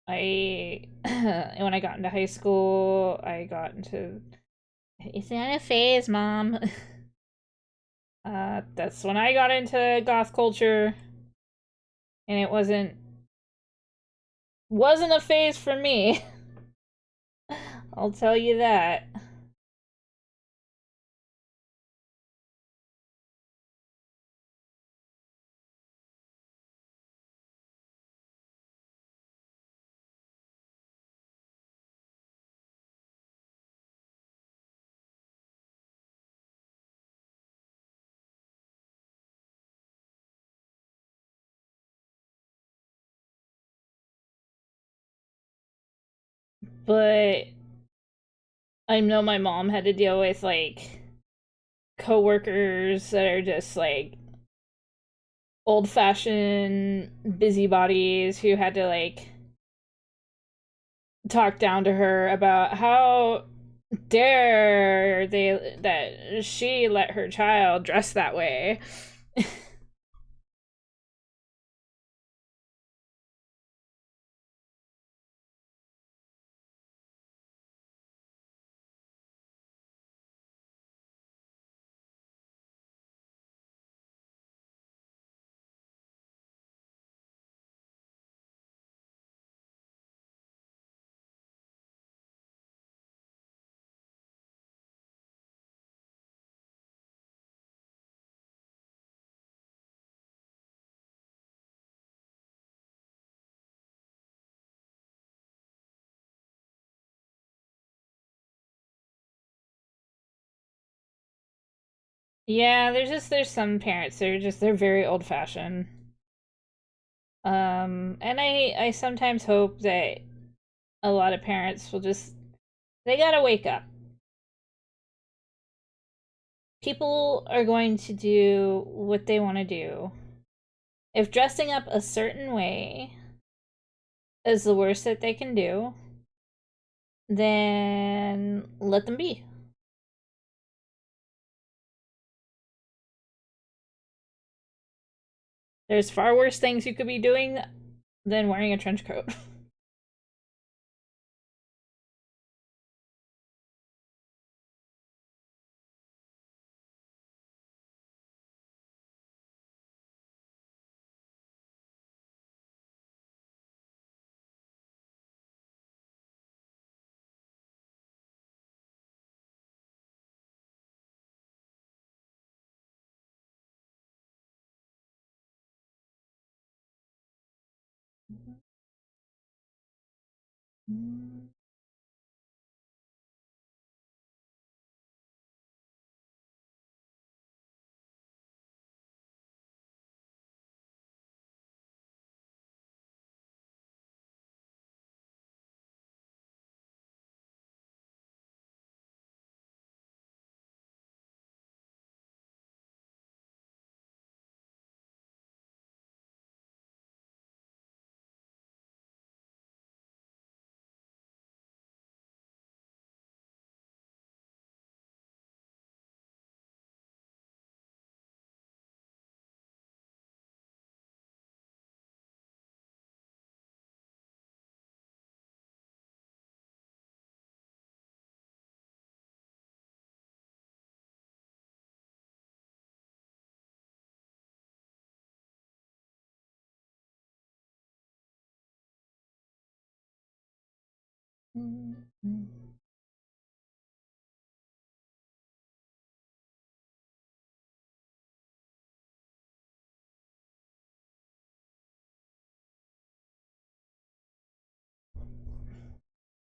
I when I got into high school, I got into it's not a phase, mom. That's when I got into goth culture, and it wasn't a phase for me. I'll tell you that. But I know my mom had to deal with like coworkers that are just like old-fashioned busybodies who had to like talk down to her about how dare they that she let her child dress that way. Yeah, there's some parents they're very old fashioned. And I sometimes hope that a lot of parents will just they gotta wake up. People are going to do what they want to do. If dressing up a certain way is the worst that they can do, then let them be. There's far worse things you could be doing than wearing a trench coat.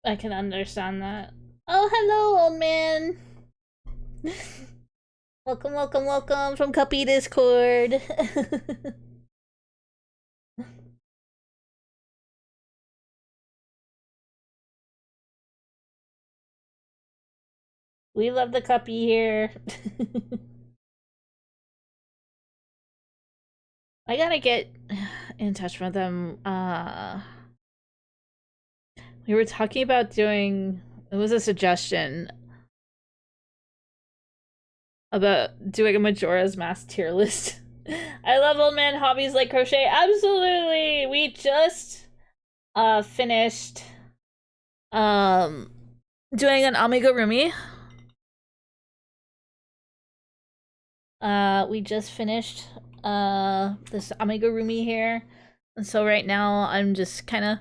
I can understand that. Oh, hello, old man. Welcome, welcome, welcome from Cuppy Discord. We love the Cuppy here. I gotta get in touch with them. We were talking about doing. It was a suggestion about doing a Majora's Mask tier list. I love old man hobbies like crochet. Absolutely. We just finished doing an amigurumi. We just finished this amigurumi here. And so right now I'm just kind of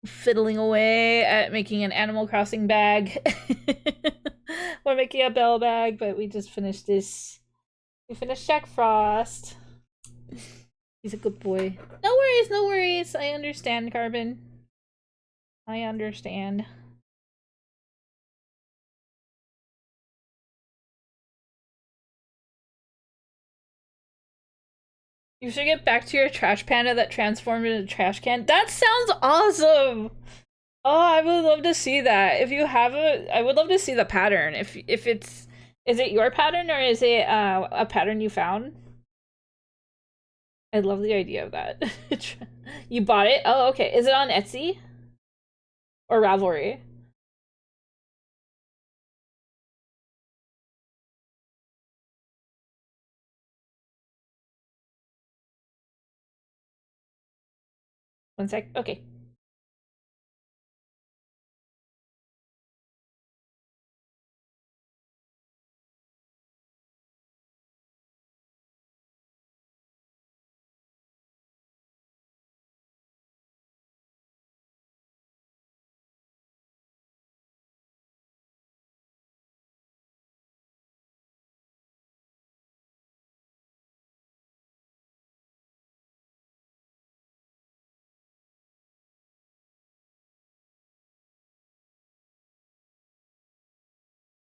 fiddling away at making an Animal Crossing bag. We're making a bell bag, but we just finished this. We finished Jack Frost. He's a good boy. No worries, no worries. I understand, Carbon. I understand. You should get back to your trash panda that transformed into a trash can. That sounds awesome! Oh, I would love to see that. If you have I would love to see the pattern. If it's, is it your pattern or is it a pattern you found? I love the idea of that. You bought it? Oh, okay. Is it on Etsy or Ravelry? One sec. Okay.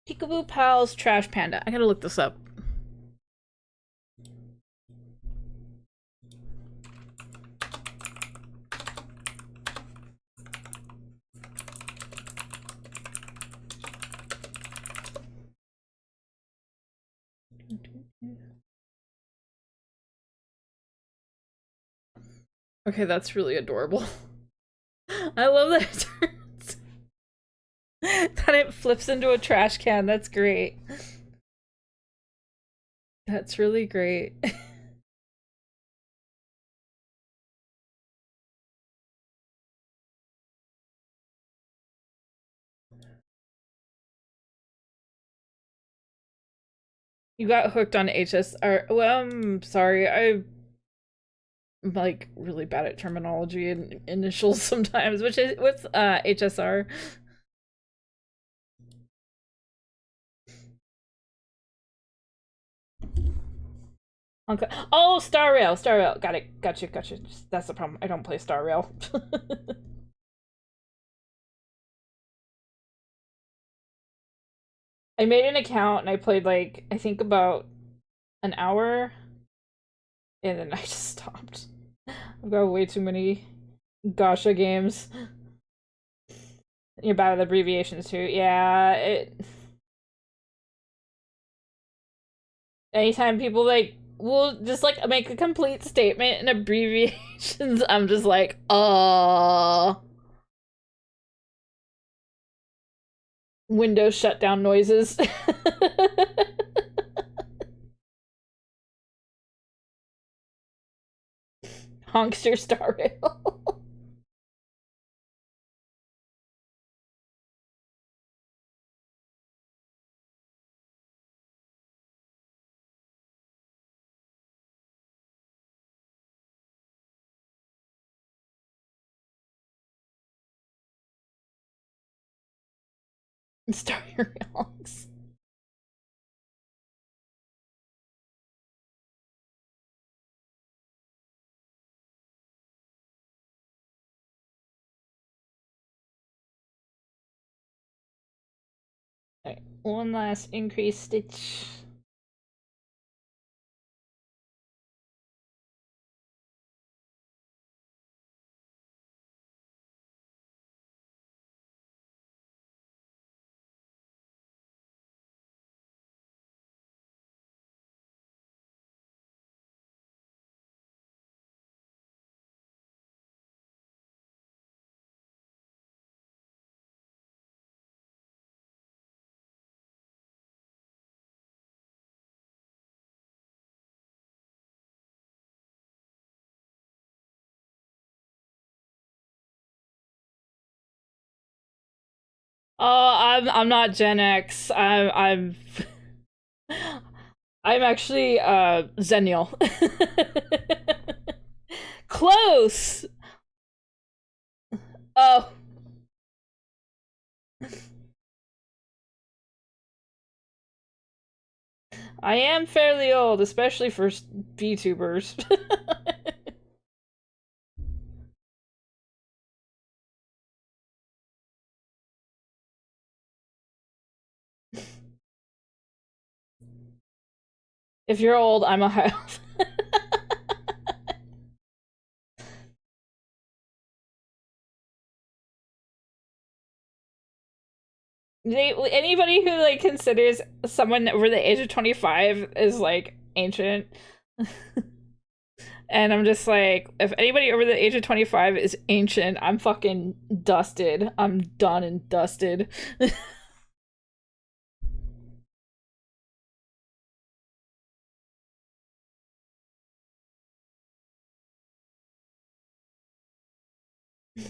Peekaboo Pals Trash Panda. I gotta look this up. Okay, that's really adorable. I love that it turns that it flips into a trash can. That's great. That's really great. You got hooked on HSR. Well, I'm sorry. I'm like really bad at terminology and initials sometimes. Which is what's HSR? Okay. Oh, Star Rail, Star Rail. Got it. Gotcha, gotcha. That's the problem. I don't play Star Rail. I made an account and I played like I think about an hour and then I just stopped. I've got way too many Gacha games. You're bad with abbreviations too. Yeah, anytime people like will just like make a complete statement in abbreviations, I'm just like, Windows shutdown noises. Honkster Star Rail. Star Rails. Alright, one last increase stitch. Oh, I'm not Gen X. I'm actually Zennial. Close. Oh. I am fairly old, especially for VTubers. If you're old, I'm a high elf. Anybody who like considers someone over the age of 25 is like ancient. And I'm just like, if anybody over the age of 25 is ancient, I'm fucking dusted. I'm done and dusted.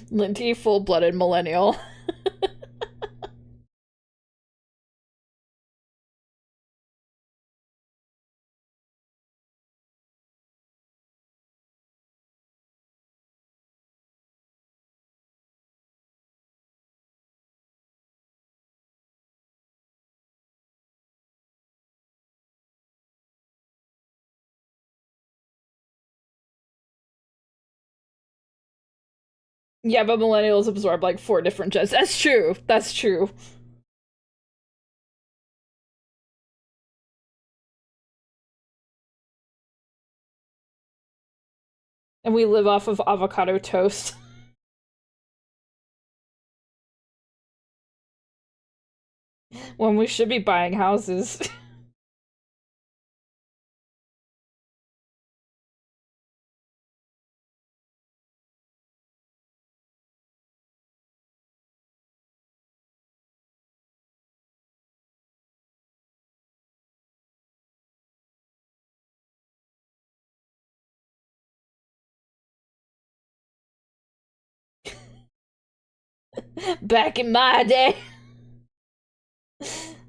Linty, full-blooded millennial. Yeah, but millennials absorb like 4 different gens. That's true. That's true. And we live off of avocado toast. When we should be buying houses. Back in my day.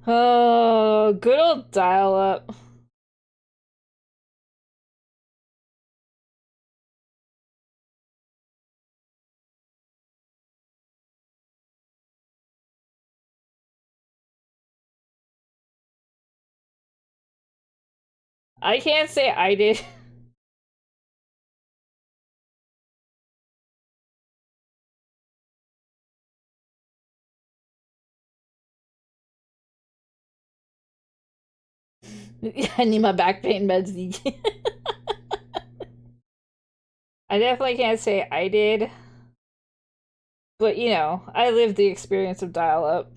Oh, good old dial-up. I can't say I did. I need my back pain meds. I definitely can't say I did. But, you know, I lived the experience of dial-up.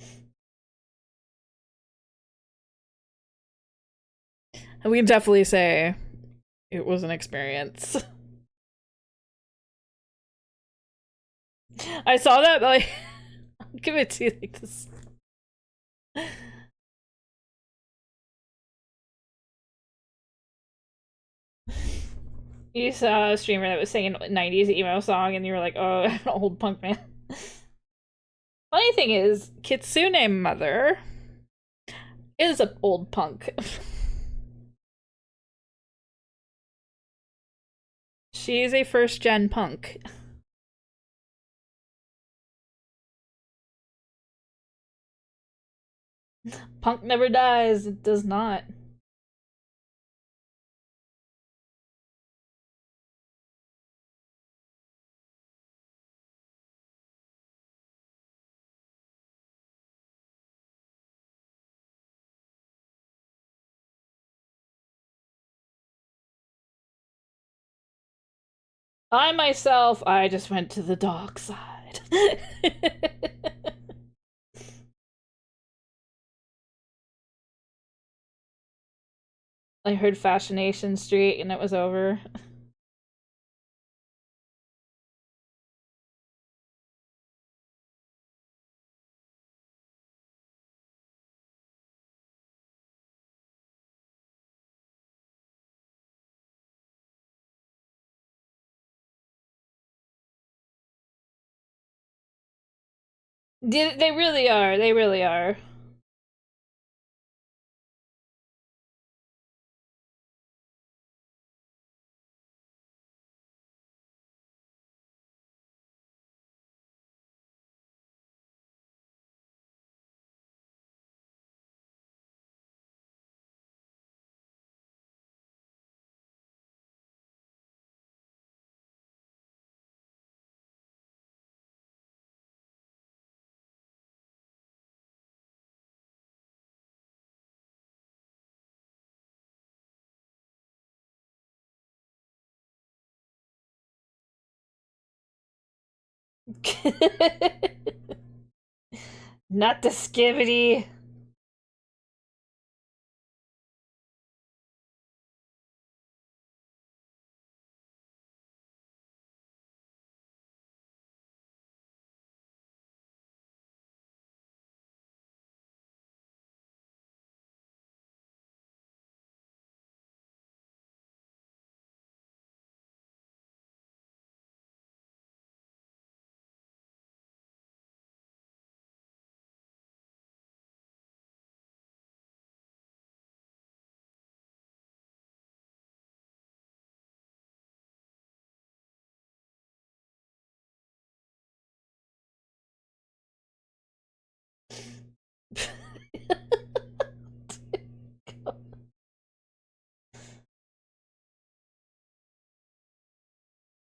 And we can definitely say it was an experience. I saw that, but like, I'll give it to you like this. You saw a streamer that was singing 90s emo song and you were like, oh, I'm an old punk man. Funny thing is, Kitsune mother is an old punk. She is a first-gen punk. Punk never dies. It does not. I myself, I just went to the dark side. I heard Fascination Street and it was over. They really are. They really are. Not the skibbity.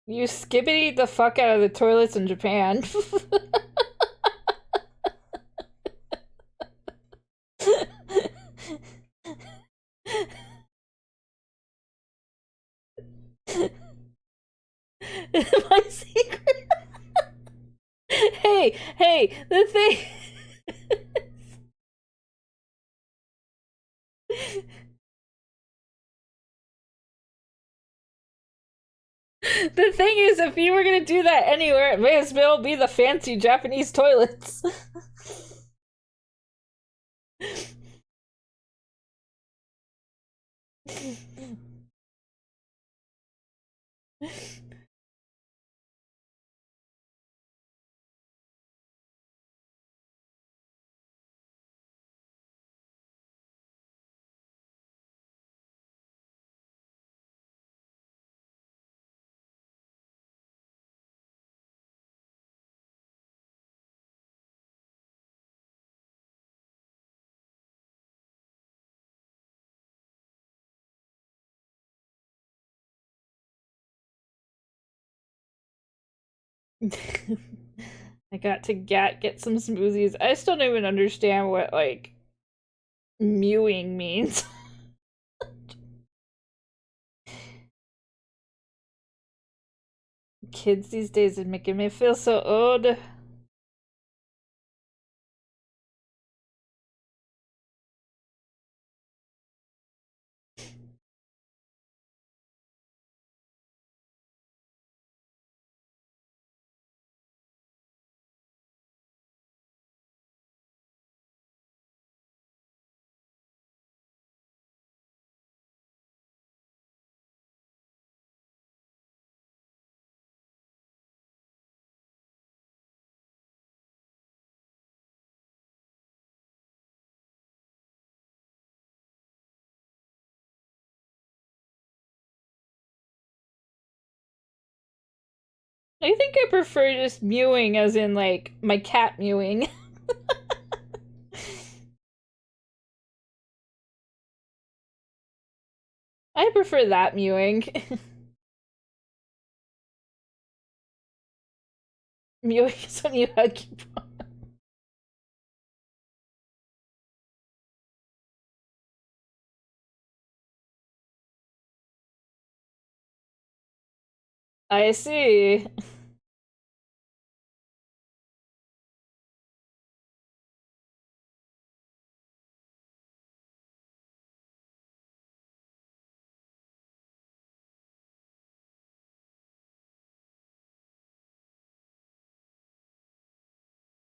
You skibbity the fuck out of the toilets in Japan. My secret. Hey, the thing. The thing is, if you were gonna do that anywhere, it may as well be the fancy Japanese toilets. I got to get some smoothies. I still don't even understand what, like, mewing means. Kids these days are making me feel so old. I think I prefer just mewing as in, like, my cat mewing. I prefer that mewing. Mewing is when you hug your I see.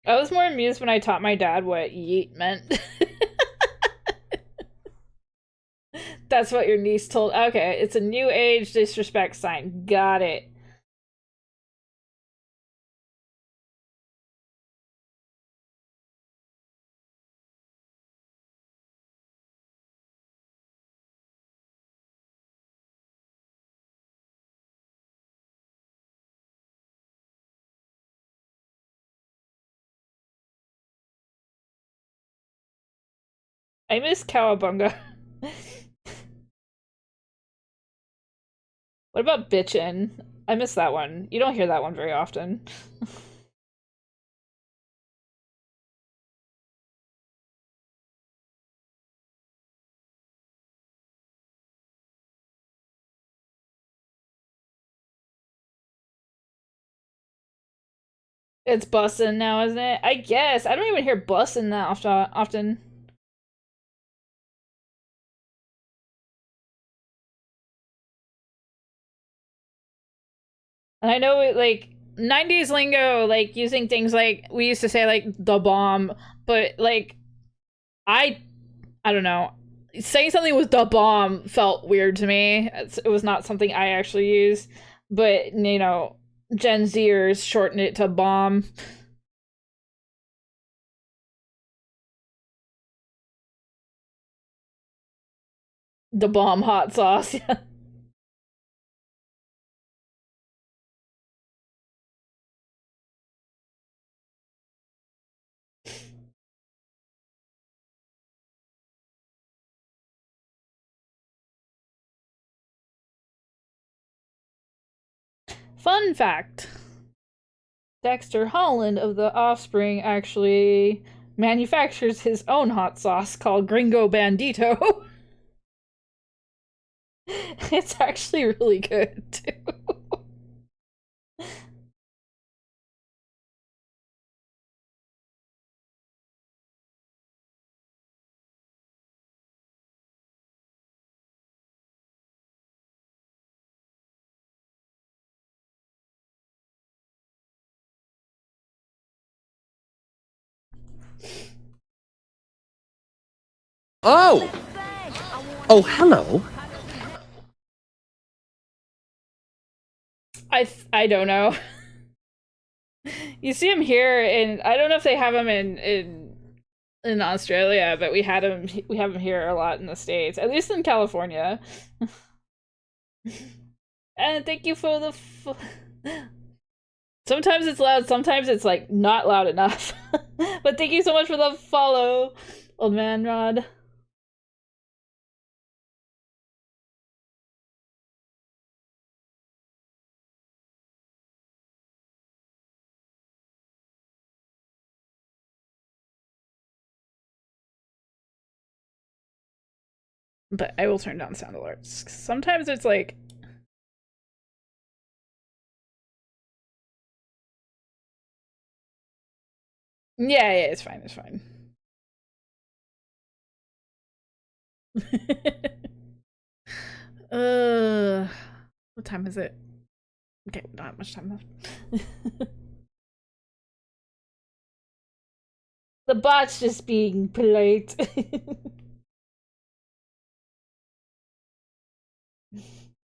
I was more amused when I taught my dad what yeet meant. That's what your niece told. Okay, it's a new age disrespect sign. Got it. I miss Cowabunga. What about bitchin'? I miss that one. You don't hear that one very often. It's bussin' now, isn't it? I guess. I don't even hear bussin' that often. And I know, like, 90s lingo, like, using things like, we used to say, like, the bomb, but, like, I don't know. Saying something was the bomb felt weird to me. It was not something I actually use, but, you know, Gen Zers shortened it to bomb. The bomb hot sauce, yeah. Fun fact. Dexter Holland of The Offspring actually manufactures his own hot sauce called Gringo Bandito. It's actually really good, too. Oh! Oh, hello. I don't know. You see him here, and I don't know if they have him in Australia, but we have him here a lot in the States, at least in California. And thank you for the. Sometimes it's loud, sometimes it's like not loud enough. But thank you so much for the follow, old man Rod. But I will turn down sound alerts. Sometimes it's like. Yeah, it's fine, it's fine. What time is it? Okay, not much time left. The bot's just being polite.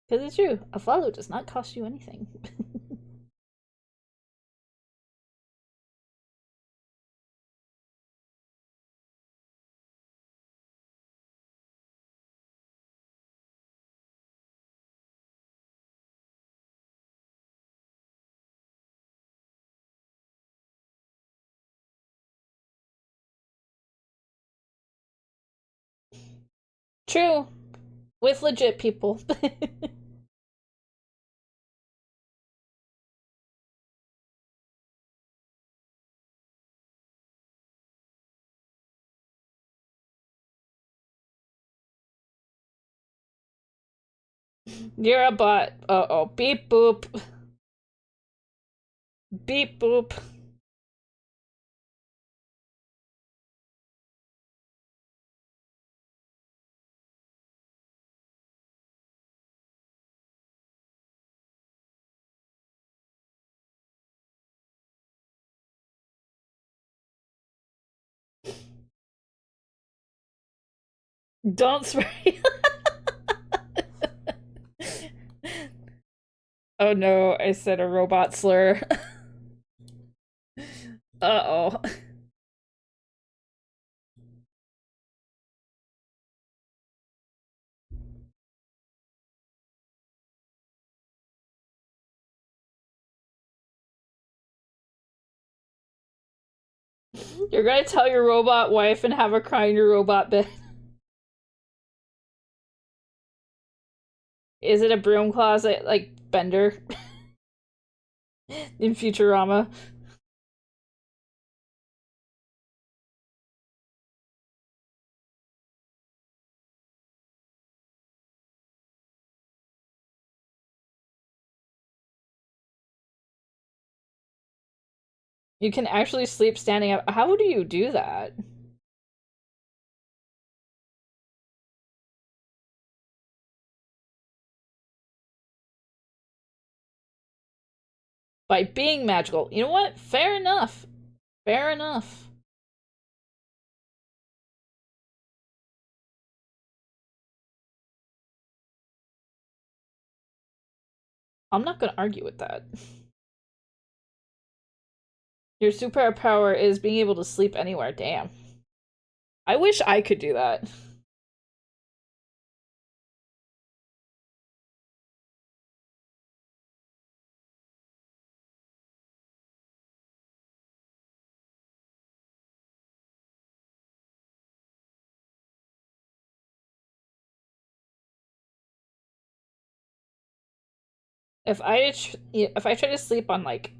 Because it's true, a follow does not cost you anything. True. With legit people. You're a bot. Uh-oh. Beep boop. Beep boop. Don't spray. Oh no, I said a robot slur. Uh-oh. You're gonna tell your robot wife and have her cry in your robot bed. Is it a broom closet like Bender in Futurama? You can actually sleep standing up. How do you do that? By being magical. You know what? Fair enough. Fair enough. I'm not gonna argue with that. Your superpower is being able to sleep anywhere. Damn. I wish I could do that. If I try to sleep on like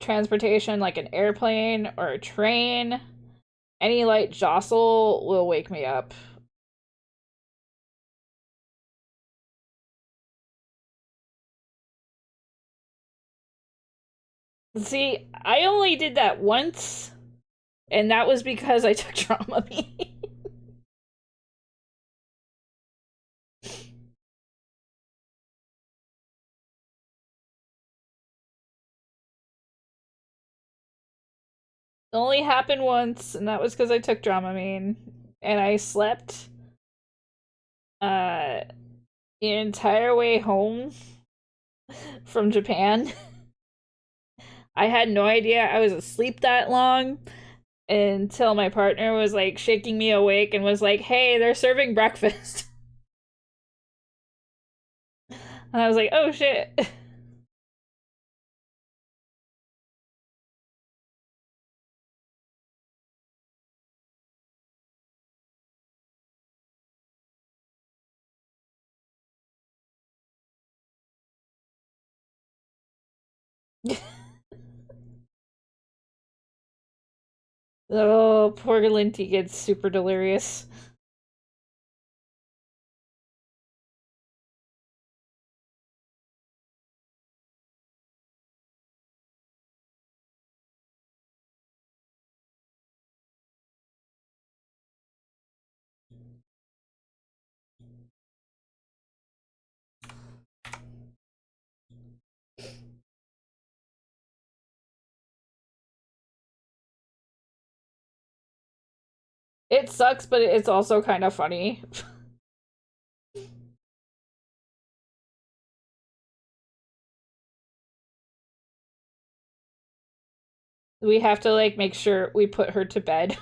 transportation like an airplane or a train, any light jostle will wake me up. See, I only did that once, and that was because I took Dramamine. It only happened once, and that was because I took Dramamine, and I slept uh the entire way home from Japan. I had no idea I was asleep that long until my partner was like shaking me awake and was like, "Hey, they're serving breakfast." And I was like, "Oh shit." Oh, poor Linty gets super delirious. It sucks, but it's also kind of funny. We have to like make sure we put her to bed.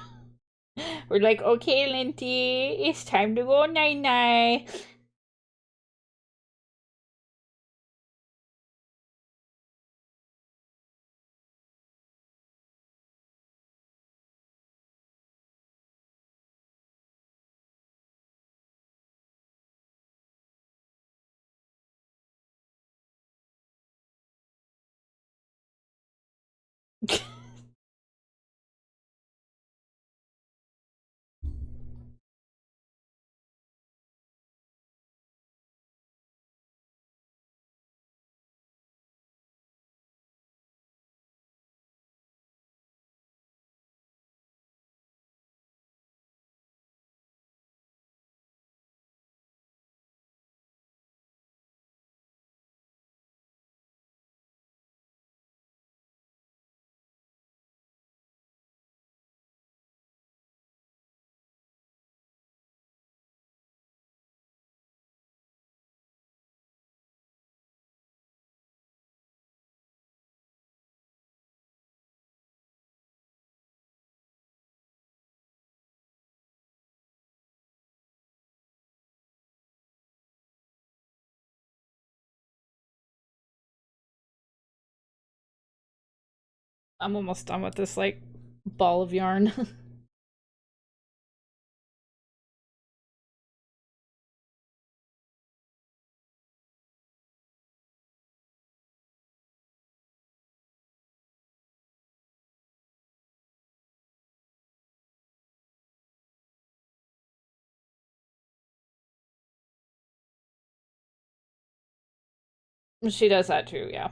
We're like, "Okay, Linty, it's time to go night-night." I'm almost done with this like ball of yarn. She does that too, yeah.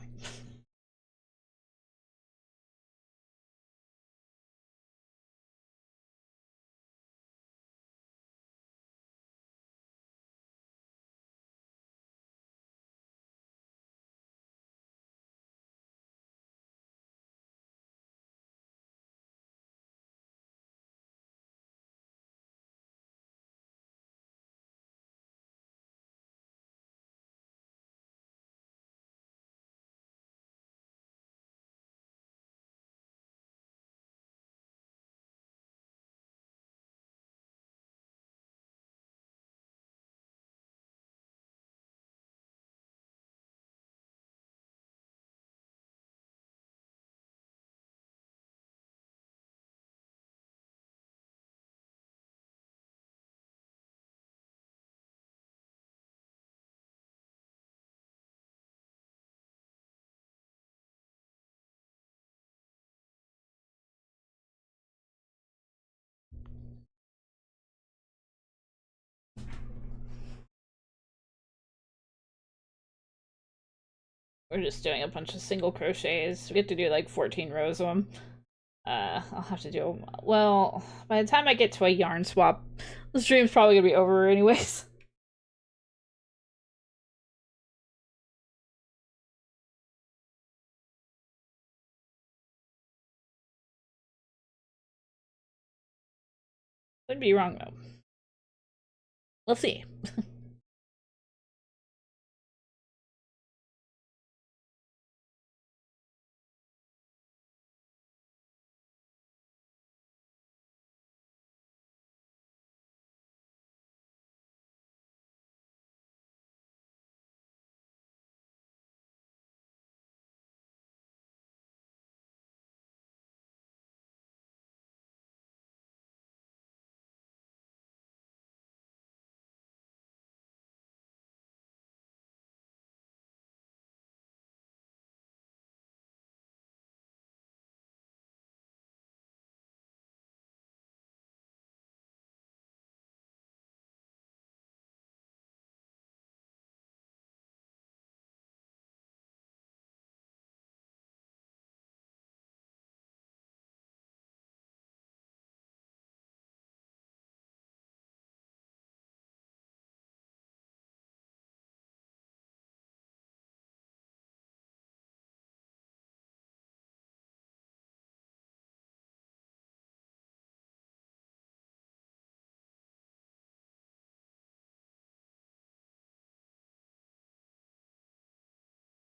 We're just doing a bunch of single crochets. We get to do like 14 rows of them. I'll have to do, well, by the time I get to a yarn swap, the stream's probably gonna be over anyways. Could be wrong though. We'll see.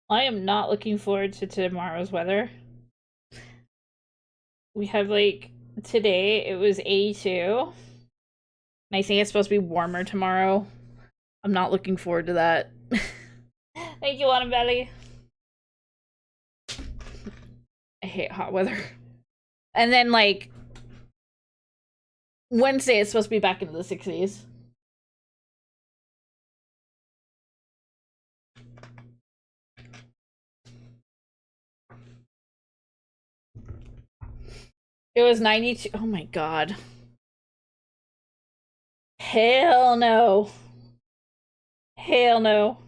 I am not looking forward to tomorrow's weather. We have like, today it was 82. And I think it's supposed to be warmer tomorrow. I'm not looking forward to that. Thank you, Belly. I hate hot weather. And then like Wednesday it's supposed to be back into the 60s. It was 92. Oh my god. Hell no. Hell no.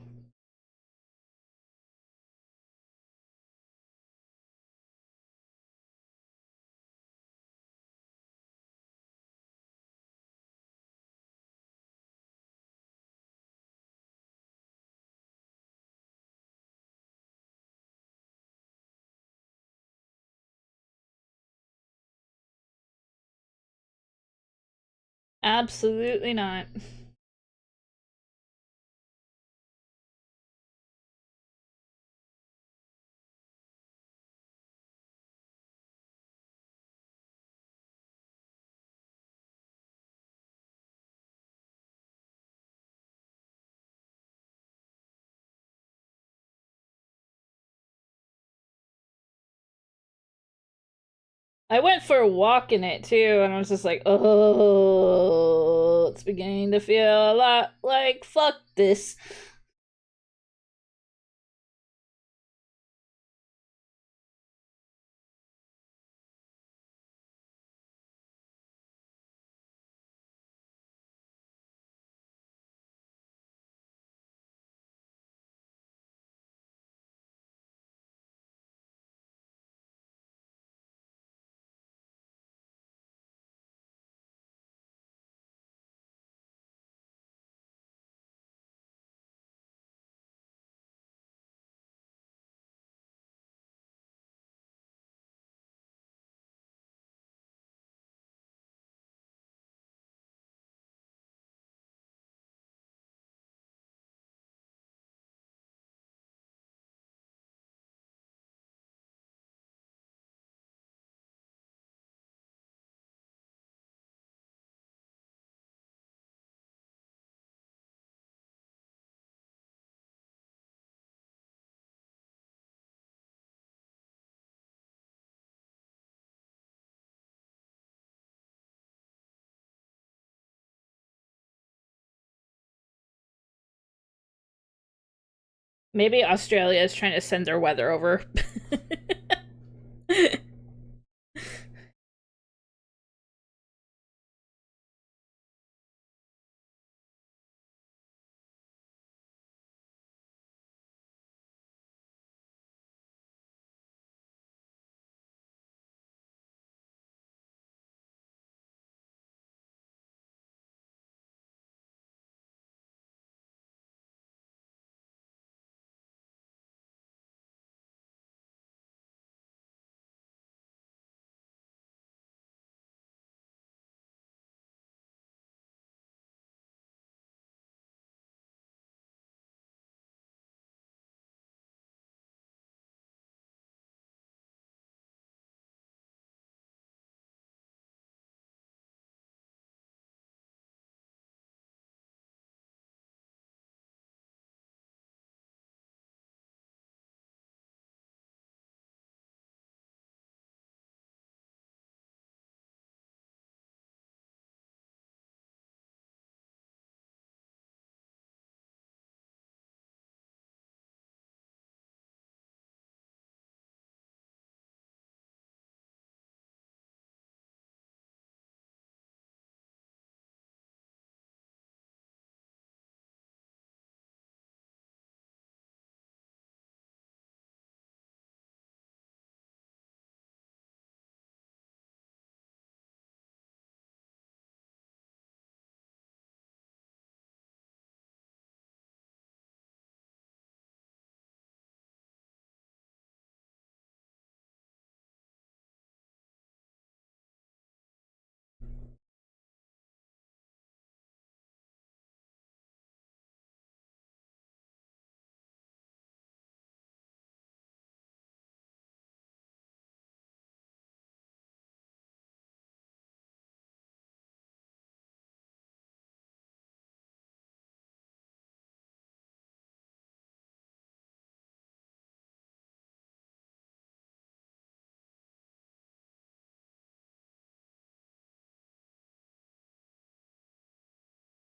Absolutely not. I went for a walk in it too, and I was just like, oh, it's beginning to feel a lot like fuck this. Maybe Australia is trying to send their weather over.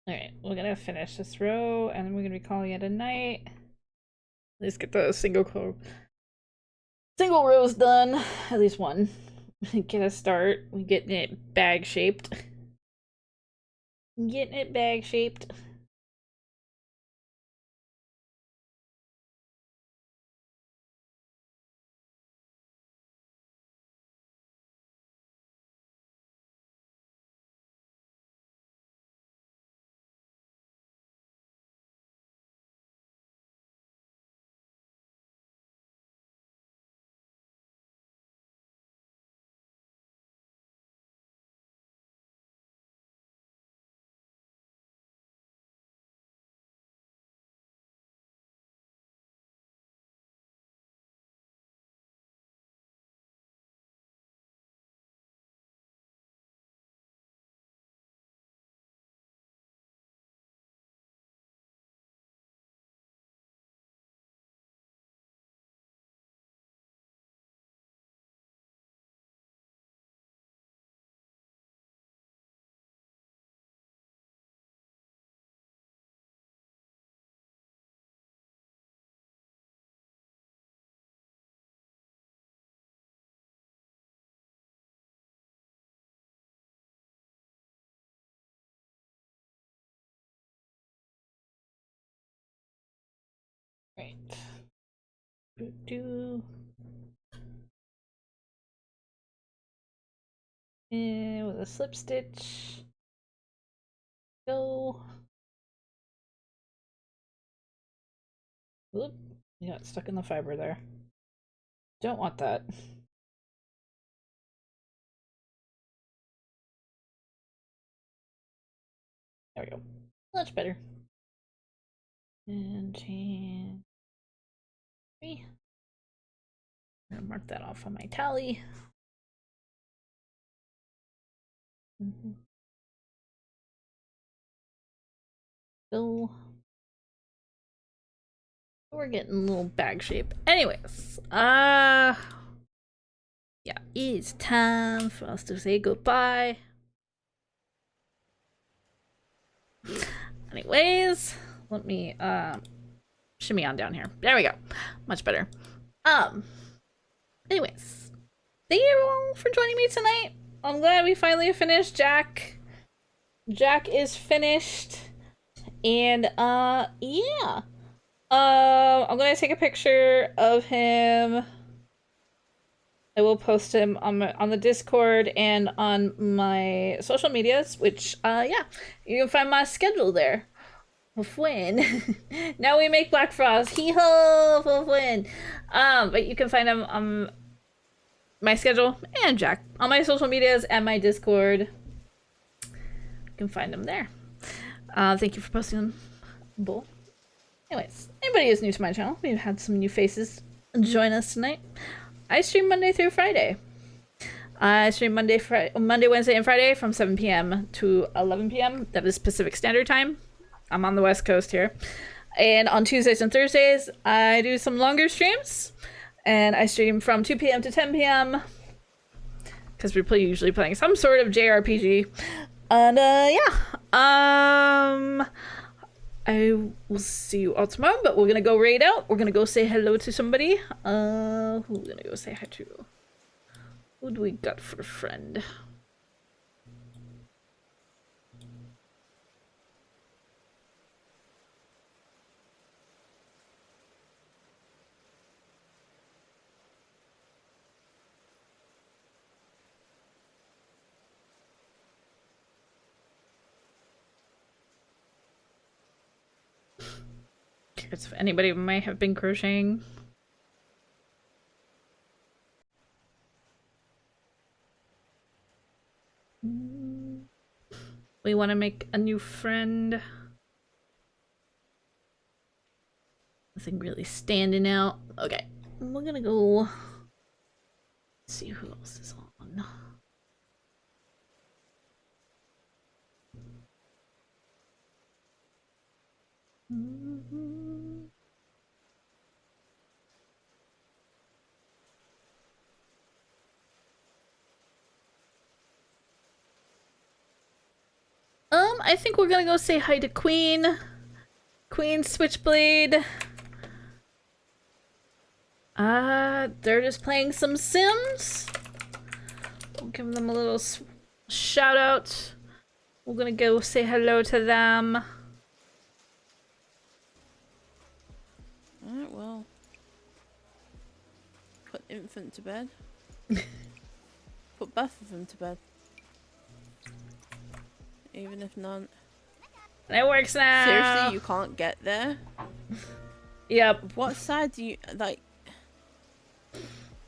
Alright, we're gonna finish this row and then we're gonna be calling it a night. Let's get the single rows done. At least one. Get a start. We getting it bag shaped. Getting it bag shaped. Right. Do. And with a slip stitch. Go. Oop. You got stuck in the fiber there. Don't want that. There we go. Much better. And chain 3. I'm gonna mark that off on my tally. Go. We're getting a little bag shape. Anyways, yeah, it's time for us to say goodbye. Anyways, let me shimmy on down here. There we go. Much better. Anyways, thank you all for joining me tonight. I'm glad we finally finished Jack. Jack is finished. And yeah. I'm gonna take a picture of him. I will post him on the Discord and on my social medias, which yeah, you can find my schedule there. When now we make Black Frost. Hee ho for when. But you can find him on my schedule and Jack on my social medias and my Discord. You can find him there. Thank you for posting them, Bull. Anyways, anybody who's new to my channel, we've had some new faces join us tonight. I stream Monday through Friday. I stream Monday, Wednesday, and Friday from 7 p.m. to 11 p.m. That is Pacific Standard Time. I'm on the West Coast here. And on Tuesdays and Thursdays, I do some longer streams. And I stream from 2 p.m. to 10 p.m. Because we're usually playing some sort of JRPG. And yeah. I will see you all tomorrow, but we're gonna go raid out. We're gonna go say hello to somebody. Who are we gonna go say hi to? Who do we got for a friend? Curious if anybody might have been crocheting. We want to make a new friend. Nothing really standing out. Okay, we're gonna go see who else is on. I think we're gonna go say hi to Queen. Queen Switchblade. They're just playing some Sims. We'll give them a little shout out. We're gonna go say hello to them. Alright, well. Put infant to bed. Put both of them to bed. Even if none. It works now. Seriously, you can't get there? Yep. What side do you like?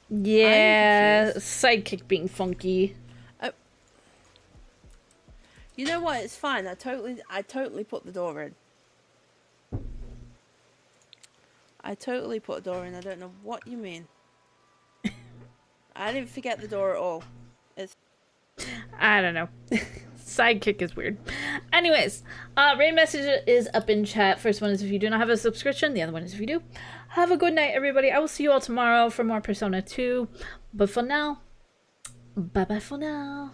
Yeah, sidekick being funky. You know what? It's fine. I totally put the door in. I totally put a door in. I don't know what you mean. I didn't forget the door at all. It's. I don't know. Sidekick is weird. Anyways, raid message is up in chat. First one is if you do not have a subscription. The other one is if you do. Have a good night, everybody. I will see you all tomorrow for more Persona 2. But for now, bye-bye for now.